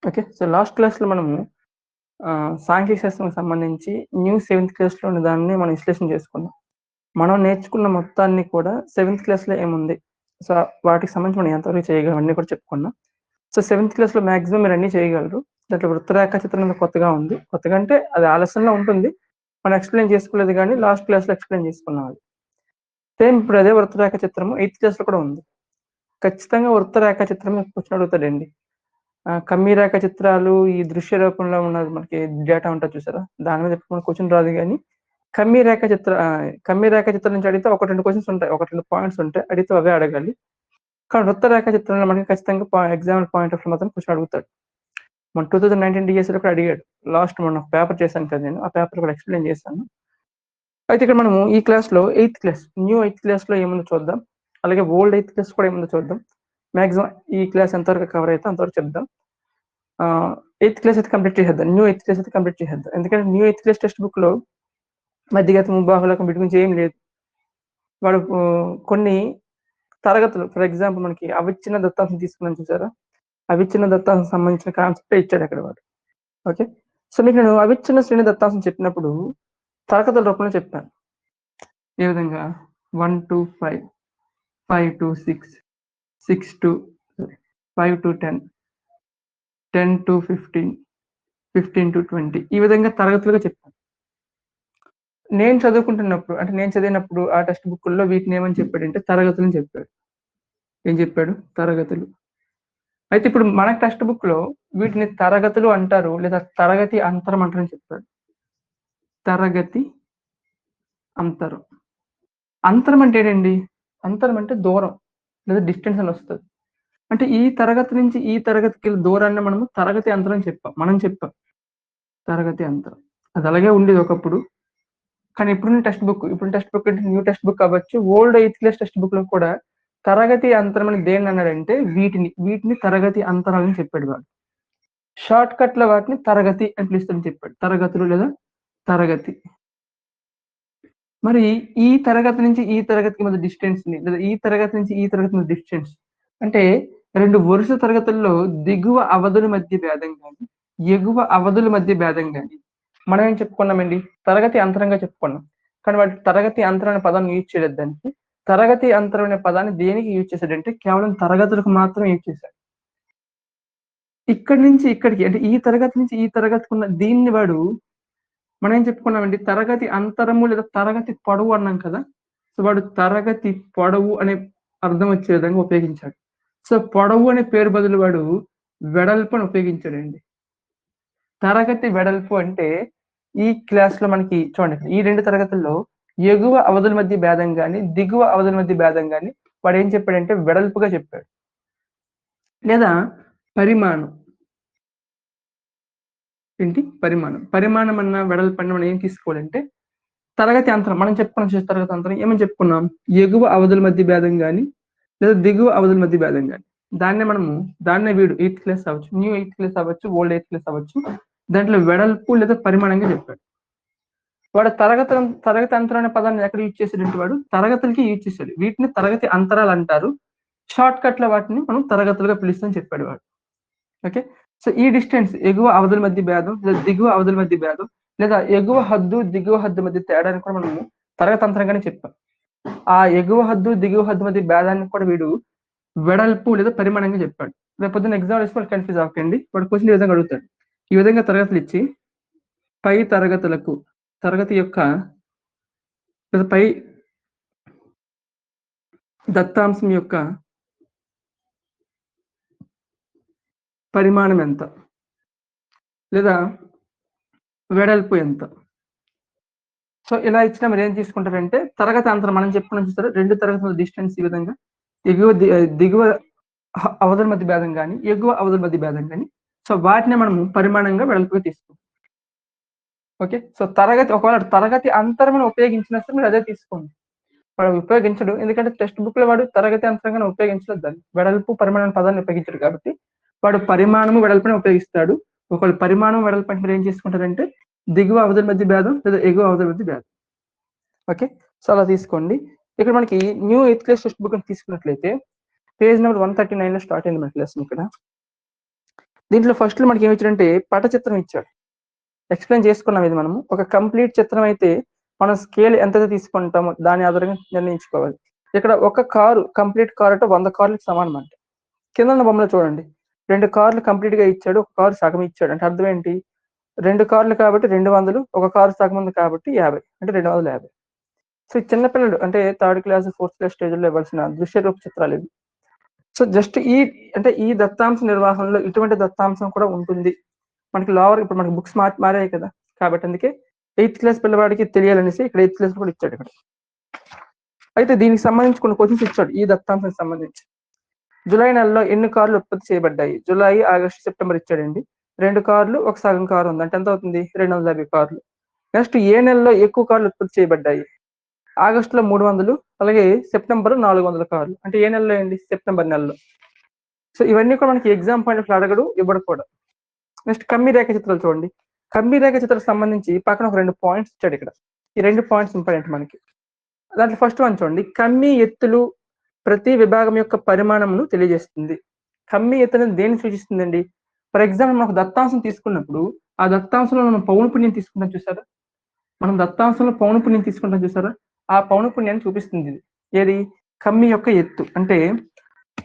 Okay. So, last క్లాస్‌లో మనము సాంఘిక శాస్త్రానికి సంబంధించి న్యూ సెవెంత్ క్లాస్‌లో ఉన్న దాన్ని మనం విశ్లేషణ చేసుకున్నాం. మనం నేర్చుకున్న మొత్తాన్ని కూడా సెవెంత్ క్లాస్‌లో ఏముంది? సో, వాటికి సంబంధించి మనం ఎంతవరకు చేయగలం అన్నీ కూడా చెప్పుకున్నాం. సో, సెవెంత్ క్లాస్‌లో మాక్సిమం మీరన్నీ చేయగలరు. దాంట్లో వృత్తరేఖ చిత్రం అనేది కొత్తగా ఉంది. కొత్తగా అంటే అది ఆ లెసన్‌లో ఉంటుంది. మనం ఎక్స్‌ప్లెయిన్ చేసుకోలేదు గానీ లాస్ట్ క్లాస్‌లో ఎక్స్‌ప్లెయిన్ చేసుకున్నాం అది. సేమ్ ఇప్పుడు అదే వృత్తరేఖ చిత్రము ఎయిత్ క్లాస్‌లో కూడా ఉంది. ఖచ్చితంగా వృత్తరేఖ చిత్రం మీద క్వెషన్ అడుగుతాడండి. కమ్మీ రేఖ చిత్రాలు ఈ దృశ్య రూపంలో ఉన్నది మనకి డేటా ఉంటది చూసారా? దాని మీద ఎప్పుడు క్వెషన్ రాదు గానీ, కమ్మీ రేఖ చిత్రం నుంచి అడిగితే 1, 2 క్వెషన్స్ ఉంటాయి. 1, 2 పాయింట్స్ ఉంటాయి. అడిగితే అవే అడగాలి. కానీ వృత్త రేఖ చిత్రంలో మనకి ఖచ్చితంగా ఎగ్జామ్ పాయింట్ ఆఫ్ వ్యూ మాత్రం క్వెషన్ అడుగుతాడు. మన 2019 డీఎస్‌లో కూడా అడిగాడు. లాస్ట్ మొన్న పేపర్ చేశాను కదా నేను. ఆ పేపర్ కూడా ఎక్స్‌ప్లెయిన్ చేశాను. అయితే ఇక్కడ మనము ఈ క్లాస్‌లో ఎయిత్ క్లాస్, న్యూ ఎయిత్ క్లాస్‌లో ఏముందో చూద్దాం. అలాగే ఓల్డ్ ఎయిత్ క్లాస్ కూడా ఏముందో చూద్దాం. మాక్సిమం ఈ క్లాస్ ఎంతవరకు కవర్ అయితే అంతవరకు చెప్దాం. ఎయిత్ క్లాస్ అయితే కంప్లీట్ చేసేద్దాం. న్యూ ఎయిత్ క్లాస్ అయితే కంప్లీట్ చేసేద్దాం. ఎందుకంటే న్యూ ఎయిత్ క్లాస్ టెక్స్ట్ బుక్‌లో మధ్యగతం, బాహుళకం వీటి గురించి ఏం లేదు. వాడు కొన్ని తరగతులు ఫర్ ఎగ్జాంపుల్ మనకి అవిచ్ఛిన్న దత్తాంశం తీసుకున్నాం చూసారా? అవిచ్ఛిన్న దత్తాంశం సంబంధించిన కాన్సెప్టే ఇచ్చాడు అక్కడ వాడు. ఓకే. సో, మీకు నేను అవిచ్ఛిన్న శ్రేణి దత్తాంశం చెప్పినప్పుడు తరగతుల రూపంలో చెప్పాను. ఏ విధంగా 1-5, 5-6, 5-10, 10-15, 15-20 ఈ విధంగా తరగతులుగా చెప్పాను. నేను చదివినప్పుడు ఆ టెక్స్ట్ బుక్కుల్లో వీటిని ఏమని చెప్పాడంటే తరగతులని చెప్పాడు. ఏం చెప్పాడు? తరగతులు. అయితే ఇప్పుడు మన టెక్స్ట్ బుక్‌లో వీటిని తరగతులు అంటారు. లేదా తరగతి అంతరం అంటారని చెప్పాడు. తరగతి అంతరం. అంతరం అంటే ఏంటండి? అంతరం అంటే దూరం లేదా డిస్టెన్స్ అని వస్తది. అంటే ఈ తరగతి నుంచి ఈ తరగతికి దూరాన్ని మనము తరగతి అంతరం చెప్పాం. మనం చెప్పాం. తరగతి అంతరం. అది అలాగే ఉండేది ఒకప్పుడు. కానీ ఇప్పుడున్న టెక్స్ట్ బుక్ అంటే న్యూ టెక్స్ట్ బుక్ అవ్వచ్చు. ఓల్డ్ ఎయిత్ క్లాస్ టెక్స్ట్ బుక్‌లో కూడా తరగతి అంతరం అని దేన్నన్నాడంటే వీటిని తరగతి అంతరాలని చెప్పాడు వాడు. షార్ట్ కట్‌లో వాటిని తరగతి అని పిలుస్తారని చెప్పాడు. తరగతులు లేదా తరగతి. మరి ఈ తరగతి నుంచి ఈ తరగతికి మధ్య డిస్టెన్స్‌ని లేదా ఈ తరగతి నుంచి ఈ తరగతి మధ్య డిస్టెన్స్ అంటే 2 వరుస తరగతుల్లో దిగువ అవధుల మధ్య భేదం గాని, ఎగువ అవధుల మధ్య భేదం గాని మనం ఏం చెప్పుకున్నామండి? తరగతి అంతరంగా చెప్పుకున్నాం. కానీ వాడు తరగతి అంతరం అనే పదాన్ని యూజ్ చేయలేదు దానికి. తరగతి అంతరం అనే పదాన్ని దేనికి యూజ్ చేసాడంటే కేవలం తరగతులకు మాత్రమే యూజ్ చేశాడు. ఇక్కడి నుంచి ఇక్కడికి అంటే ఈ తరగతి నుంచి ఈ తరగతికున్న దీన్ని వాడు మనం ఏం చెప్పుకున్నామండి? తరగతి అంతరము లేదా తరగతి పొడవు అన్నాం కదా! సో, వాడు తరగతి పొడవు అనే అర్థం వచ్చే విధంగా ఉపయోగించాడు. సో, పొడవు అనే పేరు బదులు వాడు వెడల్పు అని ఉపయోగించాడండి. తరగతి వెడల్పు అంటే ఈ క్లాస్‌లో మనకి చూడండి ఈ 2 తరగతుల్లో ఎగువ అవధుల మధ్య భేదం గాని, దిగువ అవధుల మధ్య భేదం గాని వాడేం చెప్పాడంటే వెడల్పుగా చెప్పాడు. లేదా పరిమాణం. ఏంటి? పరిమాణం. పరిమాణం అన్నా, వెడల్పన్నా మనం ఏం తీసుకోవాలంటే తరగతి అంతరం. మనం చెప్పుకున్నాం చూడు తరగతి అంతరం. ఏమని చెప్పుకున్నాం? ఎగువ అవధుల మధ్య భేదం గాని, లేదా దిగువ అవధుల మధ్య భేదం గాని. దాన్నే వీడు ఎయిత్ క్లాస్ అవ్వచ్చు, న్యూ ఎయిత్ క్లాస్ అవ్వచ్చు, ఓల్డ్ ఎయిత్ క్లాస్ అవ్వచ్చు. దాంట్లో వెడల్పు లేదా పరిమాణంగా చెప్పాడు. వాడు తరగతి అంతరం అనే పదాన్ని ఎక్కడ యూజ్ చేసాడంటే వాడు తరగతులకి యూజ్ చేసాడు. వీటిని తరగతి అంతరాలు అంటారు. షార్ట్ కట్‌లో వాటిని మనం తరగతులుగా పిలుస్తామని చెప్పాడు వాడు. ఓకే. సో, ఈ డిస్టెన్స్ ఎగువ అవధుల మధ్య భేదం, లేదా దిగువ అవధుల మధ్య భేదం, లేదా ఎగువ హద్దు, దిగువ హద్దు మధ్య తేడాని కూడా మనము తరగతి అంతరంగానే చెప్పాం. ఆ ఎగువ హద్దు, దిగువ హద్దు మధ్య భేదాన్ని కూడా వీడు వెడల్పు లేదా పరిమాణంగా చెప్పాడు. రేపు పొద్దున్న ఎగ్జామ్ వేసి వాళ్ళు కన్‌ఫ్యూజ్ అవ్వకండి. వాడు క్వెషన్ ఈ విధంగా అడుగుతాడు. ఈ విధంగా తరగతులు ఇచ్చి పై తరగతులకు తరగతి యొక్క లేదా పై దత్తాంశం యొక్క పరిమాణం ఎంత? లేదా వెడల్పు ఎంత? సో, ఇలా ఇచ్చినా మీరేం తీసుకుంటారంటే తరగతి అంతరం మనం చెప్పుకున్నాం చూసారా? 2 తరగతుల డిస్టెన్స్ ఈ విధంగా దిగువ అవధుల మధ్య భేదం గాని, ఎగువ అవధుల మధ్య భేదం గాని సో, వాటినే మనము పరిమాణంగా వెడల్పుగా తీసుకుంటాం. ఓకే. సో, ఒకవేళ తరగతి అంతరమును ఉపయోగించినా సరే మీరు అదే తీసుకోండి. వాడు ఉపయోగించడు. ఎందుకంటే టెక్స్ట్ బుక్‌లో వాడు తరగతి అంతరంగానే ఉపయోగించలేదు దాన్ని. వెడల్పు, పరిమాణం అనే పదాన్ని ఉపయోగించడు కాబట్టి వాడు పరిమాణము, వెడల్పునే ఉపయోగిస్తాడు. ఒకవేళ పరిమాణం, వెడల్పు అంటే మీరేం చేసుకుంటారంటే దిగువ అవధుల మధ్య భేదం లేదా ఎగువ అవధుల మధ్య భేదం. ఓకే. సో, అలా తీసుకోండి. ఇక్కడ మనకి new eighth class text book తీసుకున్నట్లయితే పేజ్ నంబర్ 139లో స్టార్ట్ అయింది మనకి లెసన్ ఇక్కడ. దీంట్లో ఫస్ట్ మనకి ఏమి ఇచ్చాడంటే పటచిత్రం ఇచ్చాడు. ఎక్స్ప్లెయిన్ చేసుకున్నాం ఇది మనము. ఒక కంప్లీట్ చిత్రం అయితే మనం స్కేల్ ఎంతైతే తీసుకుంటామో దాని ఆధారంగా నిర్ణయించుకోవాలి. ఇక్కడ ఒక కారు కంప్లీట్ కార్ అంటే 100 కార్లకు సమానం అంట. కింద ఉన్న బొమ్మలో చూడండి 2 కార్లు కంప్లీట్ గా ఇచ్చాడు, ఒక కారు సగం ఇచ్చాడు. అంటే అర్థం ఏంటి? 2 కార్లు కాబట్టి 200, ఒక కారు సగం ఉంది కాబట్టి 50 అంటే 250. సో చిన్నపిల్లలు అంటే 3rd క్లాస్ 4th క్లాస్ స్టేజ్లో ఇవ్వాల్సిన దృశ్య రూప చిత్రాలు ఇవి. సో జస్ట్ ఈ దత్తాంశ నిర్వహణలో ఇటువంటి దత్తాంశం కూడా ఉంటుంది. మనకి లోవర్ ఇప్పుడు మనకి బుక్స్ మారాయి కదా, కాబట్టి అందుకే 8th క్లాస్ పిల్లవాడికి తెలియాలనేసి ఇక్కడ 8th క్లాస్ కూడా ఇచ్చాడు ఇక్కడ. అయితే దీనికి సంబంధించి కొన్ని క్వశ్చన్స్ ఇచ్చాడు ఈ దత్తాంశానికి సంబంధించి. జూలై నెలలో ఎన్ని కార్లు ఉత్పత్తి చేయబడ్డాయి? జూలై, ఆగస్టు, సెప్టెంబర్ ఇచ్చాడండి. 2 కార్లు, ఒక సగం కారు ఉంది. అంటే ఎంత అవుతుంది? 250 కార్లు. నెక్స్ట్ ఏ నెలలో ఎక్కువ కార్లు ఉత్పత్తి చేయబడ్డాయి? ఆగస్టులో 300, అలాగే సెప్టెంబర్ 400 కార్లు. అంటే ఏ నెలలో అండి? సెప్టెంబర్ నెలలో. సో ఇవన్నీ కూడా మనకి ఎగ్జామ్ పాయింట్ ఆఫ్ అడగడు, ఇవ్వడు కూడా. నెక్స్ట్ కమ్మి రేఖ చిత్రాలు చూడండి. కమ్మి రేఖ చిత్రాలకు సంబంధించి పక్కన ఒక 2 పాయింట్స్ ఇచ్చాడు ఇక్కడ. ఈ 2 పాయింట్స్ ఇంపార్టెంట్ మనకి. దాంట్లో ఫస్ట్ వన్ చూడండి. కమ్మి ఎత్తులు ప్రతి విభాగం యొక్క పరిమాణమును తెలియజేస్తుంది. కమ్మి ఎత్తు అనేది దేన్ని సూచిస్తుందండి? ఫర్ ఎగ్జాంపుల్ మనకు దత్తాంశం తీసుకున్నప్పుడు ఆ దత్తాంశంలో మనం పౌనపుణ్యం తీసుకుంటాం చూసారా? మనం దత్తాంశంలో పౌనపుణ్యం తీసుకుంటాం చూసారా? ఆ పౌనపుణ్యాన్ని చూపిస్తుంది ఇది. ఏది? కమ్మి యొక్క ఎత్తు. అంటే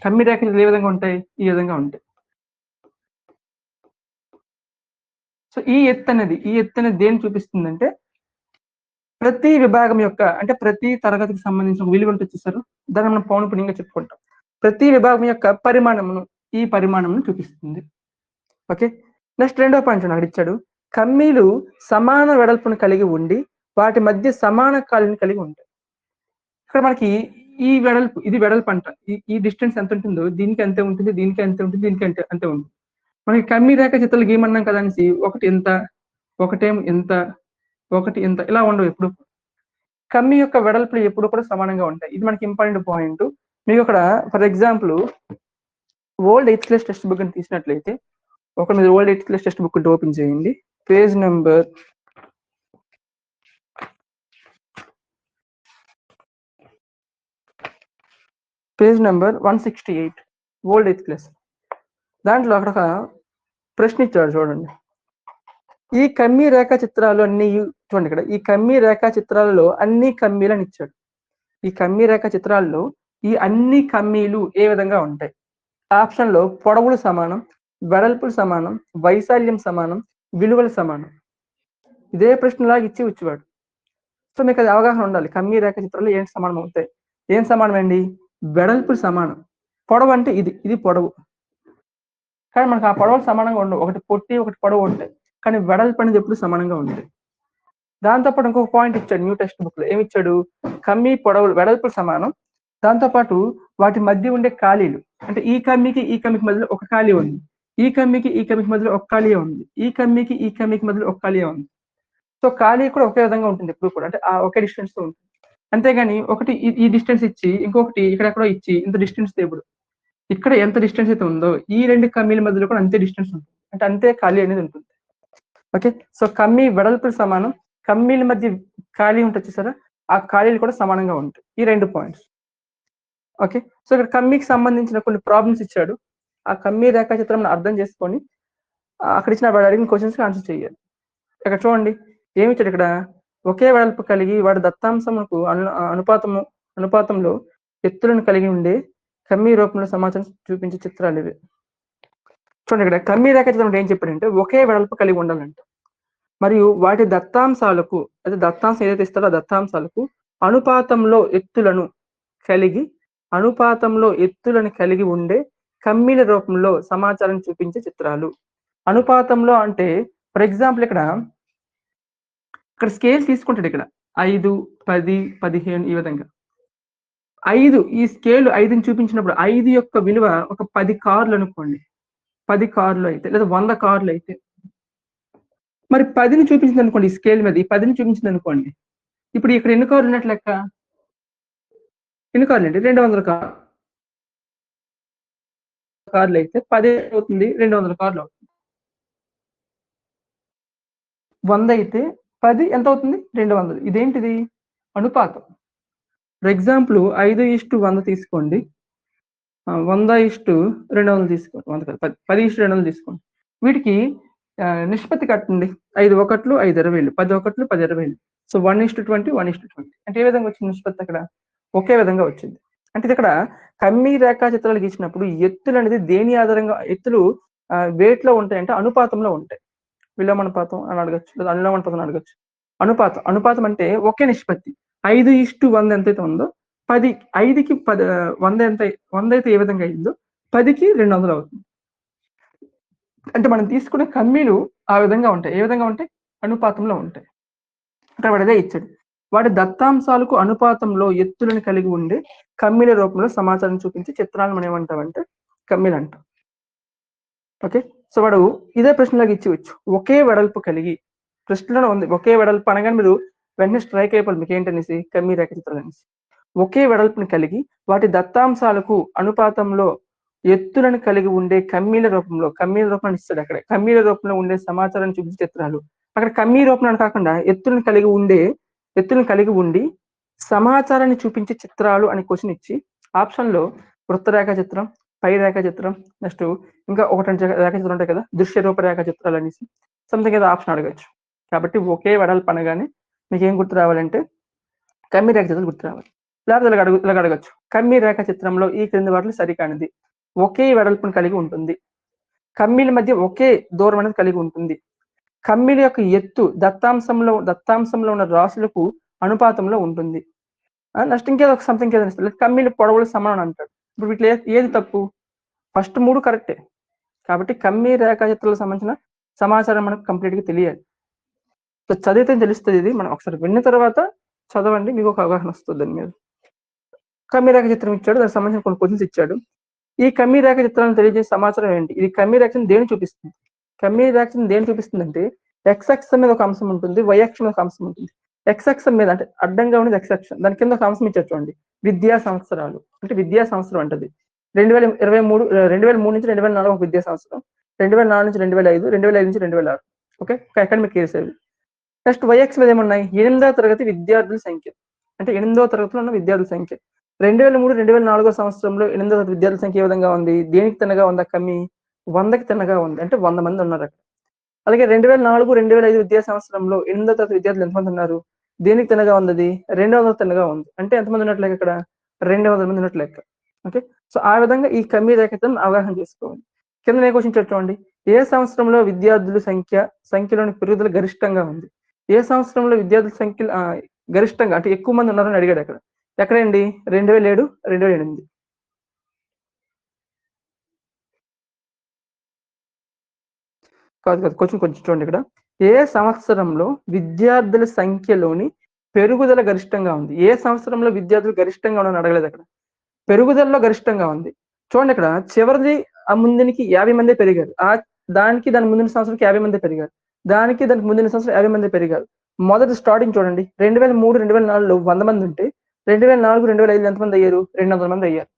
కమ్మి రేఖలు ఏ విధంగా ఉంటాయి? ఈ విధంగా ఉంటాయి. సో ఈ ఎత్తు అనేది దేన్ని చూపిస్తుందంటే ప్రతి విభాగం యొక్క అంటే ప్రతి తరగతికి సంబంధించిన విలువ ఉంటుంది చూసారు, దాన్ని మనం పౌనపుణ్యంగా చెప్పుకుంటాం. ప్రతి విభాగం యొక్క ఈ పరిమాణమును చూపిస్తుంది. ఓకే. నెక్స్ట్ రెండో పాయింట్ అక్కడ ఇచ్చాడు. కమ్మీలు సమాన వెడల్పును కలిగి ఉండి వాటి మధ్య సమాన ఖాళీని కలిగి ఉంటాయి. ఇక్కడ మనకి ఈ వెడల్పు, ఇది వెడల్పు అంట. ఈ డిస్టెన్స్ ఎంత ఉంటుందో దీనికి అంతే ఉంటుంది, దీనికి అంతే ఉంటుంది, దీనికి అంతే ఉంటుంది. మనకి కమ్మీ రేఖ చిత్రాలు గీయమన్నాం కదా అనేసి ఒకటి ఎంత, ఒకటేం ఎంత, ఒకటి ఎంత ఇలా ఉండవు ఎప్పుడు. కమ్మి యొక్క వెడల్పులు ఎప్పుడు కూడా సమానంగా ఉంటాయి. ఇది మనకి ఇంపార్టెంట్ పాయింట్. మీకు అక్కడ for example old 8th class textbook అని తీసినట్లయితే మీరు old 8th class textbook open చేయండి. Page number 168 old 8th class. దాంట్లో అక్కడ ఒక ప్రశ్న ఇచ్చాడు చూడండి. ఈ కమ్మీ రేఖా చిత్రాలు అన్ని చూడండి ఇక్కడ. ఈ కమ్మీ రేఖా చిత్రాలలో అన్ని కమ్మీలను ఇచ్చాడు. ఈ కమ్మీ రేఖా చిత్రాల్లో ఈ అన్ని కమ్మీలు ఏ విధంగా ఉంటాయి? ఆప్షన్ లో పొడవులు సమానం, వెడల్పులు సమానం, వైశాల్యం సమానం, విలువలు సమానం. ఇదే ప్రశ్నలాగా ఇచ్చేవాడు. సో మీకు అది అవగాహన ఉండాలి. కమ్మీ రేఖ చిత్రాలు ఏంటి సమానం అవుతాయి? ఏం సమానం అండి? వెడల్పులు సమానం. పొడవు అంటే ఇది పొడవు, కానీ మనకు ఆ పొడవులు సమానంగా ఉండవు. ఒకటి పొట్టి, ఒకటి పొడవు ఉంటాయి, కానీ వెడల్పు అనేది ఎప్పుడు సమానంగా ఉంటుంది. దాంతోపాటు ఇంకొక పాయింట్ ఇచ్చాడు న్యూ టెక్స్ట్ బుక్ లో. ఏమి ఇచ్చాడు? కమ్మీ పొడవులు వెడల్పులు సమానం, దాంతోపాటు వాటి మధ్య ఉండే ఖాళీలు. అంటే ఈ కమ్మీకి మధ్యలో ఒక ఖాళీ ఉంది, ఈ కమ్మీకి మధ్యలో ఒక ఖాళీ ఉంది, ఈ కమ్మీకి మధ్యలో ఒక ఖాళీ ఉంది. సో ఖాళీ కూడా ఒకే విధంగా ఉంటుంది ఎప్పుడు కూడా, అంటే ఆ ఒకే డిస్టెన్స్ తో ఉంటుంది. అంతేగాని ఒకటి ఈ డిస్టెన్స్ ఇచ్చి ఇంకొకటి ఇక్కడెక్కడో ఇచ్చి ఇంత డిస్టెన్స్ ఇప్పుడు ఇక్కడ ఎంత డిస్టెన్స్ అయితే ఉందో ఈ 2 కమ్మీల మధ్యలో కూడా అంతే డిస్టెన్స్ ఉంటుంది, అంటే అంతే ఖాళీ అనేది ఉంటుంది. ఓకే. సో కమ్మీ వెడల్పులు సమానం, కమ్మీల మధ్య ఖాళీ ఉంటుంది చూసారా, ఆ ఖాళీలు కూడా సమానంగా ఉంటాయి. ఈ 2 పాయింట్స్. ఓకే. సో ఇక్కడ కమ్మీకి సంబంధించిన కొన్ని ప్రాబ్లమ్స్ ఇచ్చాడు. ఆ కమ్మీ రేఖాచిత్రం అర్థం చేసుకొని అక్కడ ఇచ్చిన వాడు అడిగిన క్వశ్చన్స్ ఆన్సర్ చేయాలి. ఇక్కడ చూడండి ఏమి ఇచ్చాడు ఇక్కడ. ఒకే వెడల్పు కలిగి వాడి దత్తాంశములకు అనుపాతంలో ఎత్తులను కలిగి ఉండే కమ్మీ రూపంలో సమాచారం చూపించే చిత్రాలు ఇవి. చూడండి ఇక్కడ కమ్మీ రేఖాచిత్రం ఏం చెప్పాడంటే ఒకే వెడల్పు కలిగి ఉండాలంట, మరియు వాటి దత్తాంశాలకు, అయితే దత్తాంశం ఏదైతే ఇస్తారో ఆ దత్తాంశాలకు అనుపాతంలో ఎత్తులను కలిగి ఉండే కమ్మీల రూపంలో సమాచారం చూపించే చిత్రాలు. అనుపాతంలో అంటే ఫర్ ఎగ్జాంపుల్ ఇక్కడ స్కేల్ తీసుకుంటాడు. ఇక్కడ 5, 10, 15 ఈ విధంగా 5 ఈ స్కేల్ 5ని చూపించినప్పుడు 5 యొక్క విలువ ఒక 10 కార్లు అనుకోండి. 10 కార్లు అయితే లేదా 100 కార్లు అయితే మరి 10ని చూపించింది అనుకోండి, ఈ స్కేల్ మీద ఈ 10ని చూపించింది అనుకోండి. ఇప్పుడు ఇక్కడ ఎన్ని కార్లు ఉన్నట్లు లెక్క? ఎన్ని కార్లు అండి? 200 కార్లు అయితే 10 అవుతుంది, 200 కార్లు అవుతుంది. 100 అయితే 10 ఎంత అవుతుంది? 200. ఇదేంటిది? అనుపాతం. ఫర్ ఎగ్జాంపుల్ 5:100 తీసుకోండి, 100:200 తీసుకోండి, 10:200 తీసుకోండి. వీటికి నిష్పత్తి కట్టండి. 5 ఒకట్లు 5 20లు, 10 ఒకట్లు 10 20లు. సో 1:20 1:20 అంటే ఏ విధంగా వచ్చింది నిష్పత్తి అక్కడ? ఒకే విధంగా వచ్చింది. అంటే ఇది ఇక్కడ కమ్మీ రేఖాచిత్రాలు గీసినప్పుడు ఎత్తులనేది దేని ఆధారంగా ఎత్తులు వెయిట్‌లో ఉంటాయంటే అనుపాతంలో ఉంటాయి. విలోమానుపాతం అని అడగొచ్చు. లేదా అనులోమానుపాతం అని అడగొచ్చు. అనుపాతం. అనుపాతం అంటే ఒకే నిష్పత్తి. 5:100 ఎంతైతే ఉందో 10 5కి 100 100 అయితే ఏ విధంగా అయిందో 10కి 200 అవుతుంది. అంటే మనం తీసుకునే కమ్మీలు ఆ విధంగా ఉంటాయి. ఏ విధంగా ఉంటాయి? అనుపాతంలో ఉంటాయి. ఇక్కడ వాడు అదే ఇచ్చాడు. వాటి దత్తాంశాలకు అనుపాతంలో ఎత్తులను కలిగి ఉండే కమ్మీల రూపంలో సమాచారం చూపించి చిత్రాలను మనం ఏమంటామంటే కమ్మీలంటాం. ఓకే. సో వాడు ఇదే ప్రశ్నలాగా ఇచ్చేయొచ్చు. ఒకే వెడల్పు కలిగి ప్రశ్నలోనే ఉంది. ఒకే వెడల్పు అనగానే మీరు వెంటనే స్ట్రైక్ అయిపోతుంది మీకేంటనేసి కమ్మీ రేఖాచిత్రాలనేసి. ఒకే వెడల్పుని కలిగి వాటి దత్తాంశాలకు అనుపాతంలో ఎత్తులను కలిగి ఉండే కమ్మీల రూపంలో ఇస్తాడు అక్కడ. కమ్మీల రూపంలో ఉండే సమాచారాన్ని చూపించే చిత్రాలు. అక్కడ కమ్మీ రూపంలో కాకుండా ఎత్తులను కలిగి ఉండి సమాచారాన్ని చూపించే చిత్రాలు అని క్వశ్చన్ ఇచ్చి ఆప్షన్‌లో వృత్త రేఖాచిత్రం, పై రేఖాచిత్రం, నెక్స్ట్ ఇంకా ఒకటి 2 రేఖాచిత్రాలు ఉంటాయి కదా! దృశ్య రూప రేఖాచిత్రాలు అనేసి సంథింగ్ ఏదో ఆప్షన్ అడగొచ్చు. కాబట్టి ఒకే వెడల్పు అనగానే మీకేం గుర్తు రావాలంటే కమ్మీ రేఖాచిత్రాలు గుర్తు రావాలి. లేకపోతే ఇలాగ అడగొచ్చు. కమ్మీ రేఖాచిత్రంలో ఈ క్రింది వాటిలో సరికానిది. ఒకే వెడల్పును కలిగి ఉంటుంది. కమ్మీల మధ్య ఒకే దూరం అనేది కలిగి ఉంటుంది. కమ్మీల యొక్క ఎత్తు దత్తాంశంలో ఉన్న రాశులకు అనుపాతంలో ఉంటుంది. నెక్స్ట్ ఇంకేదో సంథింగ్ ఏదో ఇస్తాడు. కమ్మీల పొడవులు సమానం అంటాడు. ఇప్పుడు వీటిలో ఏది తప్పు? ఫస్ట్ 3 కరెక్టే. కాబట్టి కమ్మీ రేఖాచిత్రాలకు సంబంధించిన సమాచారం మనకు కంప్లీట్‌గా తెలియాలి. సో చదివితే తెలుస్తది ఇది. మనం ఒకసారి విన్న తర్వాత చదవండి. మీకు ఒక అవగాహన వస్తది దాని మీద. కమ్మీ రేఖాచిత్రం ఇచ్చాడు. దానికి సంబంధించిన కొన్ని క్వెషన్స్ ఇచ్చాడు. ఈ కమ్మీ రేఖాచిత్రాలను తెలియజేసే సమాచారం ఏంటి? ఇది కమ్మీ రేఖను దేన్ని చూపిస్తుంది? కమ్మీ రేఖను దేన్ని చూపిస్తుందంటే ఎక్స్ అక్షం మీద ఒక అంశం ఉంటుంది. వై అక్షం మీద ఒక అంశం ఉంటుంది. ఎక్స్ అక్షం మీద అంటే అడ్డంగా ఉన్నది ఎక్స్ అక్షం. దాని కింద ఒక అంశం ఇచ్చారు చూడండి. విద్యా సంవత్సరాలు. అంటే విద్యా సంవత్సరం అంటది. 2003 నుంచి 2004 ఒక విద్యా సంవత్సరం. 2004 నుంచి 2005, 2005 నుంచి 2006. ఓకే. అకాడమిక్ ఇయర్స్ అవి. నెక్స్ట్ వై అక్షం మీద ఏమున్నాయి? 8వ తరగతి విద్యార్థుల సంఖ్య. అంటే 8వ తరగతిలో ఉన్న విద్యార్థుల సంఖ్య. 2003, 2004 సంవత్సరంలో 8వ తరగతి విద్యార్థుల సంఖ్య ఏ విధంగా ఉంది? దేనికి తిన్నగా ఉందా కమ్మీ? 100కి తిన్నగా ఉంది. అంటే 100 మంది ఉన్నారక్కడ. అలాగే 2004, 2005 విద్యా సంవత్సరంలో 8వ తరగతి విద్యార్థులు ఎంతమంది ఉన్నారు? దేనికి తిన్నగా ఉందది? 200కి తిన్నగా ఉంది. అంటే ఎంతమంది ఉన్నట్లు లెక్క ఇక్కడ? 200 మంది ఉన్నట్లు లెక్క. ఓకే. సో ఆ విధంగా ఈ కమ్మీ రేఖాచిత్రం అవగాహన చేసుకోవాలి. కింద ఏ క్వెషన్ చూడండి. ఏ సంవత్సరంలో విద్యార్థుల సంఖ్యలోని పెరుగుదల గరిష్టంగా ఉంది? ఏ సంవత్సరంలో విద్యార్థుల సంఖ్య గరిష్టంగా అంటే ఎక్కువ మంది ఉన్నారని అడిగాడు అక్కడ. ఎక్కడండి? 2007, 2008. కాదు. కొంచెం చూడండి ఇక్కడ. ఏ సంవత్సరంలో విద్యార్థుల సంఖ్యలోని పెరుగుదల గరిష్టంగా ఉంది? ఏ సంవత్సరంలో విద్యార్థులు గరిష్టంగా ఉన్నారని అడగలేదు అక్కడ. పెరుగుదలలో గరిష్టంగా ఉంది. చూడండి ఇక్కడ చివరిది ముందునికి 50 మందే పెరిగారు. దానికి దాని ముందున సంవత్సరానికి 50 మందే పెరిగారు. దానికి దానికి ముందున సంవత్సరం 50 మందే పెరిగారు. మొదటి స్టార్టింగ్ చూడండి. 2003, 2004లో 100 మంది ఉంటే 2004, 2005 ఎంతమంది అయ్యారు? 200 మంది అయ్యారు.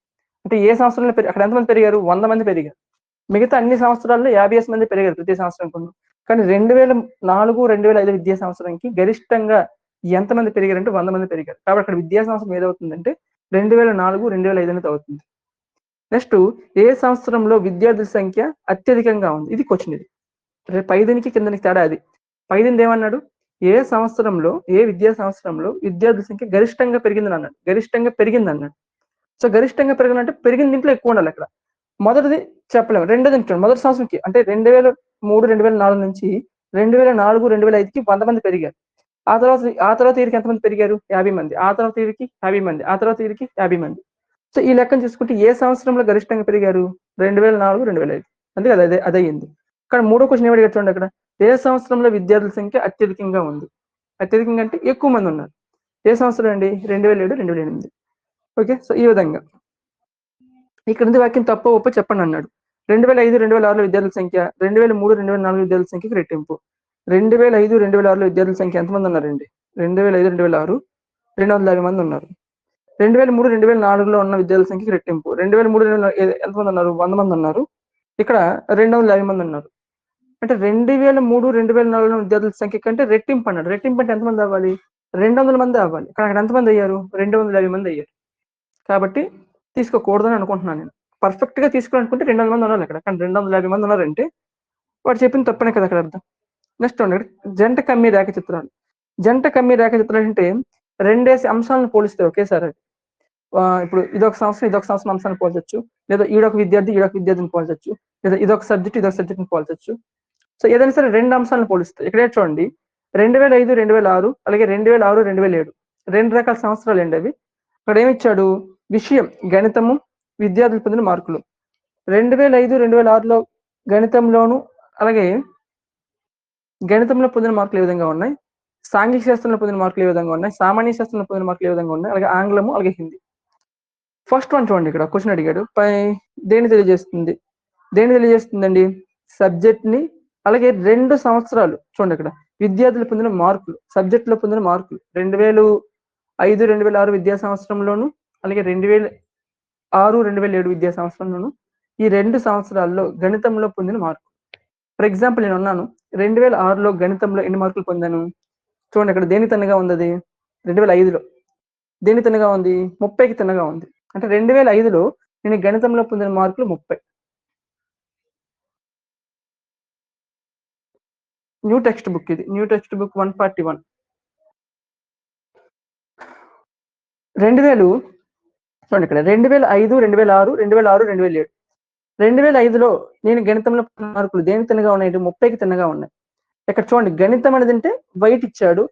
అంటే ఏ సంవత్సరంలో అక్కడ ఎంతమంది పెరిగారు? 100 మంది పెరిగారు. మిగతా అన్ని సంవత్సరాల్లో 50 మంది పెరిగారు ప్రతి సంవత్సరం. కానీ 2004, 2005 విద్యా సంవత్సరానికి గరిష్టంగా ఎంతమంది పెరిగారంటే 100 మంది పెరిగారు. కాబట్టి అక్కడ విద్యా సంవత్సరం ఏదవుతుందంటే 2004, 2005 అనేది అవుతుంది. నెక్స్ట్ ఏ సంవత్సరంలో విద్యార్థుల సంఖ్య అత్యధికంగా ఉంది? ఇది క్వెషన్ ఇది. పైదనికి కిందనికి తేడా అది. పైదింది ఏమన్నాడు? ఏ విద్యా సంవత్సరంలో విద్యార్థుల సంఖ్య గరిష్టంగా పెరిగిందని అన్నాడు. గరిష్టంగా పెరిగిందన్నాడు. సో గరిష్టంగా పెరగాలంటే పెరిగిన దీంట్లో ఎక్కువ ఉండాలి అక్కడ. మొదటిది చెప్పలేము. రెండోది చూడండి. మొదటి సంవత్సరంకి అంటే 2003, 2004 నుంచి 2004, 2005కి 100 మంది పెరిగారు. ఆ తర్వాత ఈడికి ఎంతమంది పెరిగారు? 50 మంది. ఆ తర్వాత ఈడికి 50 మంది. ఆ తర్వాత ఈడికి 50 మంది. సో ఈ లెక్కను చూసుకుంటే ఏ సంవత్సరంలో గరిష్టంగా పెరిగారు? 2004, 2005. అంతే కదా! అదయింది. కానీ మూడో క్వెషన్ ఏమి అడిగాడు చూడండి అక్కడ. ఏ సంవత్సరంలో విద్యార్థుల సంఖ్య అత్యధికంగా ఉంది? అత్యధికంగా అంటే ఎక్కువ మంది ఉన్నారు. ఏ సంవత్సరం అండి? 2007, 2008. ఓకే. సో ఈ విధంగా. ఈ క్రింది వాక్యం తప్పో ఒప్పో చెప్పండి అన్నాడు. 2005, 2006లో విద్యార్థుల సంఖ్య 2003, 2004 విద్యార్థుల సంఖ్యకి రెట్టింపు. 2005, 2006లో విద్యార్థుల సంఖ్య ఎంతమంది ఉన్నారండి? 2005, 2006 250 మంది ఉన్నారు. 2003, 2004లో ఉన్న విద్యార్థుల సంఖ్యకి రెట్టింపు. 2003, 2004 ఎంతమంది ఉన్నారు? 100 మంది ఉన్నారు. ఇక్కడ 250 మంది ఉన్నారు. అంటే 2003, 2004లో విద్యార్థుల సంఖ్య కంటే రెట్టింపు అన్నాడు. రెట్టింపు అంటే ఎంతమంది అవ్వాలి? 200 మంది అవ్వాలి. కానీ అక్కడ ఎంతమంది అయ్యారు? 250 మంది అయ్యారు. కాబట్టి తీసుకోకూడదని అనుకుంటున్నాను నేను. పర్ఫెక్ట్‌గా తీసుకోవాలనుకుంటే 200 మంది ఉండాలి అక్కడ. కానీ 250 మంది ఉన్నారంటే వాడు చెప్పింది తప్పనే కదా అక్కడ అర్థం. నెక్స్ట్ చూడండి జంట కమ్మి రేఖాచిత్రాలు. జంట కమ్మి రేఖాచిత్రాలు అంటే రెండేసి అంశాలను పోలిస్తాయి ఒకేసారి అది. ఇప్పుడు ఇదొక సంవత్సరం, ఇదొక సంవత్సరం అంశాన్ని పోల్చొచ్చు. లేదా ఈడొక విద్యార్థి, ఈడొక విద్యార్థిని పోల్చొచ్చు. లేదా ఇదొక సబ్జెక్ట్, ఇదొక సబ్జెక్ట్‌ని పోల్చొచ్చు. సో ఏదైనా సరే 2 అంశాలను పోలుస్తాయి. ఇక్కడే చూడండి 2005, 2006 అలాగే 2006, 2007 2 రకాల సంవత్సరాలండి అవి. ఇక్కడ ఏమిచ్చాడు విషయం గణితము, విద్యార్థులు పొందిన మార్కులు. 2005, 2006లో గణితంలోను అలాగే గణితంలో పొందిన మార్కులు ఏ విధంగా ఉన్నాయి, సాంఘిక శాస్త్రంలో పొందిన మార్కులు ఏ విధంగా ఉన్నాయి, సామాన్య శాస్త్రంలో పొందిన మార్కులు ఏ విధంగా ఉన్నాయి, అలాగే ఆంగ్లము అలాగే హిందీ. ఫస్ట్ వన్ చూడండి ఇక్కడ క్వశ్చన్ అడిగాడు దేన్ని తెలియజేస్తుంది, దేన్ని తెలియజేస్తుందండి సబ్జెక్ట్ ని అలాగే 2 సంవత్సరాలు చూడండి ఇక్కడ విద్యార్థులు పొందిన మార్కులు సబ్జెక్ట్ లో పొందిన మార్కులు 2005, 2006 విద్యా సంవత్సరంలోను అలాగే 2006, 2007 విద్యా సంవత్సరంలోను ఈ 2 సంవత్సరాల్లో గణితంలో పొందిన మార్కులు. ఫర్ ఎగ్జాంపుల్ నేను ఉన్నాను 2006లో గణితంలో ఎన్ని మార్కులు పొందాను చూడండి ఇక్కడ దేని తిన్నగా ఉంది అది 2005లో దేని తిన్నగా ఉంది 30కి తిన్నగా ఉంది. అంటే 2005లో నేను గణితంలో పొందిన మార్కులు 30. న్యూ టెక్స్ట్ బుక్ ఇది న్యూ టెక్స్ట్ బుక్ 141. 2000 చూడండి ఇక్కడ 2005, 2006, 2006, 2007 2005లో నేను గణితంలో మార్కులు దేనికి తిన్నగా ఉన్నాయి 30కి తిన్నగా ఉన్నాయి. ఇక్కడ చూడండి గణితం అనేది అంటే వైట్ ఇచ్చాడు,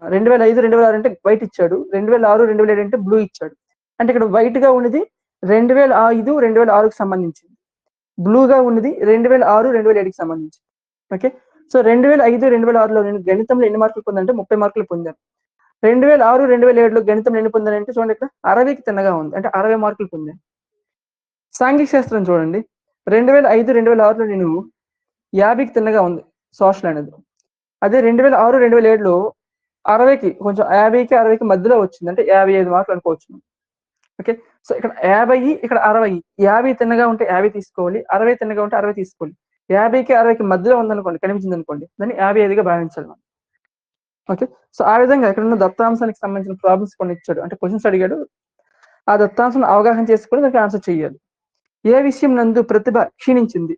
2005, 2006 అంటే వైట్ ఇచ్చాడు, 2006, 2007 అంటే బ్లూ ఇచ్చాడు. అంటే ఇక్కడ వైట్ గా ఉన్నది 2005, 2006కి సంబంధించింది, బ్లూగా ఉన్నది 2006, 2007కి సంబంధించింది. ఓకే సో 2005, 2006లో నేను గణితంలో ఎన్ని మార్కులు పొందానంటే 30 మార్కులు పొందాను. 2006, 2007లో గణితంలో ఎన్ని పొందానంటే చూడండి ఇక్కడ 60కి తిన్నగా ఉంది, అంటే 60 మార్కులు పొందాను. సాంఘిక శాస్త్రం చూడండి 2005, 2006లో నేను 50కి తిన్నగా ఉంది సోషల్ అనేది. అదే 2006, 2007లో 60కి కొంచెం 50కి 60కి మధ్యలో వచ్చింది, అంటే 55 మార్కులు అనుకోవచ్చు. ఓకే సో ఇక్కడ 50 ఇక్కడ 60 50 తిన్నగా ఉంటే 50 తీసుకోవాలి, 60 తిన్నగా ఉంటే 60 తీసుకోవాలి. 50కి 60కి మధ్యలో ఉందనుకోండి కనిపించింది అనుకోండి దాన్ని 55గా భావించాలి మనం. ఓకే సో ఆ విధంగా ఇక్కడ ఉన్న దత్తాంశానికి సంబంధించిన ప్రాబ్లమ్స్ కొన్ని ఇచ్చాడు, అంటే క్వశ్చన్స్ అడిగాడు, ఆ దత్తాంశం అవగాహన చేసుకుని దానికి ఆన్సర్ చేయాలి. ఏ విషయం నందు ప్రతిభ క్షీణించింది.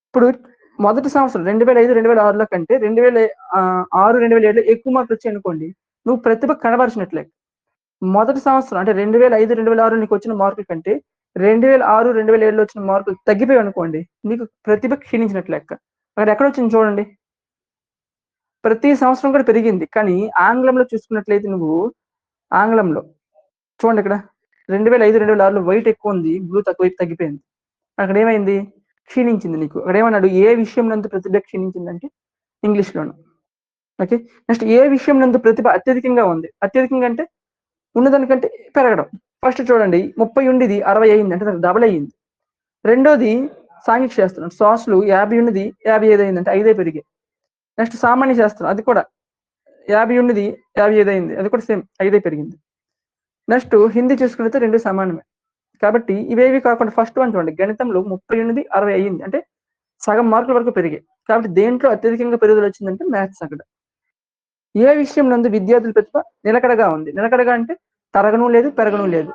ఇప్పుడు మొదటి సంవత్సరం 2005, 2006లో కంటే 2006, 2007లో ఎక్కువ మార్కులు వచ్చాయి అనుకోండి నువ్వు ప్రతిభ కనబరిచినట్లే. మొదటి సంవత్సరం అంటే 2005, 2006 నీకు వచ్చిన మార్కుల కంటే 2006, 2007లో వచ్చిన మార్కులు తగ్గిపోయాయి అనుకోండి నీకు ప్రతిభ క్షీణించినట్లు లెక్క. అక్కడ ఎక్కడ వచ్చింది చూడండి, ప్రతి సంవత్సరం కూడా పెరిగింది, కానీ ఆంగ్లంలో చూసుకున్నట్లయితే నువ్వు ఆంగ్లంలో చూడండి ఇక్కడ 2005, 2006లో వైట్ ఎక్కువ ఉంది, బ్లూ తక్కువ తగ్గిపోయింది. అక్కడ ఏమైంది క్షీణించింది నీకు. అక్కడ ఏమన్నాడు ఏ విషయం నందు ప్రతిభ క్షీణించిందంటే ఇంగ్లీష్లోను. ఓకే నెక్స్ట్ ఏ విషయం నందు ప్రతిభ అత్యధికంగా ఉంది, అత్యధికంగా అంటే ఉన్నదానికంటే పెరగడం. ఫస్ట్ చూడండి 30 ఉండేది 60 అయింది, అంటే దానికి డబల్ అయ్యింది. రెండోది సాంఘిక శాస్త్రం సోషల్ 50 ఉన్నది 55 అయింది, అంటే 5 పెరిగాయి. నెక్స్ట్ సామాన్య శాస్త్రం అది కూడా 50 ఉన్నది 55 అయింది, అది కూడా సేమ్ 5 పెరిగింది. నెక్స్ట్ హిందీ చూసుకుంటే 2 సమానమే. కాబట్టి ఇవేవి కాకుండా ఫస్ట్ వన్ చూడండి గణితంలో 30 ఉన్నది 60 అయ్యింది, అంటే సగం మార్కుల వరకు పెరిగాయి. కాబట్టి దేంట్లో అత్యధికంగా పెరుగుదల వచ్చిందంటే మ్యాథ్స్. అక్కడ ఏ విషయం నందు విద్యార్థుల ప్రతిభ నిలకడగా ఉంది, నిలకడగా అంటే తరగను లేదు పెరగను లేదు.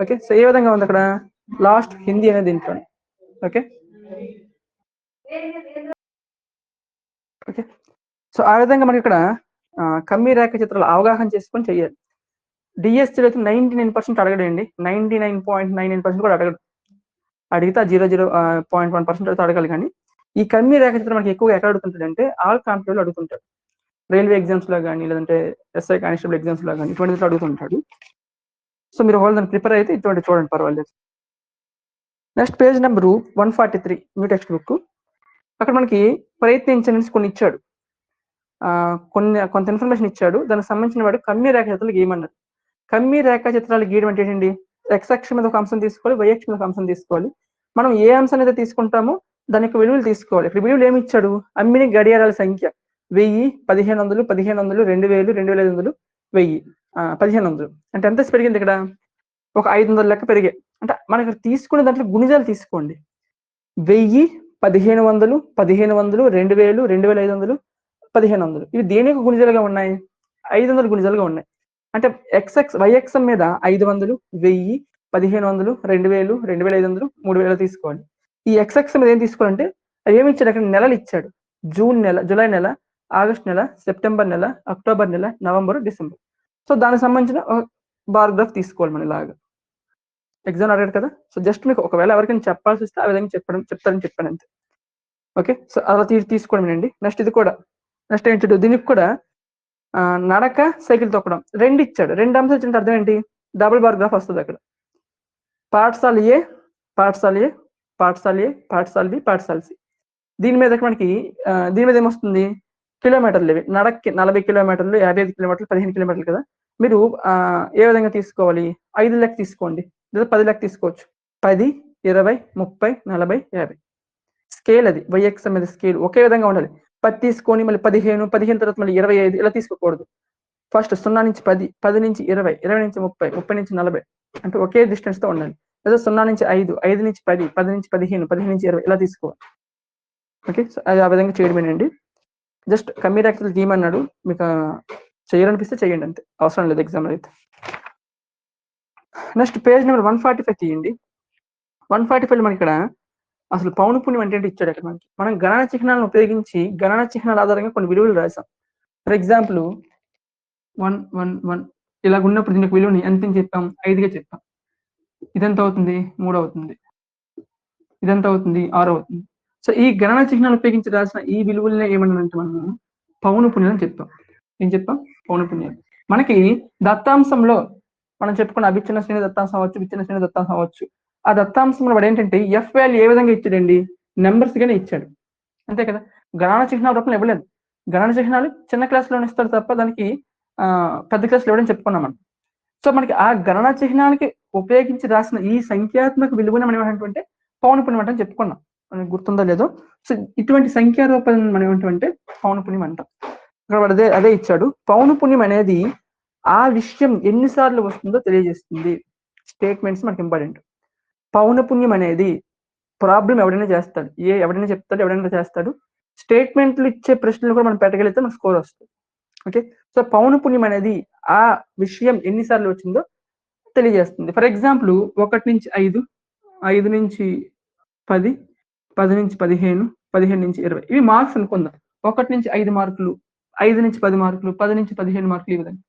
ఓకే సో ఏ విధంగా ఉంది అక్కడ లాస్ట్ హిందీ అనేది దీంట్లో. ఓకే ఓకే సో ఆ విధంగా మనకి ఇక్కడ కమ్మి రేఖ చిత్రాలు అవగాహన చేసుకొని చెయ్యాలి. డిఎస్సీలో అయితే 99% అడగడండి, 99.99% కూడా అడగడు. అడిగితే 0.1% అయితే అడగాలి. కానీ ఈ కమ్మి రేఖ చిత్రం మనకి ఎక్కువగా ఎక్కడ అడుగుతుంటాడు అంటే ఆల్ కాంపిటేటివ్లో అడుగుతుంటాడు, రైల్వే ఎగ్జామ్స్ లో కానీ లేదంటే ఎస్ఐ కానిస్టేబుల్ ఎగ్జామ్స్ లో కానీ ఇటువంటి అడుగుతుంటాడు. సో మీరు ఒకవేళ దాన్ని ప్రిపేర్ అయితే ఇటువంటి చూడండి పర్వాలేదు. Next page number 143 new text book. అక్కడ మనకి ప్రయత్నించని కొన్ని ఇచ్చాడు, కొంత ఇన్ఫర్మేషన్ ఇచ్చాడు, దానికి సంబంధించిన వాడు కమ్మి రేఖ చిత్రాలు గీయమన్నాడు. కమ్మి రేఖా చిత్రాలు గీయడం అంటే ఏంటండి, ఎక్స్ అక్షం మీద ఒక అంశం తీసుకోవాలి, వై అక్షం మీద ఒక అంశం తీసుకోవాలి. మనం ఏ అంశం అయితే తీసుకుంటామో దాని యొక్క విలువలు తీసుకోవాలి. ఇక్కడ విలువలు ఏమి ఇచ్చాడు, అమ్మిన గడియారాల సంఖ్య 1000, 1500, 1500, 2000, 2500, 1000, 1500 అంటే ఎంత పెరిగింది ఇక్కడ ఒక 500 లెక్క పెరిగాయి. అంటే మనకి తీసుకునే దాంట్లో గుణిజాలు తీసుకోండి, 1000, 1500, 1500, 2000, 2500, 1500 ఇవి దేనికి గుణిజాలుగా ఉన్నాయి, 500 గుణిజాలుగా ఉన్నాయి. అంటే వైఎక్సం మీద 500, 1000, 1500, 2000, 2500, 3000 తీసుకోవాలి. ఈ ఎక్స్ఎక్స్ మీద ఏం తీసుకోవాలంటే ఏమి ఇచ్చాడు అక్కడ? నెలలు ఇచ్చాడు. జూన్ నెల, జూలై నెల, ఆగస్ట్ నెల, సెప్టెంబర్ నెల, అక్టోబర్ నెల, నవంబర్, డిసెంబర్. సో దానికి సంబంధించిన బార్గ్రాఫ్ తీసుకోవాలి మనం ఇలాగా. ఎగ్జామ్ అడిగాడు కదా. సో జస్ట్ మీకు ఒకవేళ ఎవరికైనా చెప్పాల్సి వస్తే ఆ విధంగా చెప్తారని చెప్పాను అంతే. ఓకే, సో అలా తీసుకోవడం అండి. నెక్స్ట్ ఇది కూడా, నెక్స్ట్ ఏంటి, దీనికి కూడా నడక, సైకిల్ తొక్కడం రెండు ఇచ్చాడు. రెండు అంశాలు ఇచ్చిన అర్థం ఏంటి? డబుల్ బార్గ్రాఫ్ వస్తుంది అక్కడ. పాఠశాల ఏ, పాఠశాల ఏ, పాఠశాల ఏ, పాఠశాల బి, పాఠశాల సి. దీని మీద మనకి దీని మీద ఏమొస్తుంది? కిలోమీటర్లు ఇవి. నడక్కి 40 కిలోమీటర్లు, 55 కిలోమీటర్లు, 15 కిలోమీటర్లు కదా. మీరు ఏ విధంగా తీసుకోవాలి? 5 లెక్క తీసుకోండి, లేదా 10 లెక్క తీసుకోవచ్చు. 10, 20, 30, 40, 50. స్కేల్ అది YX మీద స్కేల్ ఒకే విధంగా ఉండాలి. 10 తీసుకొని మళ్ళీ 15, 15 తర్వాత మళ్ళీ 25 ఇలా తీసుకోకూడదు. ఫస్ట్ 0 నుంచి 10, 10 నుంచి 20, 20 నుంచి 30, 30 నుంచి 40 అంటే ఒకే డిస్టెన్స్ తో ఉండాలి. లేదా 0 నుంచి 5, 5 నుంచి 10, 10 నుంచి 15, 15 నుంచి 20 ఇలా తీసుకోవాలి. ఓకే, సో అది ఆ విధంగా చేయడమేనండి. జస్ట్ కమ్మీర్ యాక్చువల్ తీయమన్నాడు, మీకు చేయాలనిపిస్తే చేయండి అంతే, అవసరం లేదు ఎగ్జామ్ అయితే. నెక్స్ట్ పేజ్ నెంబర్ 145 తీయండి. 145 మనకి ఇక్కడ అసలు పౌనపుణ్యం అంటే ఇచ్చాడు అక్కడ మనకి. మనం గణన చిహ్నాలను ఉపయోగించి గణన చిహ్నాల ఆధారంగా కొన్ని విలువలు రాసాం. ఫర్ ఎగ్జాంపుల్ 1, 1, 1 ఇలా ఉన్నప్పుడు దీనికి విలువని ఎంత చెప్పాం? 5గా చెప్పాం. ఇదెంత అవుతుంది? 3 అవుతుంది. ఇదెంత అవుతుంది? 6 అవుతుంది. సో ఈ గణన చిహ్నాలు ఉపయోగించి రాసిన ఈ విలువలనే ఏమన్నామంటే మనము పౌనపుణ్యం అని చెప్తాం. ఏం చెప్తాం? పౌనపుణ్యం. మనకి దత్తాంశంలో మనం చెప్పుకున్న అవిచ్ఛిన్న శ్రేణి దత్తాంశం అవ్వచ్చు, విచ్ఛిన్న శ్రేణి దత్తాంశం అవ్వచ్చు. ఆ దత్తాంశంలో వాడు ఏంటంటే ఎఫ్ వాల్యూ ఏ విధంగా ఇచ్చాడండి? నెంబర్స్ గానే ఇచ్చాడు, అంతే కదా. గణన చిహ్నాల రూపంలో ఇవ్వలేదు. గణన చిహ్నాలు చిన్న క్లాసులో ఇస్తారు తప్ప దానికి పెద్ద క్లాసులో ఇవ్వడం చెప్పుకున్నాం మనం. సో మనకి ఆ గణన చిహ్నాలకి ఉపయోగించి రాసిన ఈ సంఖ్యాత్మక విలువని మనం ఏమంటే పౌనపుణ్యం అంటే చెప్పుకున్నాం. మనకు గుర్తుందో లేదో. సో ఇటువంటి సంఖ్యా రూపాలను మనం ఏమంటే పౌనపుణ్యం అంటాం. ఇక్కడ అదే ఇచ్చాడు. పౌనపుణ్యం అనేది ఆ విషయం ఎన్నిసార్లు వస్తుందో తెలియజేస్తుంది. స్టేట్మెంట్స్ మనకి ఇంపార్టెంట్. పౌనపుణ్యం అనేది ప్రాబ్లం ఎవడైనా చేస్తాడు, ఎవడైనా చెప్తాడు, ఎవడైనా చేస్తాడు. స్టేట్మెంట్లు ఇచ్చే ప్రశ్నలు కూడా మనం పెట్టగలిగితే మనకు స్కోర్ వస్తుంది. ఓకే, సో పౌనపుణ్యం అనేది ఆ విషయం ఎన్నిసార్లు వచ్చిందో తెలియజేస్తుంది. ఫర్ ఎగ్జాంపుల్ 1 నుంచి 5, 5 నుంచి 10, 10 నుంచి 15, 15 నుంచి 20 ఇవి మార్క్స్ అనుకుందాం. 1 నుంచి 5 మార్కులు, 5 నుంచి 10 మార్కులు, 10 నుంచి 15 మార్కులు, ఈ విధంగా.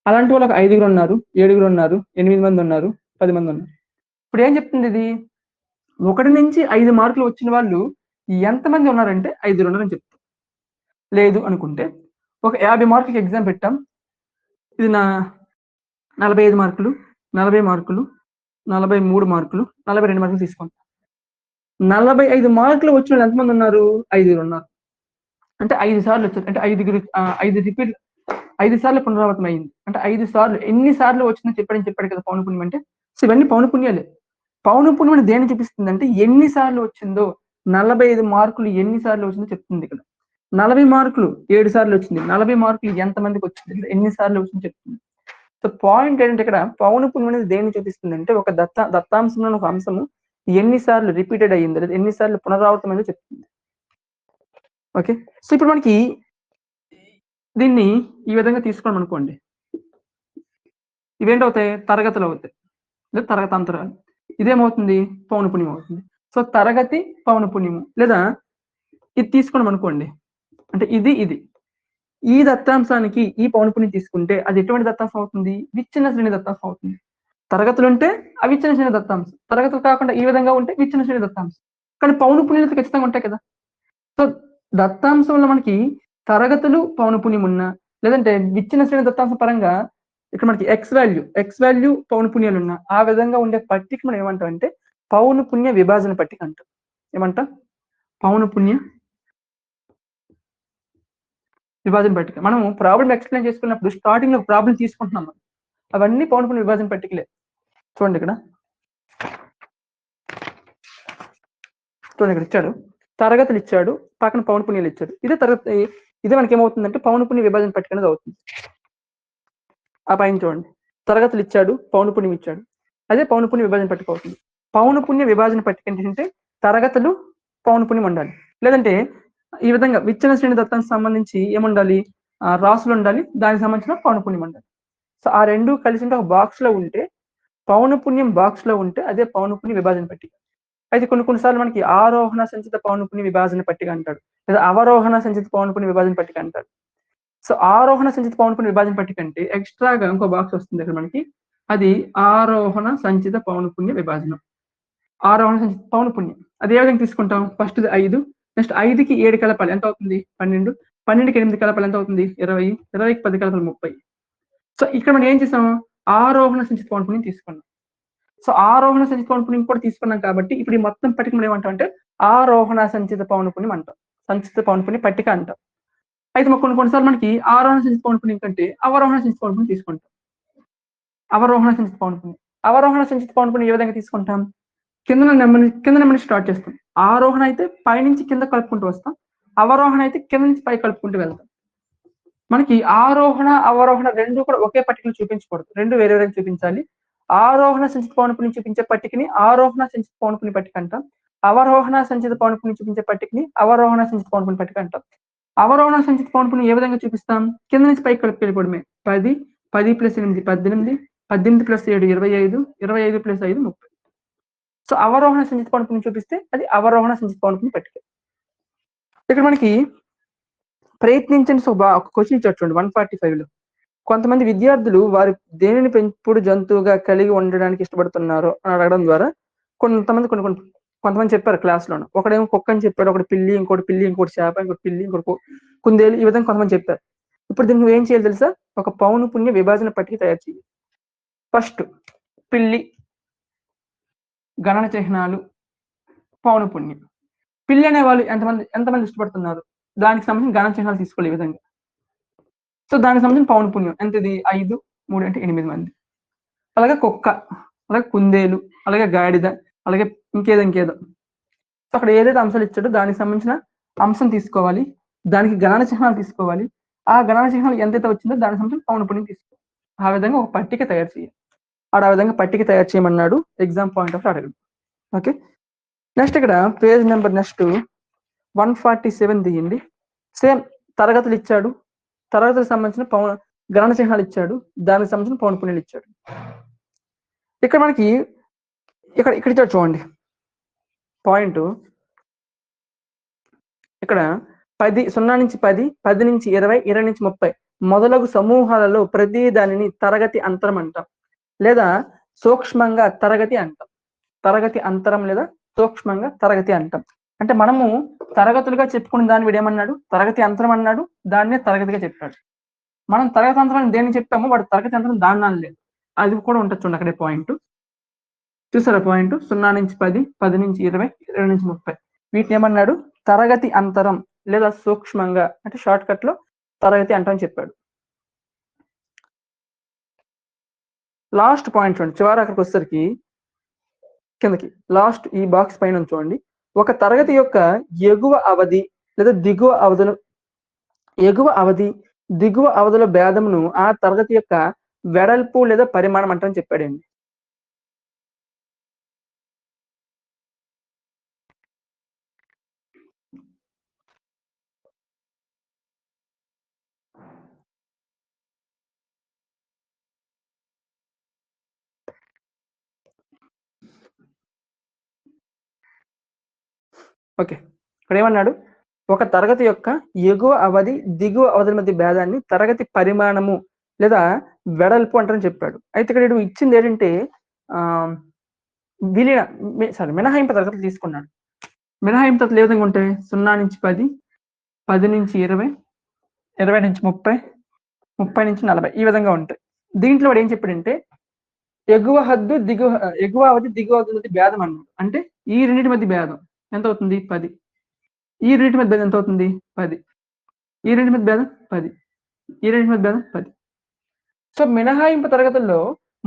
అలాంటి వాళ్ళకి 5 ఉన్నారు, 7 ఉన్నారు, 8 మంది ఉన్నారు, 10 మంది ఉన్నారు. ఇప్పుడు ఏం చెప్తుంది ఇది? 1 నుంచి 5 మార్కులు వచ్చిన వాళ్ళు ఎంతమంది ఉన్నారంటే 5 ఉన్నారని చెప్తాం. లేదు అనుకుంటే ఒక 50 మార్కులకి ఎగ్జామ్ పెట్టాం. ఇది 45 మార్కులు, 40 మార్కులు, 43 మార్కులు, 42 మార్కులు తీసుకుంటాం. 45 మార్కులు వచ్చిన వాళ్ళు ఎంతమంది ఉన్నారు? 5 ఉన్నారు. అంటే 5 సార్లు వచ్చారు. అంటే 5 రిపీట్, 5 సార్లు పునరావృతం అయింది. అంటే 5 సార్లు ఎన్ని సార్లు వచ్చిందో చెప్పాడు కదా పౌనపుణ్యం అంటే. సో ఇవన్నీ పౌనపుణ్యాలే. పౌనపుణ్యం అని దేన్ని చూపిస్తుంది అంటే ఎన్ని సార్లు వచ్చిందో, 45 మార్కులు ఎన్ని సార్లు వచ్చిందో చెప్తుంది ఇక్కడ. 40 మార్కులు 7 సార్లు వచ్చింది. 40 మార్కులు ఎంతమందికి వచ్చింది, ఎన్ని సార్లు వచ్చిందో చెప్తుంది. సో పాయింట్ ఏంటంటే ఇక్కడ పౌనపుణ్యం అనేది దేన్ని చూపిస్తుంది అంటే ఒక దత్తాంశంలో ఒక అంశము ఎన్నిసార్లు రిపీటెడ్ అయ్యిందో, లేదా ఎన్నిసార్లు పునరావృతమైందో చెప్తుంది. ఓకే, సో ఇప్పుడు మనకి దీన్ని ఈ విధంగా తీసుకోవడం అనుకోండి. ఇవేంటవుతాయి? తరగతులు అవుతాయి, లేదా తరగతాంతరాలు. ఇదేమవుతుంది? పౌనపుణ్యం అవుతుంది. సో తరగతి పౌనపుణ్యము. లేదా ఇది తీసుకోవడం అనుకోండి, అంటే ఇది ఈ దత్తాంశానికి ఈ పౌనపుణ్యం తీసుకుంటే అది ఎటువంటి దత్తాంశం అవుతుంది? విచ్ఛిన్న శ్రేణి దత్తాంశం అవుతుంది. తరగతులు ఉంటే అవిచ్ఛిన్న శ్రేణి దత్తాంశం, తరగతులు కాకుండా ఈ విధంగా ఉంటే విచ్ఛిన్న శ్రేణి దత్తాంశం. కానీ పౌనపుణ్యాలు ఖచ్చితంగా ఉంటాయి కదా. సో దత్తాంశంలో మనకి తరగతులు పౌనపుణ్యం ఉన్నా, లేదంటే విచ్ఛిన్న శ్రేణి దత్తాంశం పరంగా ఇక్కడ మనకి ఎక్స్ వాల్యూ పౌనపుణ్యాలు ఉన్నా, ఆ విధంగా ఉండే పట్టిక మనం ఏమంటాం అంటే పౌనపుణ్య విభాజన పట్టిక అంటాం. ఏమంటాం? పౌనపుణ్య విభాజన పట్టిక. మనం ప్రాబ్లం ఎక్స్ప్లెయిన్ చేసుకున్నప్పుడు స్టార్టింగ్ లో ప్రాబ్లం తీసుకుంటున్నాం, అవన్నీ పౌనపుణ్య విభాజన పట్టికలే. చూడండి ఇక్కడ ఇచ్చాడు, తరగతులు ఇచ్చాడు, పక్కన పౌనపుణ్యాలు ఇచ్చాడు. ఇదే మనకి ఏమవుతుందంటే పౌనపుణ్య విభాజన పట్టిక అనేది అవుతుంది. ఆ పైన చూడండి, తరగతులు ఇచ్చాడు, పౌనపుణ్యం ఇచ్చాడు, అదే పౌనపుణ్య విభాజన పట్టిక అవుతుంది. పౌనపుణ్య విభాజన పట్టిక ఏంటంటే తరగతులు పౌనపుణ్యం ఉండాలి, లేదంటే ఈ విధంగా విచ్ఛిన్న శ్రేణి దత్తానికి సంబంధించి ఏముండాలి? రాసులు ఉండాలి, దానికి సంబంధించిన పౌనపుణ్యం ఉండాలి. సో ఆ రెండు కలిసి ఒక బాక్స్ లో ఉంటే, పౌనపుణ్యం బాక్స్ లో ఉంటే అదే పౌనపుణ్య విభాజన పట్టిక. అయితే కొన్ని సార్లు మనకి ఆరోహణ సంచిత పౌనఃపున్య విభాజన పట్టిక అంటాడు. లేదా అవరోహణ సంచిత పౌనఃపున్య విభాజన పట్టిక అంటాడు. సో, ఆరోహణ సంచిత పౌనఃపున్య విభాజన పట్టిక అంటే ఎక్స్‌ట్రాగా ఇంకో బాక్స్ వస్తుంది ఇక్కడ మనకి. అది ఆరోహణ సంచిత పౌనఃపున్య విభాజనం. ఆరోహణ సంచిత పౌనఃపున్యం. అది ఏ విధంగా తీసుకుంటాం? ఫస్ట్‌ది 5, నెక్స్ట్ 5కి 7 కలపాలి. ఎంత అవుతుంది? 12. 12కి 8 కలపాలి. ఎంత అవుతుంది? 20. 20కి 10 కలపాలి 30. సో, ఇక్కడ మనం ఏం చేసాం? ఆరోహణ సంచిత పౌనఃపున్యం తీసుకున్నాం. సో, ఆరోహణ సంచిత పౌనఃపున్యం కూడా తీసుకున్నాం కాబట్టి ఇప్పుడు ఈ మొత్తం పట్టికను మనం ఏమంటామంటే ఆరోహణ సంచిత పౌనఃపున్యం అంటాం. సంచిత పౌనఃపున్య పట్టిక అంటాం. అయితే కొన్ని సార్లు మనకి ఆరోహణ సంచిత పౌనఃపున్యం కంటే అవరోహణ సంచిత పౌనఃపున్యం తీసుకుంటాం. అవరోహణ సంచిత పౌనఃపున్యం. అవరోహణ సంచిత పౌనఃపున్యం ఏ విధంగా తీసుకుంటాం? కింద నెంబర్ స్టార్ట్ చేస్తాం. ఆరోహణ అయితే పైనుంచి కింద కలుపుకుంటూ వస్తాం. అవరోహణ అయితే కింద నుంచి పైకి కలుపుకుంటూ వెళ్తాం. మనకి ఆరోహణ, అవరోహణ 2 కూడా ఒకే పట్టికలో చూపించకూడదు. 2 వేరే వేరేగా చూపించాలి. ఆరోహణ సంచిత పౌనఃపున్యం చూపించే పట్టికని ఆరోహణ సంచిత పౌనఃపున్య పట్టిక అంటాం. అవరోహణ సంచిత పౌనఃపున్యం చూపించే పట్టికని అవరోహణ సంచిత పౌనఃపున్య పట్టిక అంటాం. అవరోహణ సంచిత పౌనఃపున్యం ఏ విధంగా చూపిస్తాం? కింద నుంచి పైకి కలుపుకెళ్ళిపోవడమే. 10, 10 + 8 18, 18 + 7 25, 25 + 5 30. సో, అవరోహణ సంచిత పౌనఃపున్యం చూపిస్తే అది అవరోహణ సంచిత పౌనఃపున్య పట్టిక. ఇక్కడ మనకి ప్రయత్నించండి ఒక క్వెషన్ ఇచ్చాడు చూడండి 145లో. కొంతమంది విద్యార్థులు వారు దేనిని పెంపుడు జంతువుగా కలిగి ఉండడానికి ఇష్టపడుతున్నారో అని అడగడం ద్వారా కొంతమంది చెప్పారు క్లాస్‌లోను. ఒకడేమో కుక్క అని చెప్పాడు, ఒకడు పిల్లి, ఇంకోటి చేప, ఇంకోటి పిల్లి, ఇంకోటి కుందేలు ఈ విధంగా కొంతమంది చెప్పారు. ఇప్పుడు దీనికి నువ్వేం చేయాలి తెలుసా? ఒక పౌనఃపున్య విభాజన పట్టిక తయారు చెయ్యి. ఫస్ట్ పిల్లి, గణన చిహ్నాలు, పౌనఃపున్యం. పిల్లి అనేవాళ్ళు ఎంతమంది ఇష్టపడుతున్నారు? దానికి సంబంధించిన గణన చిహ్నాలు తీసుకోవాలి ఈ విధంగా. సో, దానికి సంబంధించిన పౌనఃపున్యం ఎంతది? 5, 3 అంటే 8 మంది. అలాగే కుక్క, అలాగే కుందేలు, అలాగే గాడిద, అలాగే ఇంకేదో. సో, అక్కడ ఏదైతే అంశాలు ఇచ్చాడో దానికి సంబంధించిన అంశం తీసుకోవాలి. దానికి గణన చిహ్నాలు తీసుకోవాలి. ఆ గణన చిహ్నాలు ఎంతైతే వచ్చిందో దానికి సంబంధించిన పౌనఃపున్యం తీసుకోవాలి. ఆ విధంగా ఒక పట్టిక తయారు చేయాలి. ఆ విధంగా పట్టిక తయారు చేయమన్నాడు. ఎగ్జామ్ పాయింట్ ఆఫ్ అడగడు. ఓకే. నెక్స్ట్ ఇక్కడ పేజ్ నెంబర్ 147 తీయండి. సేమ్ తరగతులు ఇచ్చాడు. తరగతులకు సంబంధించిన గణన చిహ్నాలు ఇచ్చాడు. దానికి సంబంధించిన పౌనఃపున్యాలు ఇచ్చాడు. ఇక్కడ మనకి ఇక్కడ ఇచ్చాడు చూడండి. పాయింట్ ఇక్కడ 0 నుంచి 10, 10 నుంచి 20, 20 నుంచి 30 మొదలగు సమూహాలలో ప్రతి దానిని తరగతి అంతరం అంటాం. లేదా సూక్ష్మంగా తరగతి అంటాం. తరగతి అంతరం లేదా సూక్ష్మంగా తరగతి అంటాం. అంటే మనము తరగతులుగా చెప్పుకున్న దాన్ని వీడేమన్నాడు? తరగతి అంతరం అన్నాడు. దాన్నే తరగతిగా చెప్పాడు. మనం తరగతి అంతరాన్ని దేన్ని చెప్పామో వాడు తరగతి అంతరం దాన్ని అనలేదు. అది కూడా ఉంటుంది చూడండి అక్కడే పాయింట్. చూసారా పాయింట్? 0 నుంచి 10, 10 నుంచి 20, 20 నుంచి 30 వీటిని ఏమన్నాడు? తరగతి అంతరం లేదా సూక్ష్మంగా అంటే షార్ట్ కట్ లో తరగతి అంతరం చెప్పాడు. లాస్ట్ పాయింట్ చూడండి. చివరి అక్కడికి వచ్చేసరికి కిందకి లాస్ట్ ఈ బాక్స్ పైన చూడండి. ఒక తరగతి యొక్క ఎగువ అవధి లేదా దిగువ అవధిలో భేదమును ఆ తరగతి యొక్క వెడల్పు లేదా పరిమాణం అంటారని చెప్పాడండి. ఓకే. ఇక్కడ ఏమన్నాడు? ఒక తరగతి యొక్క ఎగువ అవధి, దిగువ అవధుల మధ్య భేదాన్ని తరగతి పరిమాణము లేదా వెడల్పు అంటారని చెప్పాడు. అయితే ఇక్కడ వీడు ఇచ్చింది ఏంటంటే మినహాయింపు తరగతులు తీసుకున్నాడు. మినహాయింపు తరగతులు ఏ విధంగా ఉంటాయి? 0 నుంచి 10, 10 నుంచి 20, 20 నుంచి 30, 30 నుంచి 40 ఈ విధంగా ఉంటాయి. దీంట్లో వాడు ఏం చెప్పాడంటే ఎగువ అవధి, దిగువ అవధి మధ్య భేదం అన్నాడు. అంటే ఈ రెండింటి మధ్య భేదం ఎంత అవుతుంది? 10. ఈ రెండింటి మధ్య భేదం ఎంత అవుతుంది? 10. ఈ రెండింటి మధ్య భేదం 10. ఈ రెండింటి మధ్య భేదం 10. సో, మినహాయింపు తరగతుల్లో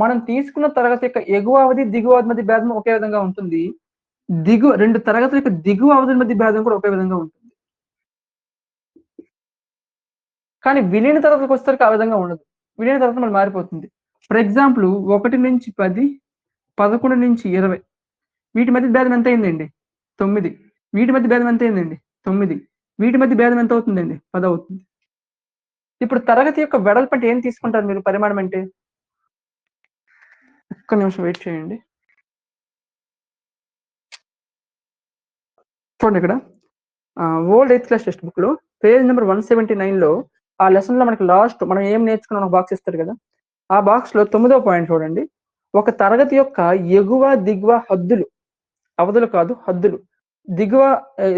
మనం తీసుకున్న తరగతి యొక్క ఎగువ అవధి, దిగువ అవధి మధ్య భేదం ఒకే విధంగా ఉంటుంది. రెండు తరగతుల యొక్క దిగువ అవధుల మధ్య భేదం కూడా ఒకే విధంగా ఉంటుంది. కానీ విలీన తరగతులకు వచ్చేసరికి ఆ విధంగా ఉండదు. విలీన తరగతి మళ్ళీ మారిపోతుంది. ఫర్ ఎగ్జాంపుల్ 1 నుంచి 10, 11 నుంచి 20 వీటి మధ్య భేదం ఎంత అయిందండి? 9. వీటి మధ్య భేదం ఎంత అయిందండి? 9. వీటి మధ్య భేదం ఎంత అవుతుందండి? 10 అవుతుంది. ఇప్పుడు తరగతి యొక్క వెడల్పు అంటే ఏం తీసుకుంటారు మీరు? పరిమాణం అంటే ఒక్క నిమిషం వెయిట్ చేయండి. చూడండి ఇక్కడ old 8th class textbook లో పేజ్ నెంబర్ 179 లో ఆ లెసన్ లో మనకి లాస్ట్ మనం ఏం నేర్చుకున్నాం బాక్స్ ఇస్తారు కదా, ఆ బాక్స్ లో 9వ పాయింట్ చూడండి. ఒక తరగతి యొక్క ఎగువ దిగువ హద్దులు, అవధులు కాదు హద్దులు,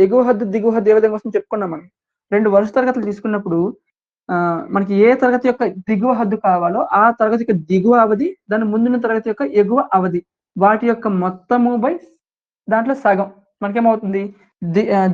ఎగువ హద్దు దిగువ హద్దు ఏ విధంగా వస్తుందో చెప్పుకున్నాం. మనం 2 వరుస తరగతులు తీసుకున్నప్పుడు మనకి ఏ తరగతి యొక్క దిగువ హద్దు కావాలో ఆ తరగతి యొక్క దిగువ అవధి, దాని ముందున్న తరగతి యొక్క ఎగువ అవధి, వాటి యొక్క మొత్తము బై దాంట్లో సగం మనకేమవుతుంది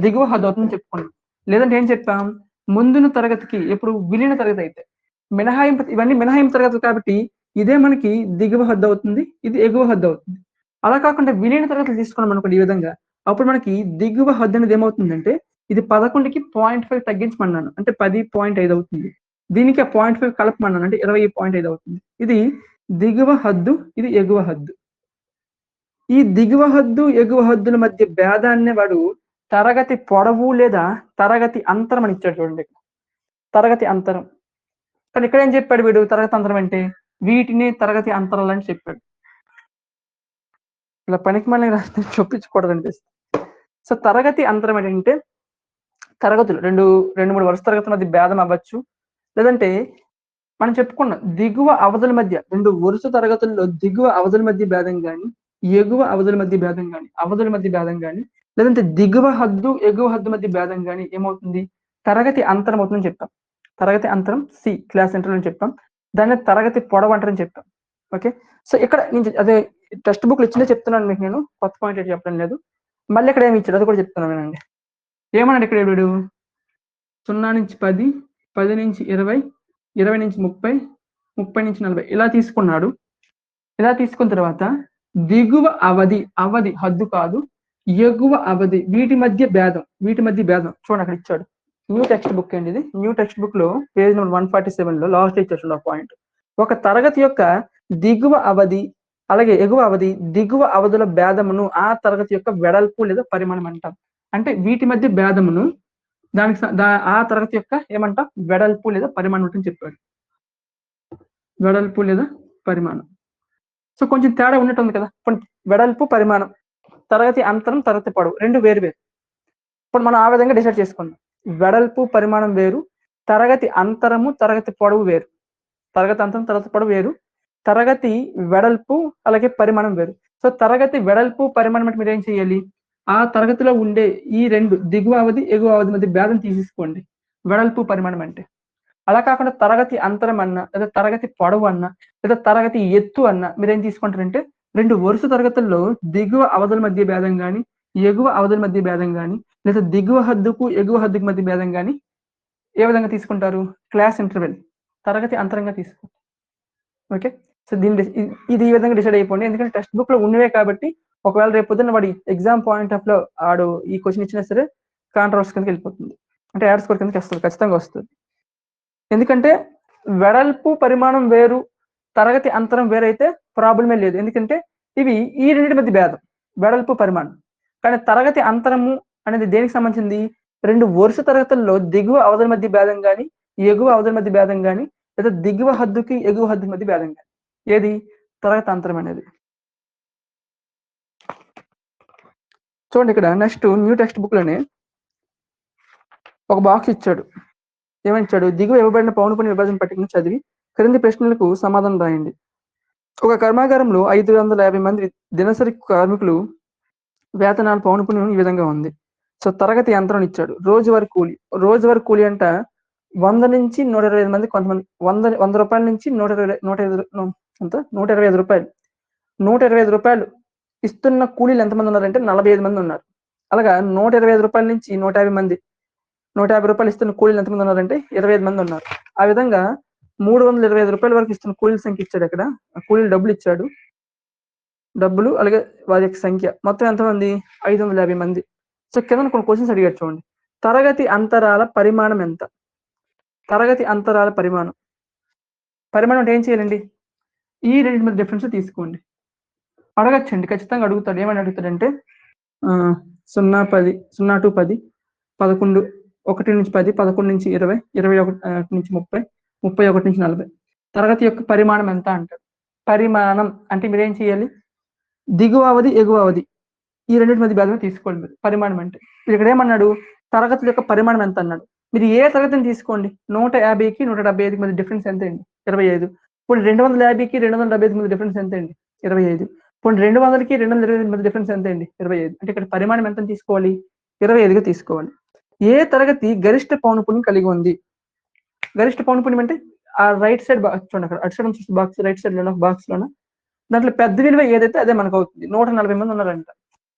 దిగువ హద్దు అవుతుందని చెప్పుకున్నాం. లేదంటే ఏం చెప్పాం, ముందున్న తరగతికి ఎప్పుడు విలీన తరగతి అయితే మినహాయింపు, ఇవన్నీ మినహాయింపు తరగతులు కాబట్టి ఇదే మనకి దిగువ హద్దు అవుతుంది, ఇది ఎగువ హద్దు అవుతుంది. అలా కాకుండా విలీన తరగతులు తీసుకున్నాం అనుకోండి ఈ విధంగా, అప్పుడు మనకి దిగువ హద్దు అనేది ఏమవుతుందంటే ఇది 11కి 0.5 తగ్గించమన్నాను అంటే 10.5 అవుతుంది. దీనికి 0.5 కలపమన్నాను అంటే 20.5 అవుతుంది. ఇది దిగువ హద్దు, ఇది ఎగువ హద్దు. ఈ దిగువ హద్దు ఎగువ హద్దుల మధ్య భేదాన్ని వాడు తరగతి పొడవు లేదా తరగతి అంతరం అని ఇచ్చాడు. చూడండి తరగతి అంతరం. కానీ ఇక్కడ ఏం చెప్పాడు వీడు, తరగతి అంతరం అంటే వీటిని తరగతి అంతరాలు అని చెప్పాడు. ఇలా పనికి మళ్ళీ రాస్తే చొప్పించకూడదు అనిపిస్తుంది. సో తరగతి అంతరం ఏంటంటే తరగతులు రెండు మూడు వరుస తరగతుల మధ్య భేదం అవ్వచ్చు, లేదంటే మనం చెప్పుకున్న దిగువ అవధుల మధ్య 2 వరుస తరగతుల్లో దిగువ అవధుల మధ్య భేదం కానీ, ఎగువ అవధుల మధ్య భేదం కానీ, అవధుల మధ్య భేదం కానీ, లేదంటే దిగువ హద్దు ఎగువ హద్దు మధ్య భేదం కానీ ఏమవుతుంది తరగతి అంతరం అవుతుందని చెప్పాం. తరగతి అంతరం సి క్లాస్ ఇంటర్వల్ అని చెప్పాం. దాన్ని తరగతి పొడవు అంటారని చెప్పాం. ఓకే, సో ఇక్కడ నేను అదే టెక్స్ట్ బుక్లు ఇచ్చిందే చెప్తున్నాను మీకు, నేను కొత్త పాయింట్ అయితే చెప్పడం లేదు. మళ్ళీ ఇక్కడ ఏమి ఇచ్చాడు అది కూడా చెప్తున్నానండి. ఏమన్నాడు ఇక్కడ వీడు 0 నుంచి 10, 10 నుంచి 20, 20 నుంచి 30, 30 నుంచి 40 ఇలా తీసుకున్నాడు. ఇలా తీసుకున్న తర్వాత దిగువ అవధి, అవధి హద్దు కాదు, ఎగువ అవధి, వీటి మధ్య భేదం చూడండి అక్కడ ఇచ్చాడు. న్యూ టెక్స్ట్ బుక్ అండి ఇది. న్యూ టెక్స్ట్ బుక్ లో పేజ్ నెంబర్ 147 లో లాస్ట్ ఇచ్చాడు ఆ పాయింట్. ఒక తరగతి యొక్క దిగువ అవధి అలాగే ఎగువ అవధి, దిగువ అవధుల భేదమును ఆ తరగతి యొక్క వెడల్పు లేదా పరిమాణం అంటాం. అంటే వీటి మధ్య భేదమును దానికి ఆ తరగతి యొక్క ఏమంటాం వెడల్పు లేదా పరిమాణం అని చెప్పాడు. వెడల్పు లేదా పరిమాణం. సో కొంచెం తేడా ఉన్నట్టుంది కదా, వెడల్పు పరిమాణం, తరగతి అంతరం తరగతి పొడవు రెండు వేరు వేరు. ఇప్పుడు మనం ఆ విధంగా డిసైడ్ చేసుకుందాం. వెడల్పు పరిమాణం వేరు, తరగతి అంతరము తరగతి పొడవు వేరు. తరగతి అంతరం తరగతి పొడవు వేరు, తరగతి వెడల్పు అలాగే పరిమాణం వేరు. సో తరగతి వెడల్పు పరిమాణం అంటే మీరు ఏం చేయాలి, ఆ తరగతిలో ఉండే ఈ 2 దిగువ అవధి ఎగువ అవధి మధ్య భేదం తీసేసుకోండి వెడల్పు పరిమాణం అంటే. అలా కాకుండా తరగతి అంతరం అన్నా, లేదా తరగతి పొడవు అన్నా, లేదా తరగతి ఎత్తు అన్నా మీరేం తీసుకుంటారంటే 2 వరుస తరగతుల్లో దిగువ అవధుల మధ్య భేదం కానీ, ఎగువ అవధుల మధ్య భేదం కానీ, లేదా దిగువ హద్దుకు ఎగువ హద్దుకు మధ్య భేదం కానీ ఏ విధంగా తీసుకుంటారు, క్లాస్ ఇంటర్వెల్ తరగతి అంతరంగా తీసుకుంటారు. ఓకే, సో దీన్ని ఇది ఈ విధంగా డిసైడ్ అయిపోండి. ఎందుకంటే టెక్స్ట్ బుక్ లో ఉన్నవే కాబట్టి ఒకవేళ రేపు పొద్దున్న వాడి ఎగ్జామ్ పాయింట్ ఆఫ్ లో ఆడు ఈ క్వశ్చన్ ఇచ్చినా సరే కాంట్రవర్సీ కిందకి వెళ్ళిపోతుంది, అంటే యాడ్ స్కోర్ కిందకి వస్తుంది, ఖచ్చితంగా వస్తుంది. ఎందుకంటే వెడల్పు పరిమాణం వేరు, తరగతి అంతరం వేరైతే ప్రాబ్లమే లేదు. ఎందుకంటే ఇవి ఈ రెండింటి మధ్య భేదం వెడల్పు పరిమాణం. కానీ తరగతి అంతరము అనేది దేనికి సంబంధించింది, 2 వరుస తరగతుల్లో దిగువ అవధుల మధ్య భేదం కానీ, ఎగువ అవధుల మధ్య భేదం కానీ, లేదా దిగువ హద్దుకి ఎగువ హద్దుకి మధ్య భేదం కానీ, ఏది తరగతి అంతరం అనేది. చూడండి ఇక్కడ నెక్స్ట్ న్యూ టెక్స్ట్ బుక్ లోనే ఒక బాక్స్ ఇచ్చాడు. ఏమిచ్చాడు, దిగువ ఇవ్వబడిన పౌనపున్య విభజన పట్టికను చదివి క్రింది ప్రశ్నలకు సమాధానం రాయండి. ఒక కర్మాగారంలో 550 మంది దినసరి కార్మికులు వేతనాలు పౌనపున్యం ఈ విధంగా ఉంది. సో తరగతి అంతరం ఇచ్చాడు. రోజువారీ కూలి అంట 100 నుంచి 125 మంది, కొంతమంది 100 రూపాయల నుంచి 125 రూపాయలు. 125 రూపాయలు ఇస్తున్న కూలీలు ఎంతమంది ఉన్నారంటే 45 మంది ఉన్నారు. అలాగా 125 రూపాయల నుంచి 150 మంది, 150 రూపాయలు ఇస్తున్న కూలీలు ఎంతమంది ఉన్నారంటే 25 మంది ఉన్నారు. ఆ విధంగా 325 రూపాయల వరకు ఇస్తున్న కూలీల సంఖ్య ఇచ్చాడు. అక్కడ కూలీలు డబ్బులు ఇచ్చాడు, డబ్బులు అలాగే వారి యొక్క సంఖ్య మొత్తం ఎంతమంది 550 మంది. సో కింద కొన్ని క్వశ్చన్స్ అడిగారు చూడండి. తరగతి అంతరాల పరిమాణం ఎంత, తరగతి అంతరాల పరిమాణం అంటే ఏం చేయాలండి, ఈ రెండింటి మధ్య డిఫరెన్స్ తీసుకోండి. అడగచ్చండి, ఖచ్చితంగా అడుగుతాడు. ఏమని అడుగుతాడంటే 0, 10, 0 to 10, 11, 1 నుంచి 10, 11 నుంచి 20, 21 నుంచి 30, 31 నుంచి 40 తరగతి యొక్క పరిమాణం ఎంత అంటారు. పరిమాణం అంటే మీరేం చేయాలి, దిగువ అవధి ఎగువ అవధి ఈ రెండింటి మధ్య భేదమే తీసుకోవాలి మీరు పరిమాణం అంటే. ఇక్కడ ఏమన్నాడు, తరగతుల యొక్క పరిమాణం ఎంత అన్నాడు. మీరు ఏ తరగతిని తీసుకోండి, 150కి 175 మధ్య డిఫరెన్స్ ఎంత అండి, 25. ఇప్పుడు 250కి 275 మధ్య డిఫరెన్స్ ఎంత అండి, 25. ఇప్పుడు 200కి 225 మధ్య డిఫరెన్స్ ఎంత అండి, 25. అంటే ఇక్కడ పరిమాణం ఎంత తీసుకోవాలి, 25గా తీసుకోవాలి. ఏ తరగతి గరిష్ట పౌనపున్యం కలిగి ఉంది. గరిష్ట పౌనపున్యం అంటే ఆ రైట్ సైడ్ బాక్స్ చూడండి, అక్కడ అటు సైడ్ బాక్స్, రైట్ సైడ్ లో బాక్స్ లోన దాంట్లో పెద్ద విలువ ఏదైతే అదే మనకు అవుతుంది. 140 మంది ఉన్నారంట,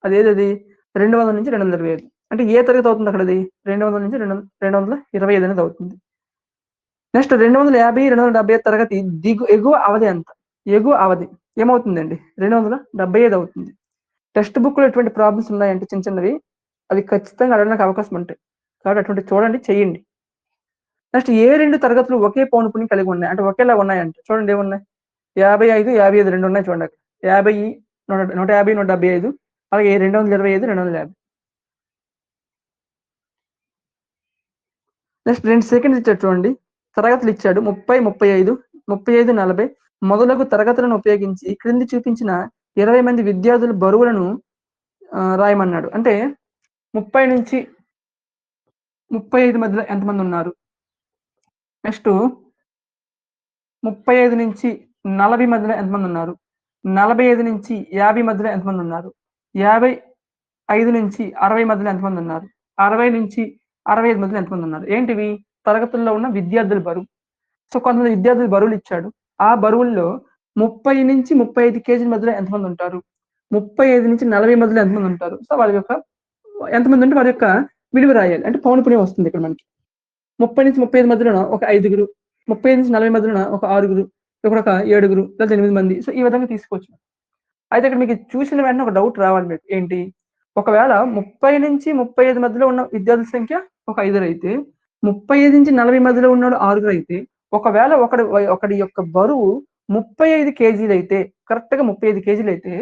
అదేది 200 నుంచి 225. అంటే ఏ తరగతి అవుతుంది అక్కడ, అది 200 నుంచి 225 అనేది అవుతుంది. నెక్స్ట్ 250 275 తరగతి ఎగువ అవధి ఎంత, ఎగువ అవధి ఏమవుతుందండి, 275 అవుతుంది. టెక్స్ట్ బుక్ లో ఎటువంటి ప్రాబ్లమ్స్ ఉన్నాయంటే చిన్న చిన్నవి, అవి ఖచ్చితంగా అడగడానికి అవకాశం ఉంటాయి, కాబట్టి అటువంటి చూడండి, చెయ్యండి. నెక్స్ట్ ఏ రెండు తరగతులు ఒకే పౌనపున్యం కలిగి ఉన్నాయి అంటే ఒకేలా ఉన్నాయంటే చూడండి, ఏమున్నాయి, 55 55 రెండు ఉన్నాయి చూడండి, 50 150 175, అలాగే 225 250. నెక్స్ట్ 2 సెకండ్స్ ఇచ్చాడు చూడండి, తరగతులు ఇచ్చాడు 30 35 35 40 మొదలగు తరగతులను ఉపయోగించి క్రింది చూపించిన 20 మంది విద్యార్థుల బరువులను రాయమన్నాడు. అంటే 30 నుంచి 35 మధ్యలో ఎంతమంది ఉన్నారు. నెక్స్ట్ 35 నుంచి 40 మధ్యలో ఎంతమంది ఉన్నారు. 45 నుంచి 50 మధ్యలో ఎంతమంది ఉన్నారు. 55 నుంచి 60 మధ్యలో ఎంతమంది ఉన్నారు. 60 నుంచి 65 మధ్యలో ఎంతమంది ఉన్నారు. ఏంటివి, తరగతుల్లో ఉన్న విద్యార్థుల బరువు. సో కొంతమంది విద్యార్థుల బరువులు ఇచ్చాడు. ఆ బరువుల్లో 30 నుంచి 35 కేజీల మధ్యలో ఎంతమంది ఉంటారు. 35 నుంచి 40 మధ్యలో ఎంతమంది ఉంటారు. సో వాళ్ళ యొక్క ఎంతమంది ఉంటే వారి యొక్క విలువ రాయాలి. అంటే పౌనపున్యం వస్తుంది ఇక్కడ మనకి. 30 నుంచి 35 మధ్యలో ఒక 5గురు, 35 నుంచి 40 మధ్యలో ఒక 6గురు, ఇక్కడ ఒక 7గురు లేదా 8 మంది. సో ఈ విధంగా తీసుకోవచ్చు. అయితే ఇక్కడ మీకు చూసిన వెంటనే ఒక డౌట్ రావాలి మీకు, ఏంటి, ఒకవేళ 30 నుంచి 35 మధ్యలో ఉన్న విద్యార్థుల సంఖ్య ఒక 5 అయితే, 35 నుంచి 40 మధ్యలో ఉన్నాడు 6 అయితే, ఒకవేళ ఒకడి యొక్క బరువు 35 కేజీలు అయితే, కరెక్ట్ గా 35 కేజీలు అయితే,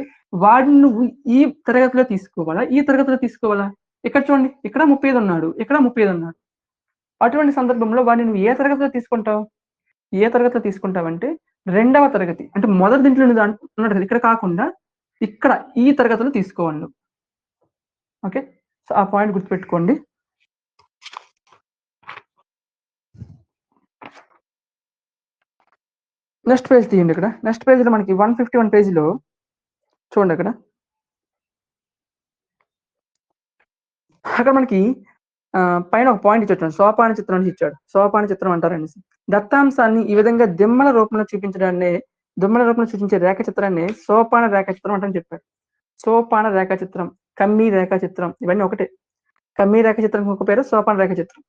వాడిని నువ్వు ఈ తరగతిలో తీసుకోవాలా, ఈ తరగతిలో తీసుకోవాలా. ఇక్కడ చూడండి, ఇక్కడ 35 ఉన్నాడు, ఇక్కడ 35 ఉన్నాడు. అటువంటి సందర్భంలో వాడిని నువ్వు ఏ తరగతిలో తీసుకుంటావు. ఏ తరగతిలో తీసుకుంటావంటే రెండవ తరగతి, అంటే మొదటి దీంట్లో ఉన్నాడు ఇక్కడ కాకుండా ఇక్కడ ఈ తరగతిలో తీసుకోవాలి నువ్వు. ఓకే, సో ఆ పాయింట్ గుర్తుపెట్టుకోండి. నెక్స్ట్ పేజ్ తీయండి. ఇక్కడ నెక్స్ట్ పేజ్ లో మనకి 151 పేజీలో చూడండి, అక్కడ మనకి పైన ఒక పాయింట్ ఇచ్చాడు, సోపాన చిత్రం అని ఇచ్చాడు. సోపాన చిత్రం అంటారండి. దత్తాంశాన్ని ఈ విధంగా దిమ్మల రూపంలో చూపించడాన్ని, దిమ్మల రూపంలో సూచించే రేఖ చిత్రాన్ని సోపాన రేఖా చిత్రం అంటారని చెప్పాడు. సోపాన రేఖా చిత్రం, కమ్మీ రేఖా చిత్రం, ఇవన్నీ ఒకటే. కమ్మీ రేఖా చిత్రం ఒక పేరు, సోపాన రేఖా చిత్రం.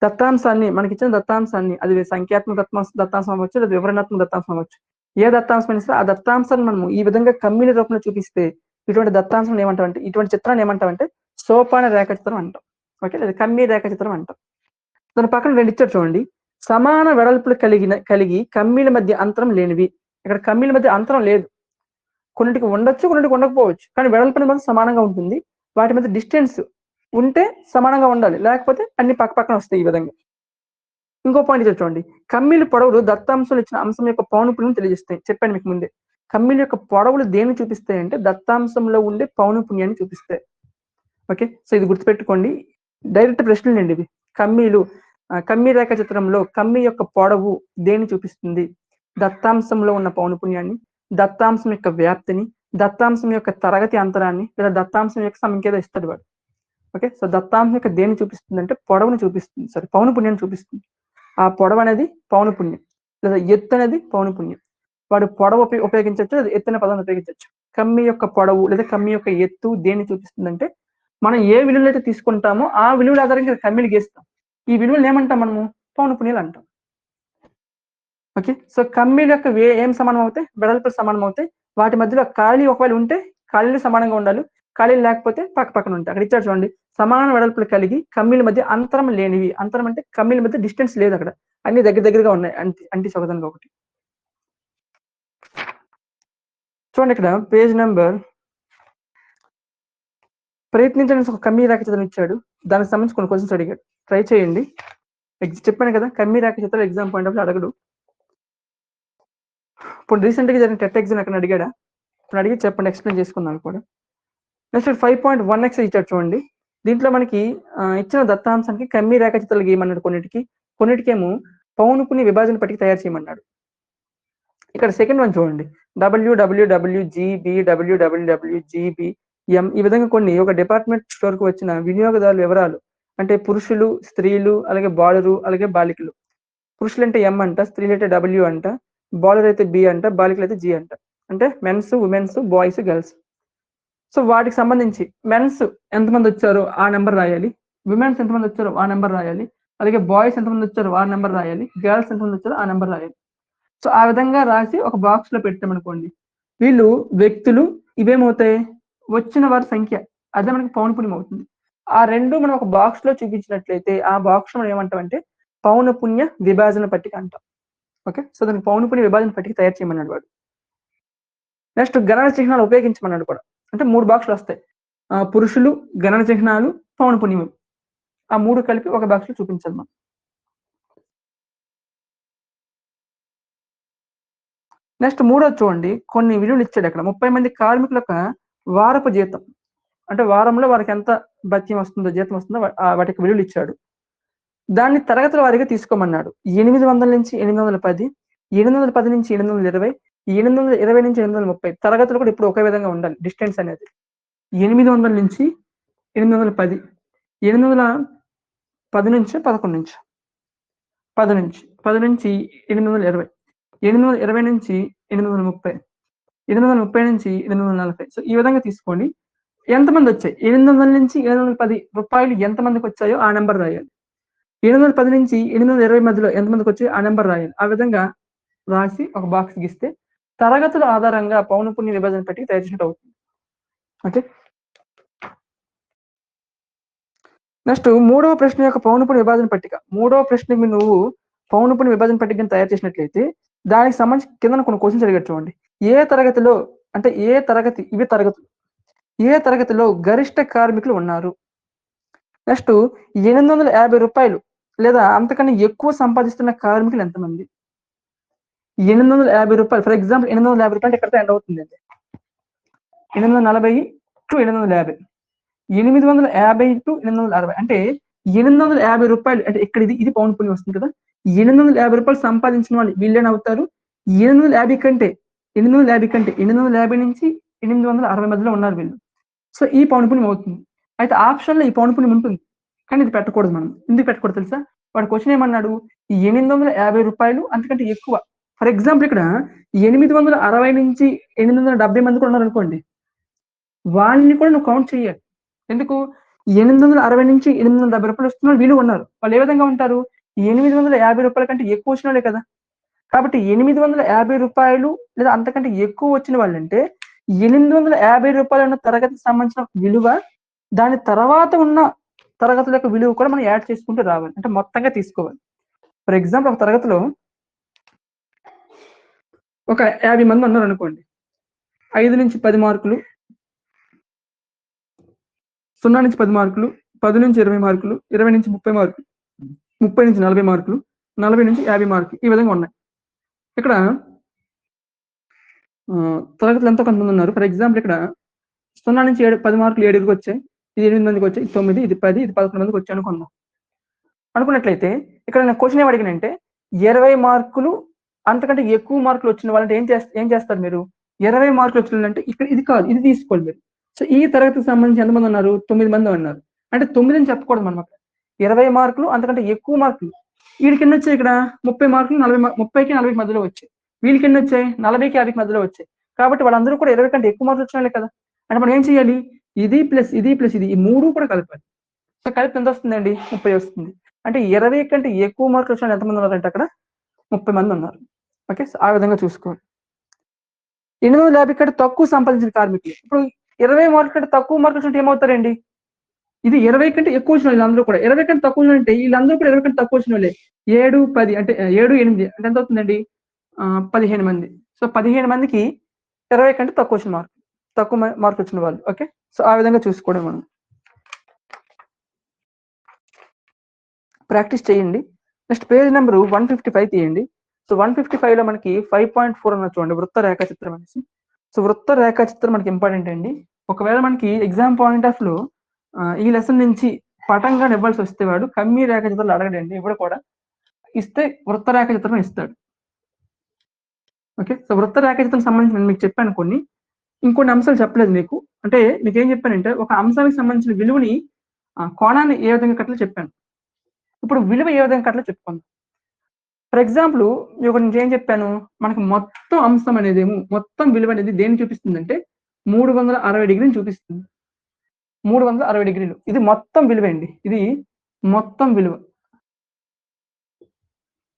దత్తాంశాన్ని, మనకి ఇచ్చిన దత్తాంశాన్ని, అది సంఖ్యాత్మక దత్తాంశం అవ్వచ్చు, లేదా వివరణాత్మక దత్తాంశం అవ్వచ్చు. ఏ దత్తాంశం ఇస్తే ఆ దత్తాంశాన్ని మనము ఈ విధంగా కమ్మీల రూపంలో చూపిస్తే ఇటువంటి దత్తాంశం ఏమంటామంటే, ఇటువంటి చిత్రాన్ని ఏమంటామంటే సోపాన రేఖా చిత్రం అంటాం. ఓకే, లేదా కమ్మీ రేఖా చిత్రం అంటాం. దాని పక్కన 2 ఇచ్చారు చూడండి, సమాన వెడల్పులు కలిగి కమ్మీల మధ్య అంతరం లేనివి. ఇక్కడ కమ్మీల మధ్య అంతరం లేదు, కొన్నిటికి ఉండొచ్చు, కొన్నిటికి ఉండకపోవచ్చు, కానీ వెడల్పుల మధ్య సమానంగా ఉంటుంది. వాటి మధ్య డిస్టెన్స్ ఉంటే సమానంగా ఉండాలి, లేకపోతే అన్ని పక్క పక్కన వస్తాయి ఈ విధంగా. ఇంకో పాయింట్ చూడండి, కమ్మీల పొడవులు దత్తాంశంలో ఇచ్చిన అంశం యొక్క పౌనపున్యం తెలియజేస్తాయి. చెప్పాను మీకు ముందే, కమ్మీల యొక్క పొడవులు దేన్ని చూపిస్తాయి అంటే దత్తాంశంలో ఉండే పౌనపున్యాన్ని చూపిస్తాయి. ఓకే, సో ఇది గుర్తుపెట్టుకోండి. డైరెక్ట్ ప్రశ్నలు అండి ఇవి. కమ్మీ రేఖా చిత్రంలో కమ్మీ యొక్క పొడవు దేన్ని చూపిస్తుంది, దత్తాంశంలో ఉన్న పౌనపున్యాన్ని, దత్తాంశం యొక్క వ్యాప్తిని, దత్తాంశం యొక్క తరగతి అంతరాన్ని, లేదా దత్తాంశం యొక్క సంఖ్య ఇస్తాడు వాడు. ఓకే, సో దత్తాంశం యొక్క దేన్ని చూపిస్తుంది అంటే పొడవుని చూపిస్తుంది, సారీ పౌనపున్యాన్ని చూపిస్తుంది. ఆ పొడవు అనేది పౌనపున్యం, లేదా ఎత్తు అనేది పౌనపున్యం. వాడు పొడవు ఉపయోగించవచ్చు, లేదా ఎత్తు అనే పదాన్ని ఉపయోగించవచ్చు. కమ్మీ యొక్క పొడవు లేదా కమ్మీ యొక్క ఎత్తు దేన్ని చూపిస్తుంది అంటే మనం ఏ విలువలు అయితే తీసుకుంటామో ఆ విలువల ఆధారంగా కమ్మీలు గీస్తాం. ఈ విలువలు ఏమంటాం మనము, పౌనపున్యాలు అంటాం. ఓకే, సో కమ్మీల యొక్క ఏం సమానం అవుతాయి, వెడల్పులు సమానం అవుతాయి. వాటి మధ్యలో ఖాళీ ఒకవేళ ఉంటే ఖాళీలు సమానంగా ఉండాలి, ఖాళీలు లేకపోతే పక్క పక్కన ఉంటాయి. అక్కడ ఇచ్చారు చూడండి, సమాన వెడల్పులు కలిగి కమ్మీల మధ్య అంతరం లేనివి. అంతరం అంటే కమ్మీల మధ్య డిస్టెన్స్ లేదు, అక్కడ అన్ని దగ్గరగా ఉన్నాయి, అంటి ఒకదానికి ఒకటి. చూడండి, ఇక్కడ పేజ్ నెంబర్ ప్రయత్నించడానికి ఒక కమ్మీ రేఖ చిత్రం ఇచ్చాడు, దానికి సంబంధించి కొన్ని క్వశ్చన్స్ అడిగాడు. ట్రై చేయండి. చెప్పాను కదా, కమ్మీ రేఖ చిత్రం ఎగ్జామ్ పాయింట్ ఆఫ్ అడగడు. ఇప్పుడు రీసెంట్ గా జరిగిన టెట్ ఎగ్జామ్ ఎక్కడ అడిగాడా, ఇప్పుడు అడిగి చెప్పండి, ఎక్స్ప్లెయిన్ చేసుకుందాం కూడా. నెక్స్ట్ 5.1x ఇచ్చాడు చూడండి. దీంట్లో మనకి ఇచ్చిన దత్తాంశానికి కమ్మి రేఖాచిత్రాలు గీయమన్నాడు కొన్నిటికేమో పౌనపున్య విభాజన పట్టిక తయారు చేయమన్నాడు. ఇక్కడ సెకండ్ వన్ చూడండి. www.gb ఈ విధంగా కొన్ని ఒక డిపార్ట్మెంట్ స్టోర్ కు వచ్చిన వినియోగదారుల వివరాలు, అంటే పురుషులు, స్త్రీలు, అలాగే బాలురు, అలాగే బాలికలు. పురుషులు అంటే ఎం అంట, స్త్రీలు అయితే డబ్ల్యూ అంట, బాలురు అయితే బి అంట, బాలికలు అయితే జి అంట. అంటే men's, women's, boys, girls. So వాటికి సంబంధించి మెన్స్ ఎంతమంది వచ్చారో ఆ నెంబర్ రాయాలి, విమెన్స్ ఎంతమంది వచ్చారో ఆ నెంబర్ రాయాలి, అలాగే బాయ్స్ ఎంతమంది వచ్చారో ఆ నెంబర్ రాయాలి, గర్ల్స్ ఎంతమంది వచ్చారో ఆ నెంబర్ రాయాలి. సో ఆ విధంగా రాసి ఒక బాక్స్ లో పెట్టామనుకోండి, వీళ్ళు వ్యక్తులు ఇవేమవుతాయి, వచ్చిన వారి సంఖ్య, అదే మనకి పౌనపున్యం అవుతుంది. ఆ రెండు మనం ఒక బాక్స్ లో చూపించినట్లయితే ఆ బాక్స్ మనం ఏమంటామంటే పౌనపున్య విభాజన పట్టిక అంటాం. ఓకే, సో దానికి పౌనపున్య విభాజన పట్టిక తయారు చేయమన్నాడు వాడు. నెక్స్ట్ గణన చిహ్నాలు ఉపయోగించమన్నాడు కూడా. అంటే 3 బాక్సులు వస్తాయి. పురుషులు, గణన చిహ్నాలు, పౌనపున్యం, ఆ 3 కలిపి ఒక బాక్స్ లో చూపించాలి మనం. నెక్స్ట్ మూడోది చూడండి, కొన్ని విలువలు ఇచ్చాడు అక్కడ. 30 మంది కార్మికుల యొక్క వారపు జీతం, అంటే వారంలో వారికి ఎంత భత్యం వస్తుందో, జీతం వస్తుందో వాటికి విలువలు ఇచ్చాడు. దాన్ని తరగతుల వారీగా తీసుకోమన్నాడు. 800 నుంచి 810, 810 నుంచి 820, 820 నుంచి 830. తరగతులు కూడా ఇప్పుడు ఒకే విధంగా ఉండాలి, డిస్టెన్స్ అనేది. 800 నుంచి 810, 810 నుంచి 11 నుంచి 10 నుంచి 820, 820 నుంచి 830, 830 నుంచి 840. సో ఈ విధంగా తీసుకోండి. ఎంతమంది వచ్చాయి, 800 నుంచి 810 రూపాయలు ఎంతమందికి వచ్చాయో ఆ నెంబర్ రాయాలి. 810 నుంచి 820 మధ్యలో ఎంతమందికి వచ్చాయో ఆ నెంబర్ రాయాలి. ఆ విధంగా రాసి ఒక బాక్స్ గీస్తే తరగతుల ఆధారంగా పౌనపున్య విభజన పట్టిక తయారు చేసినట్టు అవుతుంది. ఓకే, నెక్స్ట్ మూడవ ప్రశ్న యొక్క పౌనపున్య విభాజన పట్టిక. మూడవ ప్రశ్నకి నువ్వు పౌనపున్య విభజన పట్టికను తయారు చేసినట్లయితే దానికి సంబంధించి కింద కొన్ని క్వశ్చన్స్ అడిగారు చూడండి. ఏ తరగతిలో, అంటే ఏ తరగతి, ఇవి తరగతులు, ఏ తరగతిలో గరిష్ట కార్మికులు ఉన్నారు. నెక్స్ట్ 850 రూపాయలు లేదా అంతకన్నా ఎక్కువ సంపాదిస్తున్న కార్మికులు ఎంతమంది. 850 రూపాయలు, ఫర్ ఎగ్జాంపుల్ 850 రూపాయలు ఎక్కడితో ఎండ్ అవుతుందండి, 840 టు 850, 850 టు 860, అంటే 850 రూపాయలు, అంటే ఇక్కడ ఇది పౌనపున్యం వస్తుంది కదా. 850 రూపాయలు సంపాదించిన వాళ్ళు వీళ్ళని అవుతారు. 850 కంటే 850 నుంచి 860 మధ్యలో ఉన్నారు వీళ్ళు. సో ఈ పౌనపున్యం అవుతుంది. అయితే ఆప్షన్ లో ఈ పౌనపున్యం ఉంటుంది, కానీ ఇది పెట్టకూడదు మనం. ఎందుకు పెట్టకూడదు తెలుసా? వాడు క్వశ్చన్ ఏమన్నాడు, 850 రూపాయలు అంతకంటే ఎక్కువ. ఫర్ ఎగ్జాంపుల్ ఇక్కడ 860 నుంచి 870 మంది కూడా ఉన్నారు అనుకోండి, వాళ్ళని కూడా నువ్వు కౌంట్ చేయాలి. ఎందుకు? 860 నుంచి 870 రూపాయలు వస్తున్న వీళ్ళు ఉన్నారు. వాళ్ళు ఏ విధంగా ఉంటారు, 850 రూపాయల కంటే ఎక్కువ వచ్చిన వాళ్ళే కదా. కాబట్టి 850 రూపాయలు లేదా అంతకంటే ఎక్కువ వచ్చిన వాళ్ళంటే 850 రూపాయలు ఉన్న తరగతికి సంబంధించిన విలువ, దాని తర్వాత ఉన్న తరగతుల యొక్క విలువ కూడా మనం యాడ్ చేసుకుంటూ రావాలి, అంటే మొత్తంగా తీసుకోవాలి. ఫర్ ఎగ్జాంపుల్ ఒక తరగతిలో ఒక 50 మంది ఉన్నారు అనుకోండి, 5 నుంచి 10 మార్కులు, 0 నుంచి 10 మార్కులు, 10 నుంచి 20 మార్కులు, 20 నుంచి 30 మార్కులు, 30 నుంచి 40 మార్కులు, 40 నుంచి 50 మార్కులు, ఈ విధంగా ఉన్నాయి. ఇక్కడ తరగతులు ఎంతో కొంతమంది ఉన్నారు. ఫర్ ఎగ్జాంపుల్ ఇక్కడ 0 నుంచి 10 మార్కులు 7కి వచ్చాయి, ఇది 8 మందికి వచ్చాయి, 9, ఇది 10, ఇది 11 మందికి వచ్చాయి అనుకుందాం. అనుకున్నట్లయితే ఇక్కడ నేను క్వశ్చన్ ఏం అడిగినంటే 20 మార్కులు అంతకంటే ఎక్కువ మార్కులు వచ్చిన వాళ్ళంటే ఏం చేస్తారు మీరు? 20 మార్కులు వచ్చినంటే ఇక్కడ ఇది కాదు, ఇది తీసుకోవాలి మీరు. సో ఈ తరగతికి సంబంధించి ఎంతమంది ఉన్నారు? 9 మంది ఉన్నారు. అంటే 9 అని చెప్పకూడదు మనం అక్కడ. 20 మార్కులు అంతకంటే ఎక్కువ మార్కులు. వీళ్ళకి ఎన్ని వచ్చాయి? ఇక్కడ 30 మార్కులు 30కి 40కి మధ్యలో వచ్చాయి. వీళ్ళకి ఎన్ని వచ్చాయి? 40కి 50కి మధ్యలో వచ్చాయి. కాబట్టి వాళ్ళందరూ కూడా 20 కంటే ఎక్కువ మార్కులు వచ్చిన కదా. అంటే మనం ఏం చేయాలి? ఇది ప్లస్ ఇది ప్లస్ ఇది, ఈ 3 కూడా కలపాలి. సో కలిపి ఎంత వస్తుందండి? 30 వస్తుంది. అంటే 20 కంటే ఎక్కువ మార్కులు వచ్చిన ఎంతమంది ఉన్నారంటే అక్కడ 30 మంది ఉన్నారు. ఓకే, ఆ విధంగా చూసుకోవాలి. 850 కంటే తక్కువ సంపాదించిన కార్మికులు. ఇప్పుడు 20 మార్కుల కంటే తక్కువ మార్కులు వచ్చినట్టు ఏమవుతారండి? ఇది 20 కంటే ఎక్కువ వచ్చిన వీళ్ళందరూ కూడా 20 కంటే తక్కువ అంటే వీళ్ళందరూ కూడా 20 కంటే తక్కువ వచ్చిన వాళ్ళే. 7, 10 అంటే 7, 8 అంటే ఎంత అవుతుందండి? 15 మంది. సో 15 మందికి 20 కంటే తక్కువ వచ్చిన తక్కువ మార్కులు వచ్చిన వాళ్ళు. ఓకే, సో ఆ విధంగా చూసుకోవడం మనం ప్రాక్టీస్ చేయండి. నెక్స్ట్ పేజ్ నెంబర్ 155 తీయండి. సో 155 లో మనకి 5.4 అన్న చూడండి, వృత్త రేఖాచిత్రం అనేసి. సో వృత్త రేఖాచిత్రం మనకి ఇంపార్టెంట్ అండి. ఒకవేళ మనకి ఎగ్జామ్ పాయింట్ ఆఫ్ లో ఈ లెసన్ నుంచి పటంగా ఇవ్వాల్సి వస్తే వాడు కమ్మి రేఖాచిత్రాలు అడగడండి, ఇప్పుడు కూడా ఇస్తే వృత్త రేఖాచిత్రం ఇస్తాడు. ఓకే, సో వృత్త రేఖాచిత్రం సంబంధించి నేను మీకు చెప్పాను కొన్ని, ఇంకొన్ని అంశాలు చెప్పలేదు మీకు. అంటే మీకు ఏం చెప్పానంటే ఒక అంశానికి సంబంధించిన విలువని కోణాన్ని ఏ విధంగా కట్టలో చెప్పాను. ఇప్పుడు విలువ ఏ విధంగా కట్టలో చెప్పుకుందాం. ఫర్ ఎగ్జాంపుల్ నేను ఏం చెప్పాను, మనకు మొత్తం అంశం అనేది మొత్తం విలువ అనేది దేన్ని చూపిస్తుందంటే 360 డిగ్రీని చూపిస్తుంది. 360 డిగ్రీలు ఇది మొత్తం విలువ అండి, ఇది మొత్తం విలువ.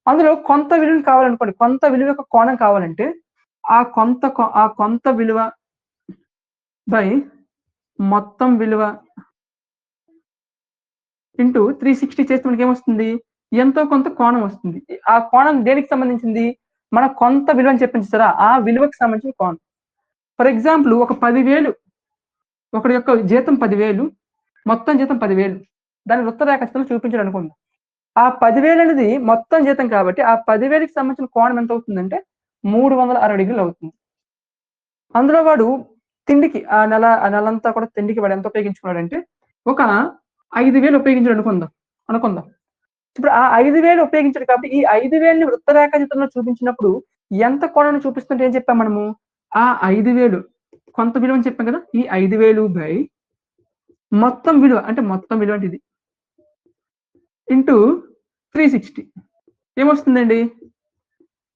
అందులో కొంత విలువను కావాలనుకోండి, కొంత విలువ యొక్క కోణం కావాలంటే ఆ కొంత విలువ బై మొత్తం విలువ ఇంటూ 360 చేస్తే మనకి ఏమొస్తుంది, ఎంతో కొంత కోణం వస్తుంది. ఆ కోణం దేనికి సంబంధించింది, మన కొంత విలువ అని చెప్పింది సరే, ఆ విలువకి సంబంధించిన కోణం. ఫర్ ఎగ్జాంపుల్ ఒక 10,000 ఒకటి యొక్క జీతం 10,000, మొత్తం జీతం 10,000, దాని వృత్త రేఖాచిత్రంలో చూపించాడు అనుకుందాం. ఆ 10,000 అనేది మొత్తం జీతం కాబట్టి ఆ 10,000కి సంబంధించిన కోణం ఎంత అవుతుందంటే 360 డిగ్రీలు అవుతుంది. అందులో వాడు తిండికి ఆ నెలంతా కూడా తిండికి వాడు ఎంత ఉపయోగించుకున్నాడంటే ఒక 5,000 ఉపయోగించాడు అనుకుందాం. ఇప్పుడు ఆ 5,000 ఉపయోగించాడు కాబట్టి ఈ 5,000ని వృత్త రేఖాచిత్రంలో చూపించినప్పుడు ఎంత కోణాన్ని చూపిస్తుంటే ఏం చెప్పాం మనము, ఆ 5,000 కొంత విలువ అని చెప్పాం కదా, ఈ 5,000 బై మొత్తం విలువ, అంటే మొత్తం విలువ అంటే ఇది ఇంటూ 360 ఏమొస్తుందండి,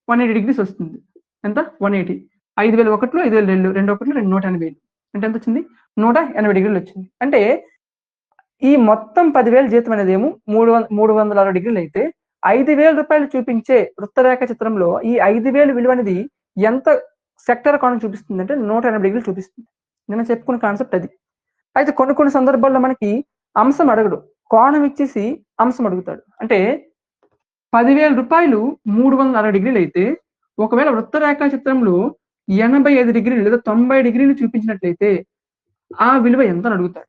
180 డిగ్రీస్ వస్తుంది. ఎంత, 180. 5,000 ఒకట్లు, 5,000 రెండు ఒకట్లు 180, అంటే ఎంత వచ్చింది, 180 డిగ్రీలు వచ్చింది. అంటే ఈ మొత్తం 10,000 జీతం అనేది 360 డిగ్రీలు అయితే 5,000 రూపాయలు చూపించే వృత్తరేఖ చిత్రంలో ఈ 5,000 విలువ అనేది ఎంత సెక్టర్ కోణం చూపిస్తుంది అంటే 180 డిగ్రీలు చూపిస్తుంది. నేను చెప్పుకున్న కాన్సెప్ట్ అది. అయితే కొన్ని సందర్భాల్లో మనకి అంశం అడగడు, కోణం ఇచ్చేసి అంశం అడుగుతాడు. అంటే 10,000 రూపాయలు 360 డిగ్రీలు అయితే ఒకవేళ వృత్తరేఖ చిత్రంలో 85 డిగ్రీలు లేదా 90 డిగ్రీలు చూపించినట్లయితే ఆ విలువ ఎంత అని అడుగుతాడు.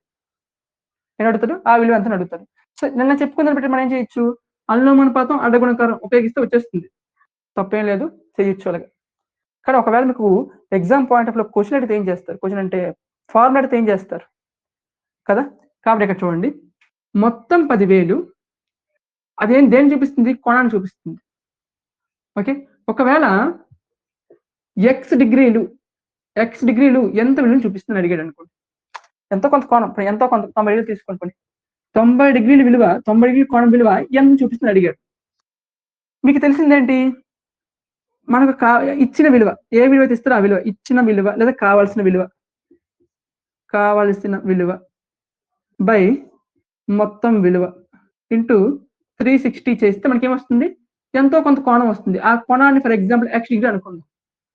అడుగుతాడు ఆ విలువ ఎంత అడుగుతాడు. సో నిన్న చెప్పుకున్న బట్టి మనం ఏం చేయొచ్చు, అనులోమానుపాతం అడ్డగుణకారం ఉపయోగిస్తే వచ్చేస్తుంది, తప్పేం లేదు, చేయొచ్చు అలాగా. కానీ ఒకవేళ మీకు ఎగ్జామ్ పాయింట్ ఆఫ్ లో క్వశ్చన్ అడిగితే ఏం చేస్తారు, క్వశ్చన్ అంటే ఫార్ములా అడిగితే ఏం చేస్తారు కదా. కాబట్టి ఇక్కడ చూడండి, మొత్తం 10,000 దేన్ని చూపిస్తుంది, కోణాన్ని చూపిస్తుంది. ఓకే, ఒకవేళ ఎక్స్ డిగ్రీలు ఎంత విలువను చూపిస్తుంది అడిగాడు అనుకోండి, ఎంతో కొంత కోణం, ఎంతో కొంత 90 డిగ్రీలు తీసుకోండి, 90 డిగ్రీల విలువ 90 డిగ్రీల కోణం విలువ ఎంత చూపిస్తుంది అడిగాడు. మీకు తెలిసిందేంటి, మనకు ఇచ్చిన విలువ, ఏ విలువ ఇస్తారో ఆ విలువ, ఇచ్చిన విలువ లేదా కావాల్సిన విలువ బై మొత్తం విలువ ఇంటూ 360 చేస్తే మనకి ఏమొస్తుంది, ఎంతో కొంత కోణం వస్తుంది. ఆ కోణాన్ని ఫర్ ఎగ్జాంపుల్ ఎక్స్ డిగ్రీ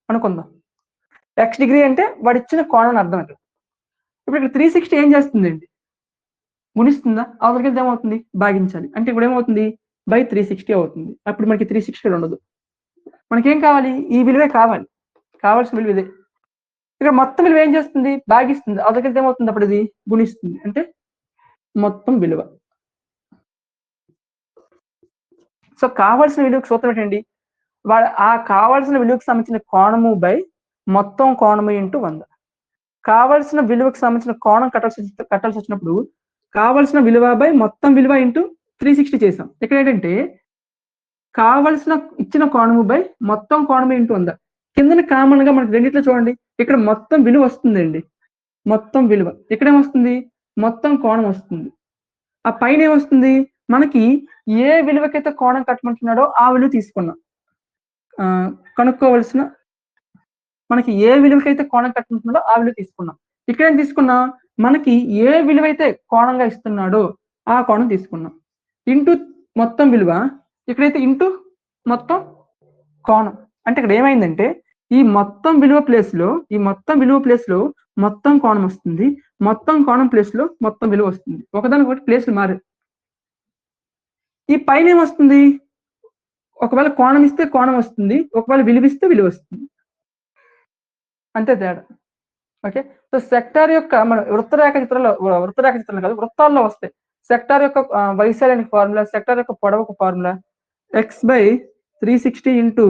అనుకుందాం. ఎక్స్ డిగ్రీ అంటే వాడు ఇచ్చిన కోణం అర్థం అంటే. ఇప్పుడు ఇక్కడ 360 ఏం చేస్తుందండి, గుణిస్తుందా, అవతలకి ఏమవుతుంది, భాగించాలి. అంటే ఇప్పుడు ఏమవుతుంది, బై 360 అవుతుంది. అప్పుడు మనకి 360 ఉండదు. మనకేం కావాలి, ఈ విలువే కావాలి, కావాల్సిన విలువ ఇదే. ఇక్కడ మొత్తం విలువ ఏం చేస్తుంది, భాగిస్తుంది. అవతలకి ఏమవుతుంది, అప్పుడు ఇది గుణిస్తుంది, అంటే మొత్తం విలువ. సో కావాల్సిన విలువకి సూత్రం ఏంటండి, ఆ కావాల్సిన విలువకి సంబంధించిన కోణము బై మొత్తం కోణము ఇంటూ 100. కావాల్సిన విలువకి సంబంధించిన కోణం కట్టాల్సి వచ్చినప్పుడు కావాల్సిన విలువ బై మొత్తం విలువ ఇంటూ 360 చేసాం. ఇక్కడ ఏంటంటే కావాల్సిన ఇచ్చిన కోణము బై మొత్తం కోణము ఇంటూ 100. కింద కామన్ గా మనకి రెండిట్లో చూడండి, ఇక్కడ మొత్తం విలువ వస్తుందండి, మొత్తం విలువ. ఇక్కడ ఏమొస్తుంది, మొత్తం కోణం వస్తుంది. ఆ పైన ఏమొస్తుంది, మనకి ఏ విలువకైతే కోణం కట్టమంటున్నాడో ఆ విలువ తీసుకున్నాం. కనుక్కోవలసిన మనకి ఏ విలువకైతే కోణం కట్టమంటున్నాడో ఆ విలువ తీసుకున్నాం. ఇక్కడ ఏం తీసుకున్నాం, మనకి ఏ విలువ అయితే కోణంగా ఇస్తున్నాడో ఆ కోణం తీసుకున్నాం ఇంటూ మొత్తం విలువ. ఇక్కడైతే ఇంటూ మొత్తం కోణం. అంటే ఇక్కడ ఏమైందంటే ఈ మొత్తం విలువ ప్లేస్ లో మొత్తం కోణం వస్తుంది, మొత్తం కోణం ప్లేస్ లో మొత్తం విలువ వస్తుంది. ఒకదానికి ఒకటి ప్లేస్లు మారు. ఈ పైన ఏమొస్తుంది, ఒకవేళ కోణం ఇస్తే కోణం వస్తుంది, ఒకవేళ విలువ ఇస్తే విలువ వస్తుంది, అంతే తేడా. ఓకే, సో సెక్టార్ యొక్క మన వృత్తరేఖ చిత్రంలో కాదు, వృత్తాల్లో వస్తాయి. సెక్టార్ యొక్క వైశాల్యానికి ఫార్ములా, సెక్టార్ యొక్క పొడవుకు formula X by 360 into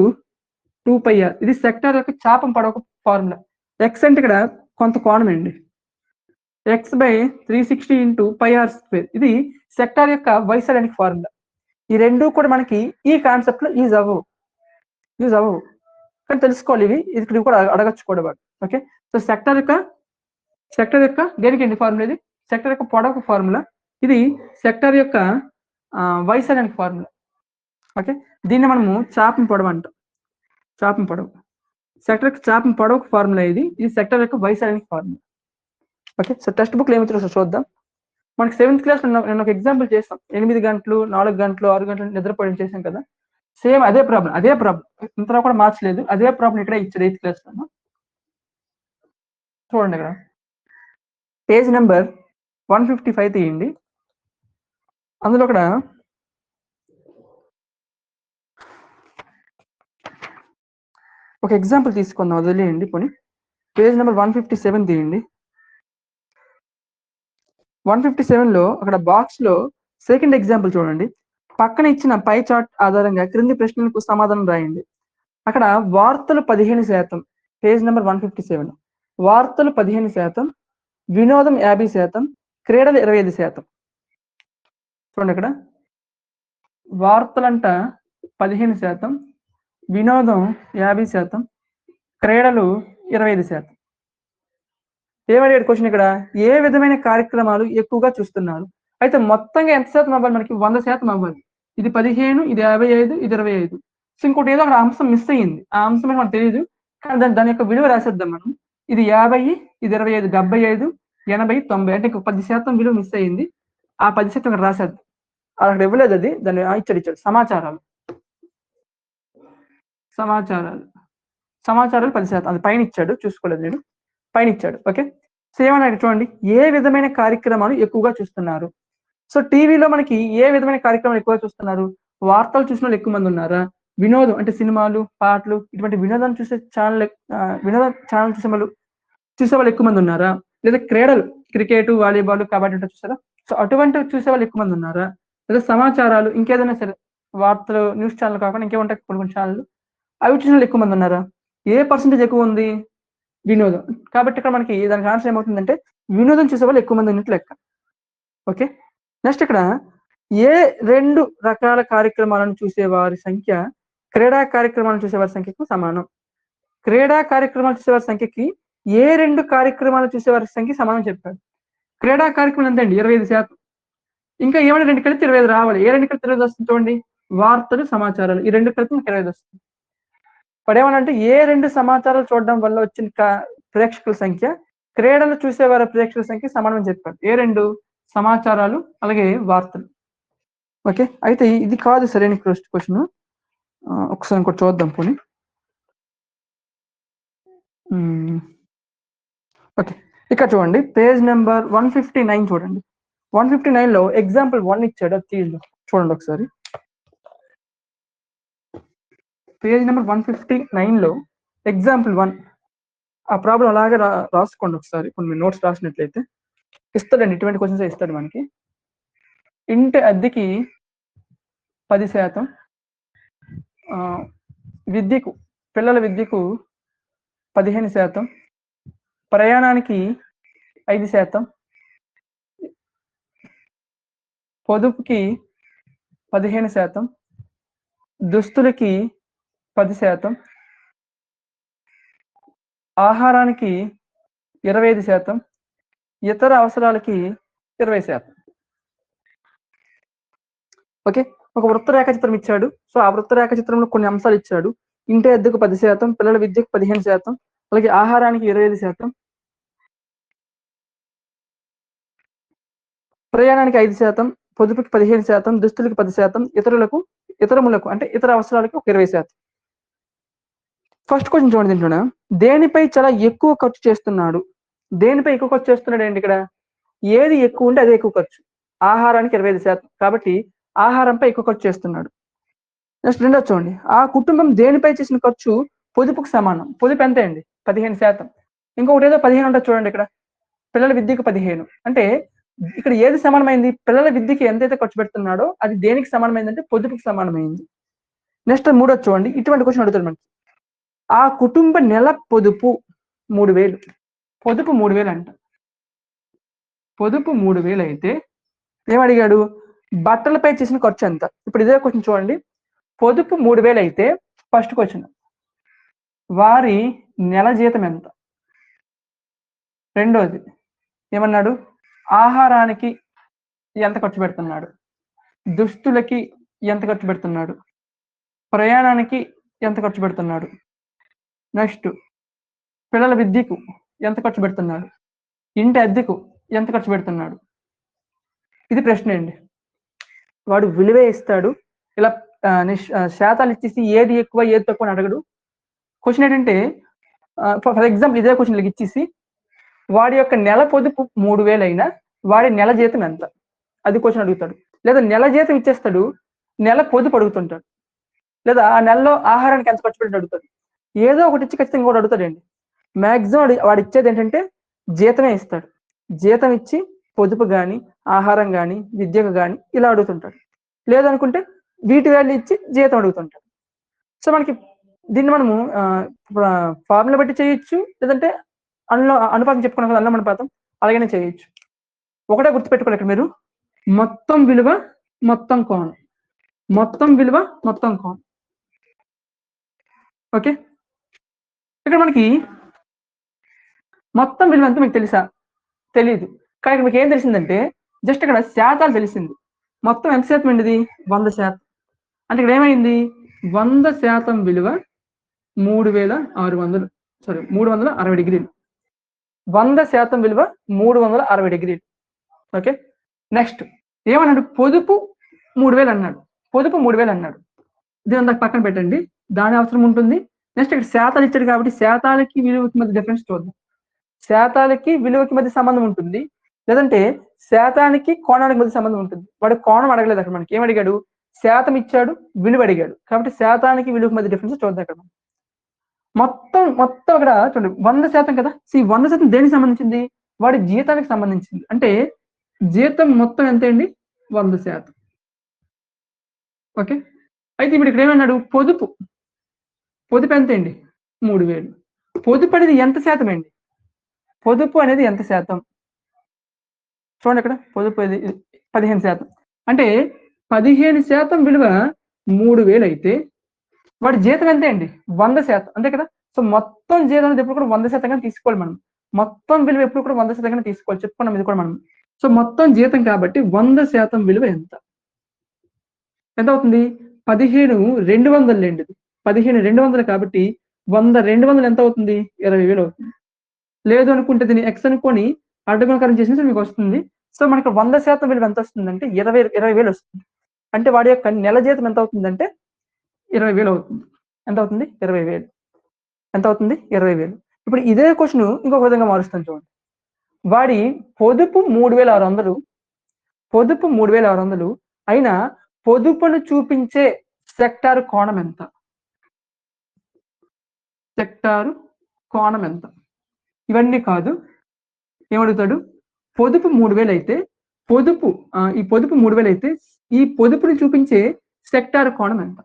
2πr. ఇది సెక్టార్ యొక్క చాపం పొడవుకు ఫార్ములా. ఎక్స్ అంటే ఇక్కడ కొంత కోణం అండి, x/360 × πr². ఇది సెక్టార్ యొక్క వైశాల్యానికి ఫార్ములా. ఈ రెండు కూడా మనకి ఈ కాన్సెప్ట్ లో యూజ్ అవ్వవు కానీ తెలుసుకోవాలి. ఇది కూడా అడగచ్చు కూడా వాడు. ఓకే, సో సెక్టార్ యొక్క దేనికి ఫార్ములా? ఇది సెక్టార్ యొక్క పొడవుకు ఫార్ములా. ఇది సెక్టార్ యొక్క వైశాల్యానికి ఫార్ములా. ఓకే, దీన్ని మనము చాపం పొడవు అంటాం. చాపం పొడవు సెక్టార్ యొక్క చాపం పొడవుకు ఫార్ములా. ఇది సెక్టార్ యొక్క వైశాల్యానికి formula. Okay, so textbook లో ఏమవుతుందో చూద్దాం. మనకి 7th క్లాస్ నేను ఒక ఎగ్జాంపుల్ చేస్తాం. 8 గంటలు 4 గంటలు 6 గంటలు నిద్రపోవడం చేశాం కదా. సేమ్ అదే ప్రాబ్లం ఇంతలో కూడా మార్చలేదు. అదే ప్రాబ్లం ఇక్కడ ఇచ్చాడు 8th క్లాస్ లో. చూడండి, ఇక్కడ పేజ్ నెంబర్ 155 తీయండి. అందులో ఇక్కడ ఒక ఎగ్జాంపుల్ తీసుకుందాం, వదిలేయండి పోనీ. పేజ్ నెంబర్ 157 తీయండి. 157 లో అక్కడ బాక్స్ లో సెకండ్ ఎగ్జాంపుల్ చూడండి. పక్కన ఇచ్చిన పై చార్ట్ ఆధారంగా క్రింది ప్రశ్నలకు సమాధానం రాయండి. అక్కడ వార్తలు 15%, పేజ్ నెంబర్ 157. వార్తలు 15%, వినోదం 50%, క్రీడలు 25%. చూడండి, ఇక్కడ వార్తలంట 15%, వినోదం 50%, క్రీడలు 25%. ఏమడిగాడు క్వశ్చన్ ఇక్కడ? ఏ విధమైన కార్యక్రమాలు ఎక్కువగా చూస్తున్నారు? అయితే మొత్తంగా ఎంత శాతం అవ్వాలి? మనకి 100% అవ్వాలి. ఇది 15, ఇది 55, ఇది 25. సో ఇంకోటి ఏదో అక్కడ అంశం మిస్ అయ్యింది. ఆ అంశం మనకు తెలియదు, కానీ దాని యొక్క విలువ రాసేద్దాం మనం. ఇది 50, ఇది 25, 75, 80, 90. అంటే ఇంకొక 10% విలువ మిస్ అయ్యింది. ఆ 10% ఇక్కడ రాసేద్దాం. అక్కడ ఇవ్వలేదు, అది దాన్ని ఇచ్చాడు. సమాచారాలు 10%. అది పైన ఇచ్చాడు, చూసుకోలేదు నేను, పైన ఇచ్చాడు. ఓకే, సో ఏమన్నాడు చూడండి. ఏ విధమైన కార్యక్రమాలు ఎక్కువగా చూస్తున్నారు? సో టీవీలో మనకి ఏ విధమైన కార్యక్రమాలు ఎక్కువగా చూస్తున్నారు? వార్తలు చూసిన వాళ్ళు ఎక్కువ మంది ఉన్నారా? వినోదం అంటే సినిమాలు, పాటలు, ఇటువంటి వినోదాన్ని చూసే వినోద ఛానల్ చూసే వాళ్ళు ఎక్కువ మంది ఉన్నారా? లేదా క్రీడలు, క్రికెట్, వాలీబాల్, కబడ్డీ అంటే చూసారా? సో అటువంటి చూసే వాళ్ళు ఎక్కువ మంది ఉన్నారా? లేదా సమాచారాలు, ఇంకేదైనా సరే వార్తలు, న్యూస్ ఛానల్ కాకుండా ఇంకేముంటాయి కొన్ని ఛానల్, అవి చూసిన వాళ్ళు ఎక్కువ మంది ఉన్నారా? ఏ పర్సెంటేజ్ ఎక్కువ ఉంది? వినోదం. కాబట్టి ఇక్కడ మనకి దానికి ఆన్సర్ ఏమవుతుందంటే వినోదం చూసే వాళ్ళు ఎక్కువ మంది ఉన్నట్లు లెక్క. ఓకే, నెక్స్ట్ ఇక్కడ ఏ 2 రకాల కార్యక్రమాలను చూసేవారి సంఖ్య క్రీడా కార్యక్రమాలను చూసేవారి సంఖ్యకు సమానం? క్రీడా కార్యక్రమాలు చూసేవారి సంఖ్యకి ఏ 2 కార్యక్రమాలు చూసేవారి సంఖ్య సమానం చెప్పాడు. క్రీడా కార్యక్రమాలు ఎంతండి? 25%. ఇంకా ఏమైనా 2 కలిపి 25 రావాలి. ఏ 2 కలిపి 25 వస్తుంది చూడండి? వార్తలు, సమాచారాలు. ఈ 2 కలిపి 25 వస్తుంది. పడేమనంటే ఏ 2 సమాచారాలు చూడడం వల్ల వచ్చిన ప్రేక్షకుల సంఖ్య క్రీడలు చూసేవారి ప్రేక్షకుల సంఖ్య సమానం అని చెప్పాడు. ఏ 2? సమాచారాలు, అలాగే వార్తలు. ఓకే, అయితే ఇది కాదు సరైన క్వశ్చన్. ఒకసారి ఇంకోటి చూద్దాం పోనీ. ఓకే, ఇక్కడ చూడండి, పేజ్ నెంబర్ 159 చూడండి. 159 లో ఎగ్జాంపుల్ 1 ఇచ్చాడు, అది తీయండి చూడండి ఒకసారి. పేజ్ నెంబర్ 159 లో ఎగ్జాంపుల్ 1. ఆ ప్రాబ్లం అలాగే రాసుకోండి ఒకసారి. కొన్ని నోట్స్ రాసినట్లయితే ఇస్తాడండి, ఇటువంటి క్వశ్చన్స్ ఇస్తాడు మనకి. ఇంటి అద్దెకి 10%, విద్యకు, పిల్లల విద్యకు 15%, ప్రయాణానికి 5%, పొదుపుకి 15%, దుస్తులకి 10%, ఆహారానికి 25%, ఇతర అవసరాలకి 20%. ఓకే, ఒక వృత్తరేఖ చిత్రం ఇచ్చాడు. సో ఆ వృత్తరేఖ చిత్రంలో కొన్ని అంశాలు ఇచ్చాడు. ఇంటి అద్దెకు 10%, పిల్లల విద్యకు 15%, అలాగే ఆహారానికి 25%, ప్రయాణానికి 5%, పొదుపుకి 15%, దుస్తులకు 10%, ఇతరములకు అంటే ఇతర అవసరాలకు 20%. ఫస్ట్ క్వశ్చన్ చూడండి. దీంట్లో దేనిపై చాలా ఎక్కువ ఖర్చు చేస్తున్నాడు? దేనిపై ఎక్కువ ఖర్చు చేస్తున్నాడు అండి? ఇక్కడ ఏది ఎక్కువ ఉంటే అదే ఎక్కువ ఖర్చు. ఆహారానికి 25%, కాబట్టి ఆహారంపై ఎక్కువ ఖర్చు చేస్తున్నాడు. నెక్స్ట్ రెండోది చూడండి. ఆ కుటుంబం దేనిపై చేసిన ఖర్చు పొదుపుకు సమానం. పొదుపు ఎంత అండి? 15%. ఇంకొకటి ఏదో 15 ఉంటుంది చూడండి. ఇక్కడ పిల్లల విద్యకు 15. అంటే ఇక్కడ ఏది సమానమైంది? పిల్లల విద్యకి ఎంతైతే ఖర్చు పెడుతున్నాడో అది దేనికి సమానమైందంటే పొదుపుకి సమానమైంది. నెక్స్ట్ మూడోది చూడండి. ఇటువంటి క్వశ్చన్ అడుగుతాడు మనకి. ఆ కుటుంబ నెల పొదుపు 3000. పొదుపు 3000 అంట. పొదుపు 3000 అయితే ఏమడిగాడు, బట్టలపై చేసిన ఖర్చు ఎంత? ఇప్పుడు ఇదే క్వశ్చన్ చూడండి. పొదుపు 3000 అయితే ఫస్ట్ క్వశ్చన్, వారి నెల జీతం ఎంత? రెండోది ఏమన్నాడు, ఆహారానికి ఎంత ఖర్చు పెడుతున్నాడు, దుస్తులకి ఎంత ఖర్చు పెడుతున్నాడు, ప్రయాణానికి ఎంత ఖర్చు పెడుతున్నాడు, నెక్స్ట్ పిల్లల విద్యకు ఎంత ఖర్చు పెడుతున్నాడు, ఇంటి అద్దెకు ఎంత ఖర్చు పెడుతున్నాడు. ఇది ప్రశ్న అండి. వాడు విలువే ఇస్తాడు, ఇలా శాతాలు ఇచ్చేసి ఏది ఎక్కువ ఏది తక్కువ అని అడగడు. క్వశ్చన్ ఏంటంటే ఫర్ ఎగ్జాంపుల్ ఇదే క్వశ్చన్ ఇచ్చేసి వాడి యొక్క నెల పొదుపు 3000 అయినా వాడి నెల జీతం ఎంత, అది క్వశ్చన్ అడుగుతాడు. లేదా నెల జీతం ఇచ్చేస్తాడు, నెల పొదుపు అడుగుతుంటాడు. లేదా ఆ నెలలో ఆహారానికి ఎంత ఖర్చు పెట్టి అడుగుతాడు. ఏదో ఒకటి ఇచ్చి ఖచ్చితంగా కూడా అడుగుతాడండి. మ్యాక్సిమం వాడు ఇచ్చేది ఏంటంటే జీతమే ఇస్తాడు. జీతం ఇచ్చి పొదుపు కానీ, ఆహారం కానీ, విద్యకు కానీ ఇలా అడుగుతుంటాడు. లేదనుకుంటే వీటి వాల్యూ ఇచ్చి జీతం అడుగుతుంటాడు. సో మనకి దీన్ని మనము ఫార్ములా బట్టి చేయొచ్చు, లేదంటే అనుపాతం చెప్పుకున్నాం కదా, అనుపాతం అలాగనే చేయొచ్చు. ఒకటే గుర్తుపెట్టుకోవాలి ఇక్కడ మీరు, మొత్తం విలువ మొత్తం కోణం, మొత్తం విలువ మొత్తం కోణం. ఓకే, ఇక్కడ మనకి మొత్తం విలువ అంతా మీకు తెలుసా? తెలియదు. కానీ మీకు ఏం తెలిసిందంటే జస్ట్ ఇక్కడ శాతాలు తెలిసింది. మొత్తం ఎంత శాతం అండి ఇది? 100%. అంటే ఇక్కడ ఏమైంది, 100% విలువ 3600, సారీ 360 డిగ్రీలు. 100% విలువ 360 డిగ్రీలు. ఓకే, నెక్స్ట్ ఏమన్నాడు, పొదుపు 3000 అన్నాడు. పొదుపు 3000 అన్నాడు. దీని అంతా పక్కన పెట్టండి, దాని అవసరం ఉంటుంది. నెక్స్ట్ ఇక్కడ శాతాలు ఇచ్చాడు కాబట్టి శాతాలకి విలువకి మధ్య డిఫరెన్స్ చూద్దాం. శాతాలకి విలువకి మధ్య సంబంధం ఉంటుంది, లేదంటే శాతానికి కోణానికి మధ్య సంబంధం ఉంటుంది. వాడు కోణం అడగలేదు అక్కడ, మనకి ఏమడిగాడు, శాతం ఇచ్చాడు, విలువ అడిగాడు. కాబట్టి శాతానికి విలువకి మధ్య డిఫరెన్స్ చూద్దాం. అక్కడ మొత్తం అక్కడ చూడండి 100% కదా. ఈ 100% దేనికి సంబంధించింది? వాడి జీతానికి సంబంధించింది. అంటే జీతం మొత్తం ఎంత అండి? 100%. ఓకే, అయితే ఇప్పుడు ఇక్కడ ఏమన్నాడు, పొదుపు ఎంత అండి? 3000. పొదుపు అనేది ఎంత శాతం అండి? పొదుపు అనేది ఎంత శాతం? చూడండి అక్కడ పొదుపు 15%. అంటే 15% విలువ 3000 అయితే వాడి జీతం ఎంత అండి? 100%, అంతే కదా. సో మొత్తం జీతం అనేది ఎప్పుడు కూడా 100% తీసుకోవాలి మనం. మొత్తం విలువ ఎప్పుడు కూడా 100% తీసుకోవాలి, చెప్పుకున్నాం ఇది కూడా మనం. సో మొత్తం జీతం కాబట్టి 100% విలువ ఎంత అవుతుంది? 15200 అండి. 15200 కాబట్టి 100 ఎంత అవుతుంది? 20000 అవుతుంది. లేదు అనుకుంటే దీన్ని ఎక్స్ అనుకొని అడ్డగుణకారం చేసినా మీకు వస్తుంది. సో మనకి 100% విలువ ఎంత వస్తుందంటే 20,000 వస్తుంది. అంటే వాడి యొక్క నెల జీతం ఎంత అవుతుందంటే 20,000 అవుతుంది. ఎంత అవుతుంది? 20,000. ఎంత అవుతుంది? 20,000. ఇప్పుడు ఇదే క్వశ్చన్ ఇంకొక విధంగా మారుస్తాను చూడండి. వాడి పొదుపు 3600, పొదుపు 3600 అయినా పొదుపును చూపించే సెక్టార్ కోణం ఎంత? సెక్టార్ కోణం ఎంత? ఇవన్నీ కాదు, ఏమడుగుతాడు, పొదుపు 3000 అయితే పొదుపు ఈ పొదుపు 3000 అయితే ఈ పొదుపుని చూపించే సెక్టార్ కోణం ఎంత?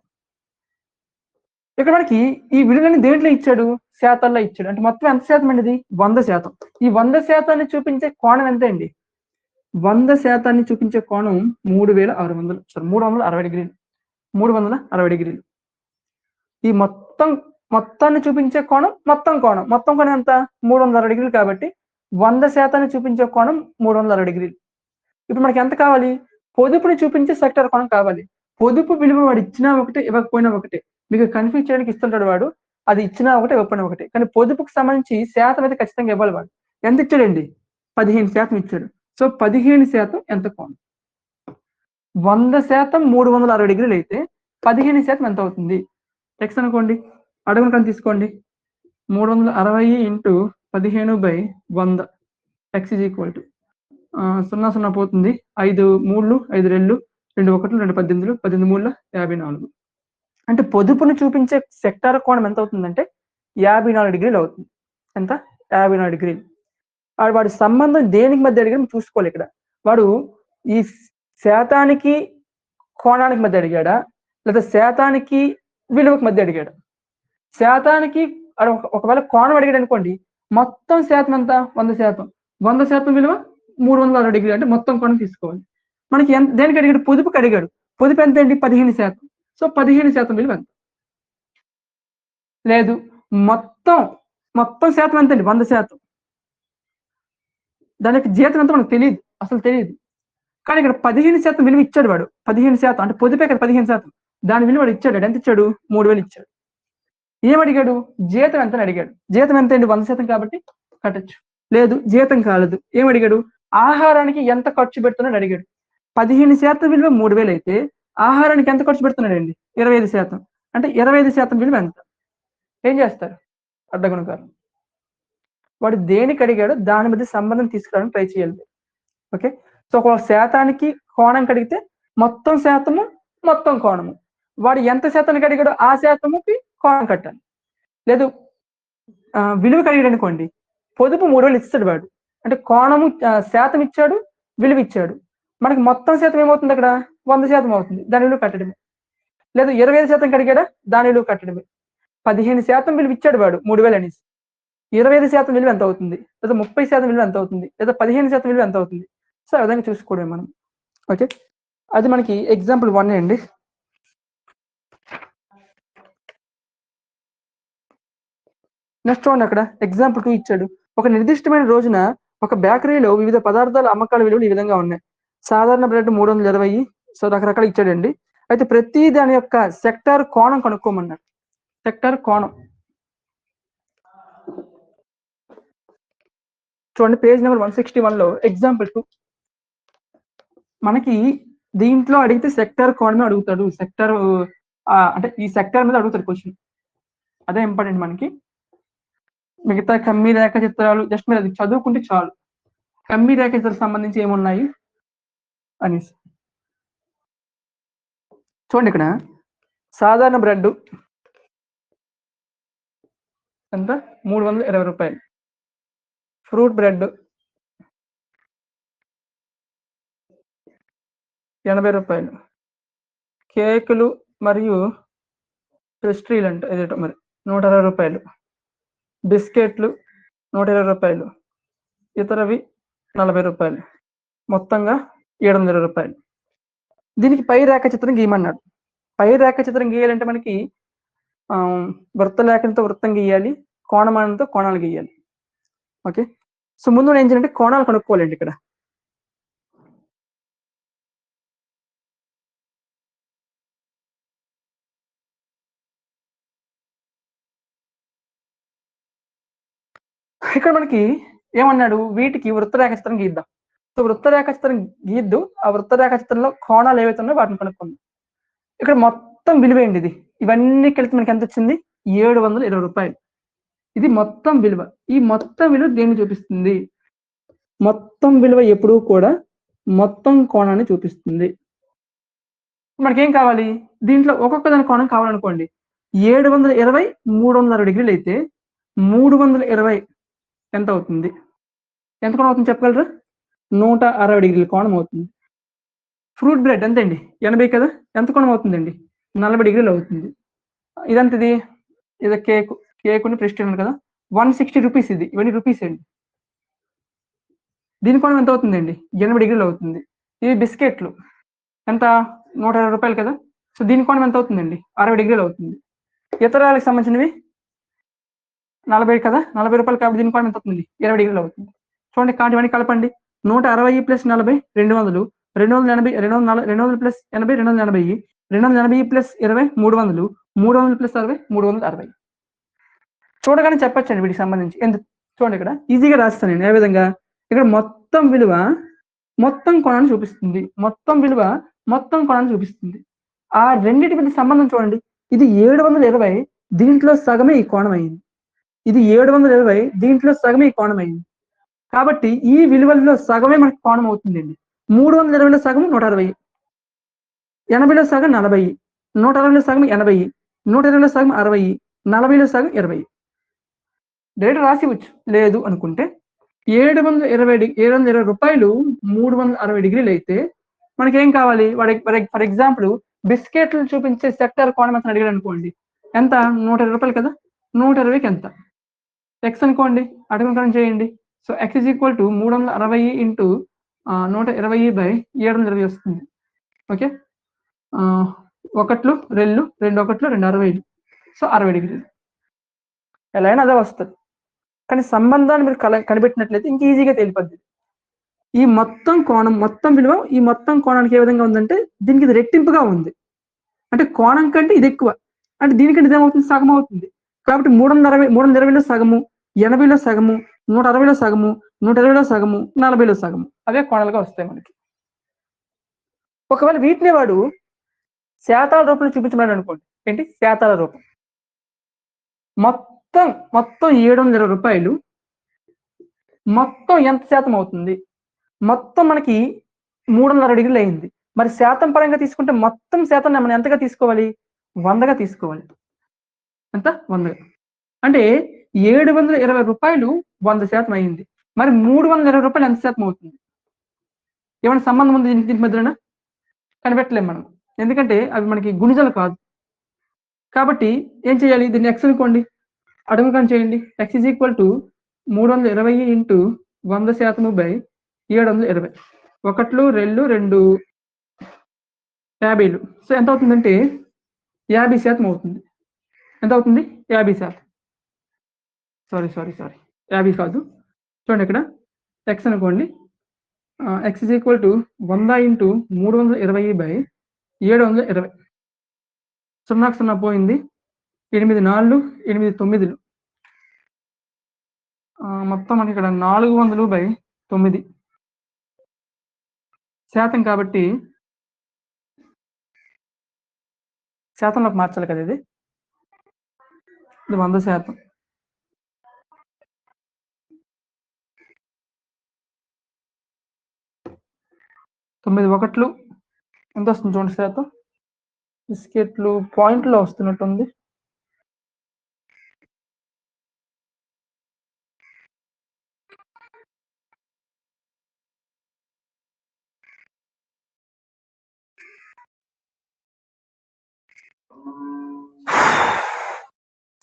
ఇక్కడ మనకి ఈ విలువని దేంట్లో ఇచ్చాడు? శాతాల్లో ఇచ్చాడు. అంటే మొత్తం ఎంత శాతం అండి ఇది? 100%. ఈ 100% చూపించే కోణం ఎంత అండి? 100% చూపించే కోణం 3600, సారీ 360 డిగ్రీలు. 360 డిగ్రీలు. ఈ మొత్తాన్ని చూపించే కోణం మొత్తం కోణం ఎంత? 360 డిగ్రీలు. కాబట్టి 100% చూపించే కోణం 360 డిగ్రీలు. ఇప్పుడు మనకి ఎంత కావాలి? పొదుపుని చూపించే సెక్టార్ కోణం కావాలి. పొదుపు విలువ వాడు ఇచ్చినా ఒకటే, ఇవ్వకపోయినా ఒకటే. మీకు కన్ఫ్యూజ్ చేయడానికి ఇస్తుంటాడు వాడు, అది ఇచ్చినా ఒకటే, ఇవ్వకపోయినా ఒకటే. కానీ పొదుపుకు సంబంధించి శాతం అయితే ఖచ్చితంగా ఇవ్వాలి వాడు. ఎంత ఇచ్చాడండి? 15% ఇచ్చాడు. సో 15% ఎంత కోణం? 100% 360 డిగ్రీలు అయితే 15% ఎంత అవుతుంది? ఎక్స్ అనుకోండి, అడుగును తీసుకోండి. 360 into 15/100 X is equal to 0 పోతుంది. 5 3లు 5 2 2 1 2 18 18 3 54. అంటే పొదుపును చూపించే సెక్టార్ కోణం ఎంత అవుతుందంటే 54 డిగ్రీలు అవుతుంది. ఎంత? 54 డిగ్రీలు. వాడి సంబంధం దేనికి మధ్య అడిగాడు చూసుకోవాలి. ఇక్కడ వాడు ఈ శాతానికి కోణానికి మధ్య అడిగాడా, లేదా శాతానికి విలువకు మధ్య అడిగాడా? శాతానికి ఒకవేళ కోణం అడిగాడు అనుకోండి, మొత్తం శాతం ఎంత? 100%. 100% విలువ 360 డిగ్రీలు అంటే మొత్తం కోణం తీసుకోవాలి. మనకి దేనికి అడిగాడు? పొదుపుకి అడిగాడు. పొదుపు ఎంత అండి? 15%. సో 15% విలువ ఎంత? లేదు, మొత్తం శాతం ఎంత అండి? 100%. దానికి జీతం ఎంత మనకు తెలియదు, అసలు తెలియదు. కానీ ఇక్కడ 15% విలువ ఇచ్చాడు వాడు. 15% అంటే పొదుపే కదా 15%. దాని విలువ వాడు ఇచ్చాడు. ఎంత ఇచ్చాడు? 3000 ఇచ్చాడు. ఏమడిగాడు? జీతం ఎంత అని అడిగాడు. జీతం ఎంత అండి? 100% కాబట్టి కట్టచ్చు. లేదు, జీతం కాలేదు. ఏమడిగాడు? ఆహారానికి ఎంత ఖర్చు పెడుతున్నాడు అడిగాడు. 15% విలువ 3000 అయితే ఆహారానికి ఎంత ఖర్చు పెడుతున్నాడండి? 25%. అంటే 25% విలువ ఎంత? ఏం చేస్తారు? అడ్డగుణకారం. వాడు దేనికి అడిగాడో దాని మధ్య సంబంధం తీసుకురావడానికి ట్రై చేయాలి. ఓకే, సో ఒక శాతానికి కోణం అడిగితే మొత్తం శాతము మొత్తం కోణము. వాడు ఎంత శాతానికి అడిగాడో ఆ శాతముకి కోణం కట్టాలి. లేదు, విలువ అడిగాడు అనుకోండి, పొదుపు 3000 ఇస్తాడు వాడు. అంటే కోణము శాతం ఇచ్చాడు, విలువ ఇచ్చాడు. మనకి మొత్తం శాతం ఏమవుతుంది? అక్కడ 100% అవుతుంది. దాని విలువ కట్టడమే. లేదు, 25% అడిగాడా? దాని విలువ కట్టడమే. 15% విలువ ఇచ్చాడు వాడు 3000 అనేసి. 25% విలువ ఎంత అవుతుంది? లేదా 30% విలువ ఎంత అవుతుంది? లేదా 15% విలువ ఎంత అవుతుంది? సో ఆ విధంగా చూసుకోవడమే మనం. ఓకే, అది మనకి ఎగ్జాంపుల్ 1 అండి. నెక్స్ట్ చూడండి, అక్కడ ఎగ్జాంపుల్ 2 ఇచ్చాడు. ఒక నిర్దిష్టమైన రోజున ఒక బేకరీలో వివిధ పదార్థాల అమ్మకాల విలువలు ఈ విధంగా ఉన్నాయి. సాధారణ బ్రెడ్ 320. సో రకరకాలు ఇచ్చాడండి. అయితే ప్రతి దాని యొక్క సెక్టార్ కోణం కనుక్కోమన్నాడు. సెక్టార్ కోణం చూడండి, పేజ్ నెంబర్ 161లో ఎగ్జాంపుల్ 2. మనకి దీంట్లో అడిగితే సెక్టార్ కోణమే అడుగుతాడు. సెక్టార్ అంటే ఈ సెక్టార్ మీద అడుగుతాడు క్వశ్చన్. అదే ఇంపార్టెంట్ మనకి. మిగతా కమ్మీ రేఖ చిత్రాలు జస్ట్ మీరు అది చదువుకుంటే చాలు. కమ్మీ రేఖ చిత్రాలకు సంబంధించి ఏమున్నాయి అనేసి చూడండి. ఇక్కడ సాధారణ బ్రెడ్ ఎంత? 320 రూపాయలు. ఫ్రూట్ బ్రెడ్ 80 రూపాయలు. కేకులు మరియు పేస్ట్రీలు అంటే ఏదేటో మరి 120 రూపాయలు. బిస్కెట్లు 120 రూపాయలు. ఇతరవి 40 రూపాయలు. మొత్తంగా 720 రూపాయలు. దీనికి పై రేఖ చిత్రం గీయమన్నాడు. పై రేఖ చిత్రం గీయాలంటే మనకి వృత్తలేఖంతో వృత్తం గీయాలి, కోణమానంతో కోణాలు గీయాలి. ఓకే, సో ముందు ఏం చేయాలంటే కోణాలు కనుక్కోవాలండి. ఇక్కడ మనకి ఏమన్నాడు? వీటికి వృత్తరేఖ చిత్రం గీద్దాం. సో వృత్తరేఖ చిత్రం గీద్దు. ఆ వృత్తరేఖ చిత్రంలో కోణాలు ఏవైతే ఉన్నాయో వాటిని కనుక్కుందాం. ఇక్కడ మొత్తం విలువ ఏంటి? ఇది ఇవన్నీ కలిపి మనకి ఎంత వచ్చింది? 720 రూపాయలు. ఇది మొత్తం విలువ. ఈ మొత్తం విలువ దేన్ని చూపిస్తుంది? మొత్తం విలువ ఎప్పుడూ కూడా మొత్తం కోణాన్ని చూపిస్తుంది. మనకేం కావాలి? దీంట్లో ఒక్కొక్క దాని కోణం కావాలనుకోండి. 720 360 డిగ్రీలు అయితే 320 ఎంత అవుతుంది? ఎంత కోణం అవుతుంది చెప్పగలరా? 160 డిగ్రీల కోణం అవుతుంది. ఫ్రూట్ బ్రెడ్ ఎంత అండి? 80 కదా. ఎంత కోణం అవుతుందండి? 40 డిగ్రీలు అవుతుంది. ఇదంతది ఇది కేకుని ప్రెస్టేజ్ కదా, 160 రూపీస్. ఇది ఇవన్నీ రూపీస్ అండి. దీని కోణం ఎంత అవుతుందండి? 80 డిగ్రీలు అవుతుంది. ఇవి బిస్కెట్లు ఎంత? 120 రూపాయలు కదా. సో దీని కోణం ఎంత అవుతుందండి? 60 డిగ్రీలు అవుతుంది. ఇతరాలకు సంబంధించినవి 40 కదా, 40 రూపాయలు కాబట్టి దీని కోణం ఎంత అవుతుంది? 20 డిగ్రీలు అవుతుంది. చూడండి, ఇవన్నీ కలపండి. 160 ప్లస్ 40 200. 280 200 ప్లస్ 80 280. 280 ప్లస్ 20 300. 300 ప్లస్ 60 360. చూడగానే చెప్పచ్చండి వీటికి సంబంధించి. ఎందుకు చూడండి, ఇక్కడ ఈజీగా రాస్తాను నేను. ఏ విధంగా? ఇక్కడ మొత్తం విలువ మొత్తం కోణాన్ని చూపిస్తుంది. మొత్తం విలువ మొత్తం కోణాన్ని చూపిస్తుంది. ఆ రెండింటి మధ్య సంబంధం చూడండి. ఇది 720, దీంట్లో సగమే ఈ కోణం అయింది. ఇది 720, దీంట్లో సగమే ఈ కోణం అయింది. కాబట్టి ఈ విలువల్లో సగమే మనకి కోణం అవుతుందండి. 320లో సగం 160, 80లో సగం 40, 160లో సగం 80, 120లో సగం 60, 40లో సగం 20. డైరెక్ట్ రాసివచ్చు. లేదు అనుకుంటే 720 రూపాయలు 360 డిగ్రీలు అయితే మనకేం కావాలి? ఫర్ ఎగ్జాంపుల్ బిస్కెట్లు చూపించే సెక్టార్ కోణం ఎంత అడిగాడు అనుకోండి. ఎంత? 120 రూపాయలు కదా. 120కి ఎంత? ఎక్స్ అనుకోండి, అడగడం చేయండి. So X is equal to 360 into 120/720 వస్తుంది. ఓకే, ఒకట్లు రెళ్ళు 2 ఒకట్లు 2 60. సో 60 డిగ్రీలు. ఎలా అయినా అదే వస్తుంది, కానీ సంబంధాన్ని మీరు కనిపెట్టినట్లయితే ఇంక ఈజీగా తేలిపోద్ది. ఈ మొత్తం కోణం మొత్తం విలువ ఈ మొత్తం కోణానికి ఏ విధంగా ఉందంటే దీనికి ఇది రెట్టింపుగా ఉంది. అంటే కోణం కంటే ఇది ఎక్కువ, అంటే దీనికంటే ఇదేమవుతుంది, సగం అవుతుంది. కాబట్టి 320లో సగము, 80లో సగము, 160లో సగము, 120లో సగము, 40లో సగము అవే కోణాలుగా వస్తాయి మనకి. ఒకవేళ వీటిని వాడు శాతాల రూపంలో చూపించమని అనుకోండి. ఏంటి శాతాల రూపం? మొత్తం 720 రూపాయలు మొత్తం ఎంత శాతం అవుతుంది? మొత్తం మనకి 360 డిగ్రీలు అయింది. మరి శాతం పరంగా తీసుకుంటే మొత్తం శాతం మనం ఎంతగా తీసుకోవాలి? 100గా తీసుకోవాలి. ఎంత? 100. అంటే 720 రూపాయలు 100% అయింది. మరి 320 రూపాయలు ఎంత శాతం అవుతుంది? ఏమైనా సంబంధం ఉంది దీనికి మధ్యన? కనిపెట్టలేం మనం, ఎందుకంటే అవి మనకి గుణిజాలు కాదు. కాబట్టి ఏం చేయాలి? దీన్ని x అనుకోండి, అడుగుకని చేయండి. x = 320 × 100%/720. ఒకట్లు రెళ్ళు 2 50లు. సో ఎంత అవుతుందంటే 50% అవుతుంది. ఎంత అవుతుంది? 50%. సారీ 50 కాదు, చూడండి ఇక్కడ x అనుకోండి. x = 100 × 320/720. 0కి 0 పోయింది. 8 4 8 9. మొత్తం మనకి ఇక్కడ 400/9 శాతం. కాబట్టి శాతంలోకి మార్చాలి కదా, ఇది 100%. 9 ఒకట్లు ఎంత వస్తుంది చూడండి శాతం. బిస్కెట్లు పాయింట్లో వస్తున్నట్టుంది.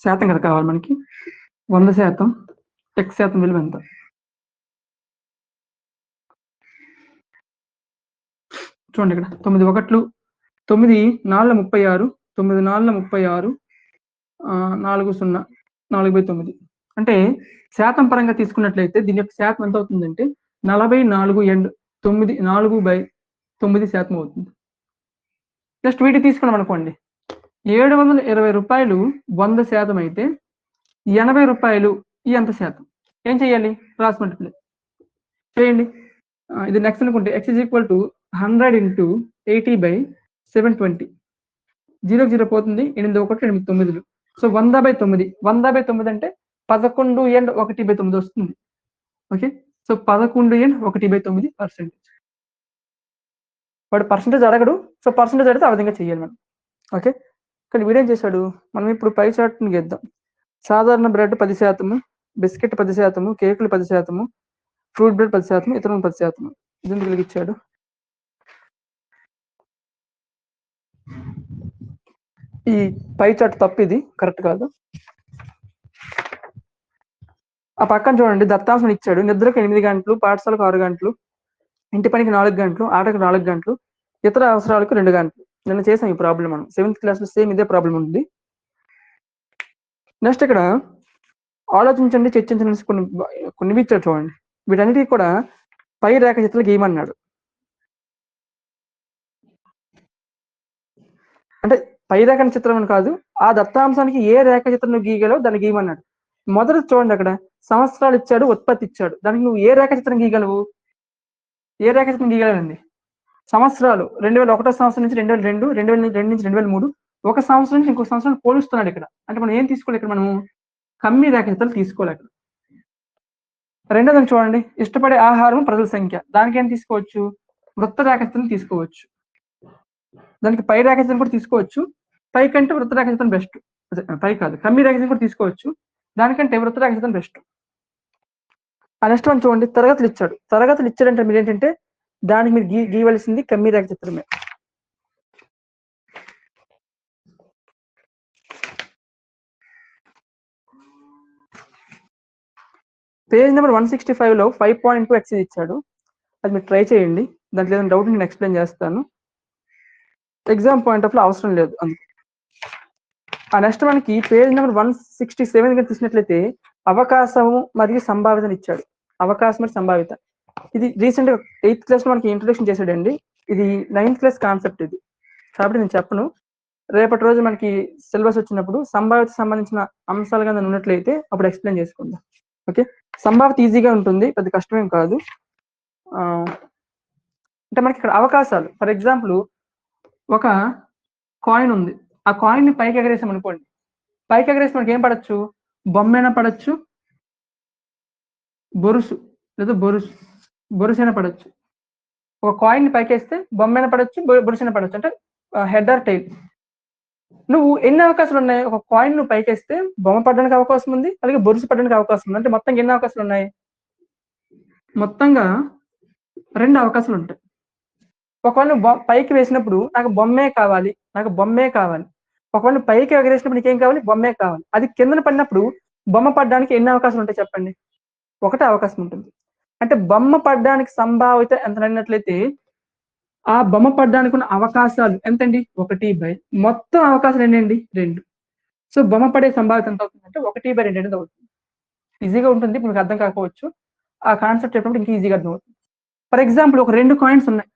శాతం కదా కావాలి మనకి. 100%, x శాతం విలువ ఎంత? చూడండి ఇక్కడ 9 ఒకట్లు 9 4 36, 9 4 36, 40 4/9. అంటే శాతం పరంగా తీసుకున్నట్లయితే దీని యొక్క శాతం ఎంత అవుతుందంటే 44/9 అవుతుంది. జస్ట్ వీటి తీసుకున్నాం అనుకోండి, 720 రూపాయలు 100% అయితే 80 రూపాయలు ఈ ఎంత శాతం? ఏం చేయాలి? క్రాస్ మల్టిప్లై చేయండి. ఇది నెక్స్ట్ అనుకుంటే x = 100 × 80/720. 0కి 0 పోతుంది. 8 ఒకటి 8 9. సో 100/9. 100/9 అంటే 11/1/9 వస్తుంది. Okay, so 11/1/9%. వాడు పర్సెంటేజ్ అడగడు, సో పర్సెంటేజ్ అడిగితే ఆ విధంగా చేయాలి మనం. ఓకే, కానీ వీడేం చేశాడు? మనం ఇప్పుడు పై చార్ట్ని గీద్దాం. సాధారణ బ్రెడ్ 10%, బిస్కెట్ 10%, కేకులు 10%, ఫ్రూట్ బ్రెడ్ 10%, ఇతరులు 10%. ఇది వెలిగించాడు. ఈ పై చార్ట్ తప్పు, ఇది కరెక్ట్ కాదు. ఆ పక్కన చూడండి, దత్తాంశం ఇచ్చాడు. నిద్రకు 8 గంటలు, పాఠశాలకు 6 గంటలు, ఇంటి పనికి 4 గంటలు, ఆటకు 4 గంటలు, ఇతర అవసరాలకు 2 గంటలు. నిన్న చేసాం ఈ ప్రాబ్లం మనం 7th క్లాస్లో. సేమ్ ఇదే ప్రాబ్లం ఉంది. నెక్స్ట్ ఇక్కడ ఆలోచించండి, చర్చించండి కొన్ని ఇచ్చాడు చూడండి. వీటన్నిటికీ కూడా పై రేఖాచిత్రాలు గీయమన్నాడు. అంటే పై రేఖ చిత్రం అని కాదు, ఆ దత్తాంశానికి ఏ రేఖాచిత్రం గీయగలవు దాన్ని గీయమన్నాడు. మొదట చూడండి, అక్కడ సంవత్సరాలు ఇచ్చాడు, ఉత్పత్తి ఇచ్చాడు. దానికి నువ్వు ఏ రేఖాచిత్రం గీయగలవు? ఏ రేఖాచిత్రం గీయగలవండి? సంవత్సరాలు 2001 సంవత్సరం నుంచి 2002, 2002 నుంచి 2003, ఒక సంవత్సరం నుంచి ఇంకో సంవత్సరం పోలుస్తున్నాడు ఇక్కడ. అంటే మనం ఏం తీసుకోవాలి ఇక్కడ? మనము కమ్మి రేఖాచిత్రాలు తీసుకోవాలి అక్కడ. రెండోదని చూడండి, ఇష్టపడే ఆహారం ప్రజల సంఖ్య. దానికి ఏం తీసుకోవచ్చు? వృత్త రేఖాచిత్రం తీసుకోవచ్చు. దానికి పై రేఖాచిత్రం కూడా తీసుకోవచ్చు. పై కంటే వృత్త రేఖాచిత్రం బెస్ట్. పై కాదు, కమ్మి రేఖాచిత్రం కూడా తీసుకోవచ్చు. దానికంటే వృత్త రేఖాచిత్రం బెస్ట్. ఆ నెక్స్ట్ వన్ చూడండి, తరగతులు ఇచ్చాడు. తరగతులు ఇచ్చాడంటే మీరు ఏంటంటే దానికి మీరు గీయవలసింది కమ్మి రేఖాచిత్రమే. పేజ్ నెంబర్ 165లో 5.2x ఇచ్చాడు. అది మీరు ట్రై చేయండి. దాంట్లో ఏదైనా డౌట్ నేను ఎక్స్‌ప్లెయిన్ చేస్తాను. ఎగ్జామ్ పాయింట్ ఆఫ్ వ్యూలో అవసరం లేదు అందుకు. నెక్స్ట్ మనకి పేజ్ నెంబర్ 167 గనుక చూసినట్లయితే అవకాశం మరియు సంభావ్యతను ఇచ్చాడు. అవకాశం మరియు సంభావ్యత. ఇది రీసెంట్‌గా 8th క్లాస్‌లో మనకి ఇంట్రొడక్షన్ చేశాడండి. ఇది 9th క్లాస్ కాన్సెప్ట్ ఇది. కాబట్టి నేను చెప్పను. రేపటి రోజు మనకి సిలబస్ వచ్చినప్పుడు సంభావ్యతకు సంబంధించిన అంశాలు గనుక ఉన్నట్లయితే అప్పుడు ఎక్స్‌ప్లెయిన్ చేసుకుందాం. ఓకే. సంభావ్యత ఈజీగా ఉంటుంది. పెద్ద కష్టమేం కాదు. అంటే మనకి ఇక్కడ అవకాశాలు ఫర్ ఎగ్జాంపుల్ ఒక కాయిన్ ఉంది. ఆ కాయిన్‌ని పైకి ఎగరేసామనుకోండి. పైకి ఎగరేసి మనకి ఏం పడొచ్చు? బొమ్మైనా పడొచ్చు. బొరుసు లేదా బొరుసైనా పడొచ్చు. ఒక కాయిన్‌ని పైకేస్తే బొమ్మైనా పడొచ్చు. బొరుసైనా పడొచ్చు. అంటే హెడ్ ఆర్ టెయిల్. నువ్వు ఎన్ని అవకాశాలు ఉన్నాయి? ఒక కాయిన్ నువ్వు పైకేస్తే బొమ్మ పడడానికి అవకాశం ఉంది. అలాగే బొరుసు పడడానికి అవకాశం ఉంది. అంటే మొత్తంగా ఎన్ని అవకాశాలు ఉన్నాయి? మొత్తంగా 2 అవకాశాలు ఉంటాయి. ఒకవేళ నువ్వు పైకి వేసినప్పుడు నాకు బొమ్మే కావాలి. ఒకవేళ నువ్వు పైకి ఎగరేసినప్పుడు నీకేం కావాలి? బొమ్మే కావాలి. అది కిందన పడినప్పుడు బొమ్మ పడడానికి ఎన్ని అవకాశాలు ఉంటాయి చెప్పండి? ఒకటే అవకాశం ఉంటుంది. అంటే బొమ్మ పడడానికి సంభావ్యత ఎంతనైనట్లయితే ఆ బొమ్మ పడడానికి ఉన్న అవకాశాలు ఎంతండి? 1/, మొత్తం అవకాశాలు ఎన్నండి? 2. సో బొమ్మ పడే సంభావ్యత ఎంత అవుతుందంటే 1/2 అనేది అవుతుంది. ఈజీగా ఉంటుంది. ఇప్పుడు మీకు అర్థం కాకపోవచ్చు. ఆ కాన్సెప్ట్ చెప్పినప్పుడు ఇంకా ఈజీగా అర్థమవుతుంది. ఫర్ ఎగ్జాంపుల్ ఒక 2 కాయిన్స్ ఉన్నాయి.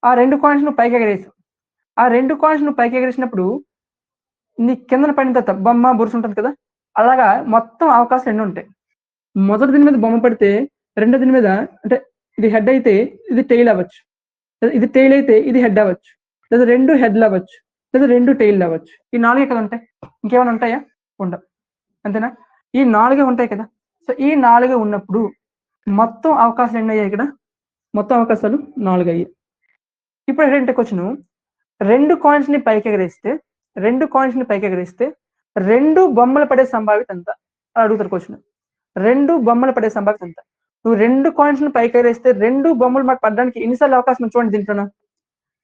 ఆ 2 కాయిన్స్ నువ్వు పైకి ఎగరేసావు. ఆ 2 కాయిన్స్ నువ్వు పైకి ఎగరేసినప్పుడు నీ కిందన పడిన తర్వాత బొమ్మ, బొరుసు ఉంటుంది కదా! అలాగా మొత్తం అవకాశాలు ఎన్ని ఉంటాయి? మొదటి దీని మీద బొమ్మ పడితే రెండో దీని మీద అంటే ఇది హెడ్ అయితే ఇది టెయిల్ అవ్వచ్చు. ఇది టెయిల్ అయితే ఇది హెడ్ అవ్వచ్చు. లేదా 2 హెడ్‌లు అవ్వచ్చు. లేదా 2 టెయిల్‌లు అవ్వచ్చు. ఈ 4 కదా ఉంటాయి. ఇంకేమైనా ఉంటాయా? ఉండవు. అంతేనా? ఈ 4 ఉంటాయి కదా! సో ఈ 4 ఉన్నప్పుడు మొత్తం అవకాశాలు ఎన్నయ్యాయి ఇక్కడ? మొత్తం అవకాశాలు 4 అయ్యాయి. ఇప్పుడు ఏంటంటే క్వెషను 2 కాయిన్స్‌ని పైకెగరేస్తే 2 బొమ్మలు పడే సంభావ్యత ఎంత? అని అడుగుతారు క్వెషన్. 2 బొమ్మలు పడే సంభావ్యత ఎంత? నువ్వు 2 కాయిన్స్‌ని పైకెగరేస్తే 2 బొమ్మలు మనకు పడడానికి ఎన్ని సార్లు అవకాశం ఉంది చూడండి దీంట్లోన.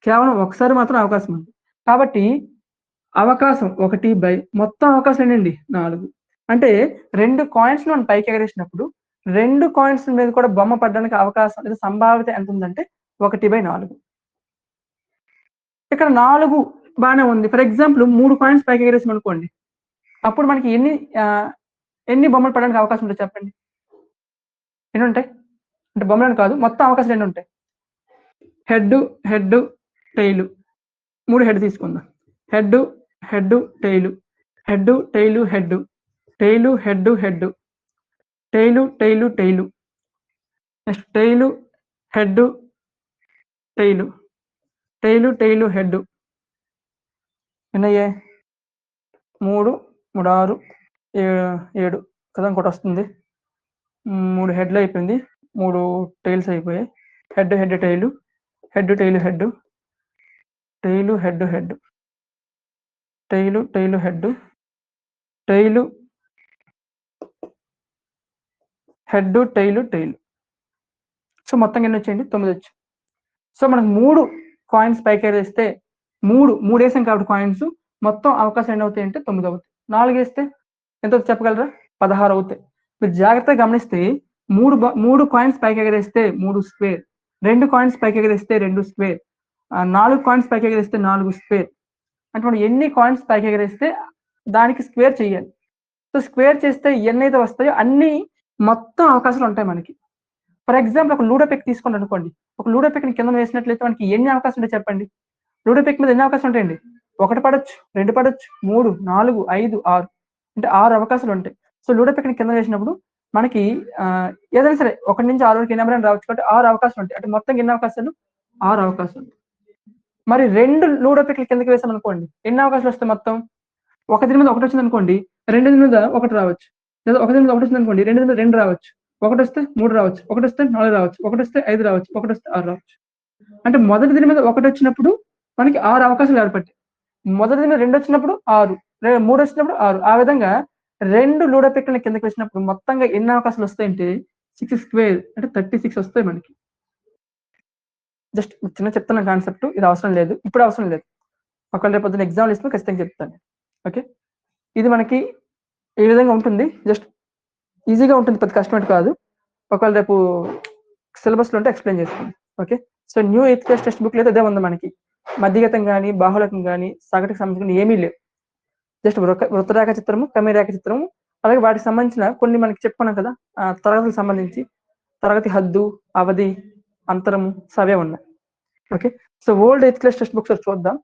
కేవలం ఒకసారి మాత్రం అవకాశం ఉంది. కాబట్టి అవకాశం 1/, మొత్తం అవకాశం ఎన్నండి? 4. అంటే 2 కాయిన్స్‌ని మనం పైకెగరేసినప్పుడు 2 కాయిన్స్ మీద కూడా బొమ్మ పడడానికి అవకాశం లేదా సంభావ్యత ఎంత ఉందంటే 1/4. ఇక్కడ 4 బానే ఉంది. ఫర్ ఎగ్జాంపుల్ 3 కాయిన్స్ పైకి ఎగరేసామనుకోండి. అప్పుడు మనకి ఎన్ని బొమ్మలు పడడానికి అవకాశం ఉంటది చెప్పండి? ఎన్నుంటాయి? అంటే బొమ్మలని కాదు. మొత్తం అవకాశాలు ఎన్నుంటాయి? Head, tail. 3 హెడ్ తీసుకుందాం. Head, tail. Head, tail, head. Tail, head. Tail. Next tail, head, tail. Tail, head. ఎన్నయ్యాయి? 3, 6, 7 కదా! ఇంకోటొస్తుంది. 3 హెడ్‌లు అయిపోయింది. 3 టెయిల్స్ అయిపోయాయి. Head, tail. Head, tail, head. Tail, head. Tail, head. Tail, head, tail. So మొత్తంగా ఎన్నొచ్చాయండి? 9 వచ్చాయి. So మనకు 3 coins పైకెగరేస్తే 3 ఏసాం కాబట్టి కాయిన్స్ మొత్తం అవకాశాలు ఎన్నవుతాయంటే 9 అవుతాయి. 4 ఏస్తే ఎంతవుతాయి చెప్పగలరా? 16 అవుతాయి. మీరు జాగ్రత్తగా గమనిస్తే 3 కాయిన్స్ పైకెగరేస్తే 3 స్క్వేర్. 2 కాయిన్స్ పైకెగరేస్తే 2 స్క్వేర్. 4 కాయిన్స్ పైకెగరేస్తే 4 స్క్వేర్. అంటే మనం ఎన్ని కాయిన్స్ పైకెగరేస్తే దానికి స్క్వేర్ చేయాలి. సో స్క్వేర్ చేస్తే ఎన్నైతే వస్తాయో అన్ని మొత్తం అవకాశాలు ఉంటాయి మనకి. ఫర్ ఎగ్జాంపుల్ ఒక లూడో పిక్ తీసుకోండనుకోండి. ఒక లూడో పిక్‌ని కిందన వేసినట్లయితే మనకి ఎన్ని అవకాశాలు ఉంటాయి చెప్పండి? లూడో పిక్ మీద ఎన్ని అవకాశాలు ఉంటాయండి? 1 పడొచ్చు, 2 పడొచ్చు, 3, 4, 5, 6 అంటే 6 అవకాశాలు ఉంటాయి. సో లూడో పిక్‌ని కింద వేసినప్పుడు మనకి ఏదైనా సరే 1 నుంచి 6 వరకు ఏ నంబర్ అయినా రావచ్చు. కాబట్టి 6 అవకాశాలు ఉంటాయి. అంటే మొత్తంగా ఎన్ని అవకాశాలు? 6 అవకాశాలు. మరి 2 లూడో పిక్‌లు కిందకి వేసామనుకోండి. ఎన్ని అవకాశాలు వస్తాయి మొత్తం? ఒక దీని మీద ఒకటొచ్చిందనుకోండి. 2 దీని మీద 1 రావచ్చు. లేదా ఒక దీని మీద ఒకటొచ్చిందనుకోండి. 2 దీని మీద 2 రావచ్చు. ఒకటొస్తే 3 రావచ్చు. ఒకటొస్తే 4 రావచ్చు. ఒకటొస్తే 5 రావచ్చు. ఒకటొస్తే 6 రావచ్చు. అంటే మొదటి దీని మీద ఒకటొచ్చినప్పుడు మనకి 6 అవకాశాలు ఏర్పడతాయి. మొదటి దీని మీద 2 వచ్చినప్పుడు 6, 3 వచ్చినప్పుడు 6. ఆ విధంగా 2 లూడో పిక్‌లని కిందకి వేసినప్పుడు మొత్తంగా ఎన్ని అవకాశాలు వస్తాయంటే 6 స్క్వేర్ అంటే 36 వస్తాయి మనకి. జస్ట్ చిన్నగా చెప్తున్న కాన్సెప్ట్. ఇది అవసరం లేదు. ఇప్పుడు అవసరం లేదు. ఒకవేళ రేపు పొద్దున్న ఎగ్జామ్‌లు ఇచ్చినప్పుడు ఖచ్చితంగా చెప్తాను. ఓకే. ఇది మనకి ఈ విధంగా ఉంటుంది. జస్ట్ ఈజీగా ఉంటుంది. పెద్ద కష్టమేం కాదు. ఒకవేళ రేపు సిలబస్లో ఉంటే ఎక్స్ప్లెయిన్ చేస్తాను. Okay. So new 8th class text బుక్లో అయితే అదే ఉంది మనకి. మధ్యగతం కానీ బాహుళకం కానీ సగటుకు సంబంధించిన ఏమీ లేవు. జస్ట్ వృత్తరేఖ చిత్రము, కమీరేఖ చిత్రము, అలాగే వాటికి సంబంధించిన కొన్ని మనకి చెప్పుకున్నాం కదా, తరగతులకు సంబంధించి తరగతి హద్దు, అవధి, అంతరము, అవే ఉన్నాయి. Okay. So old 8th class text books చూద్దాం.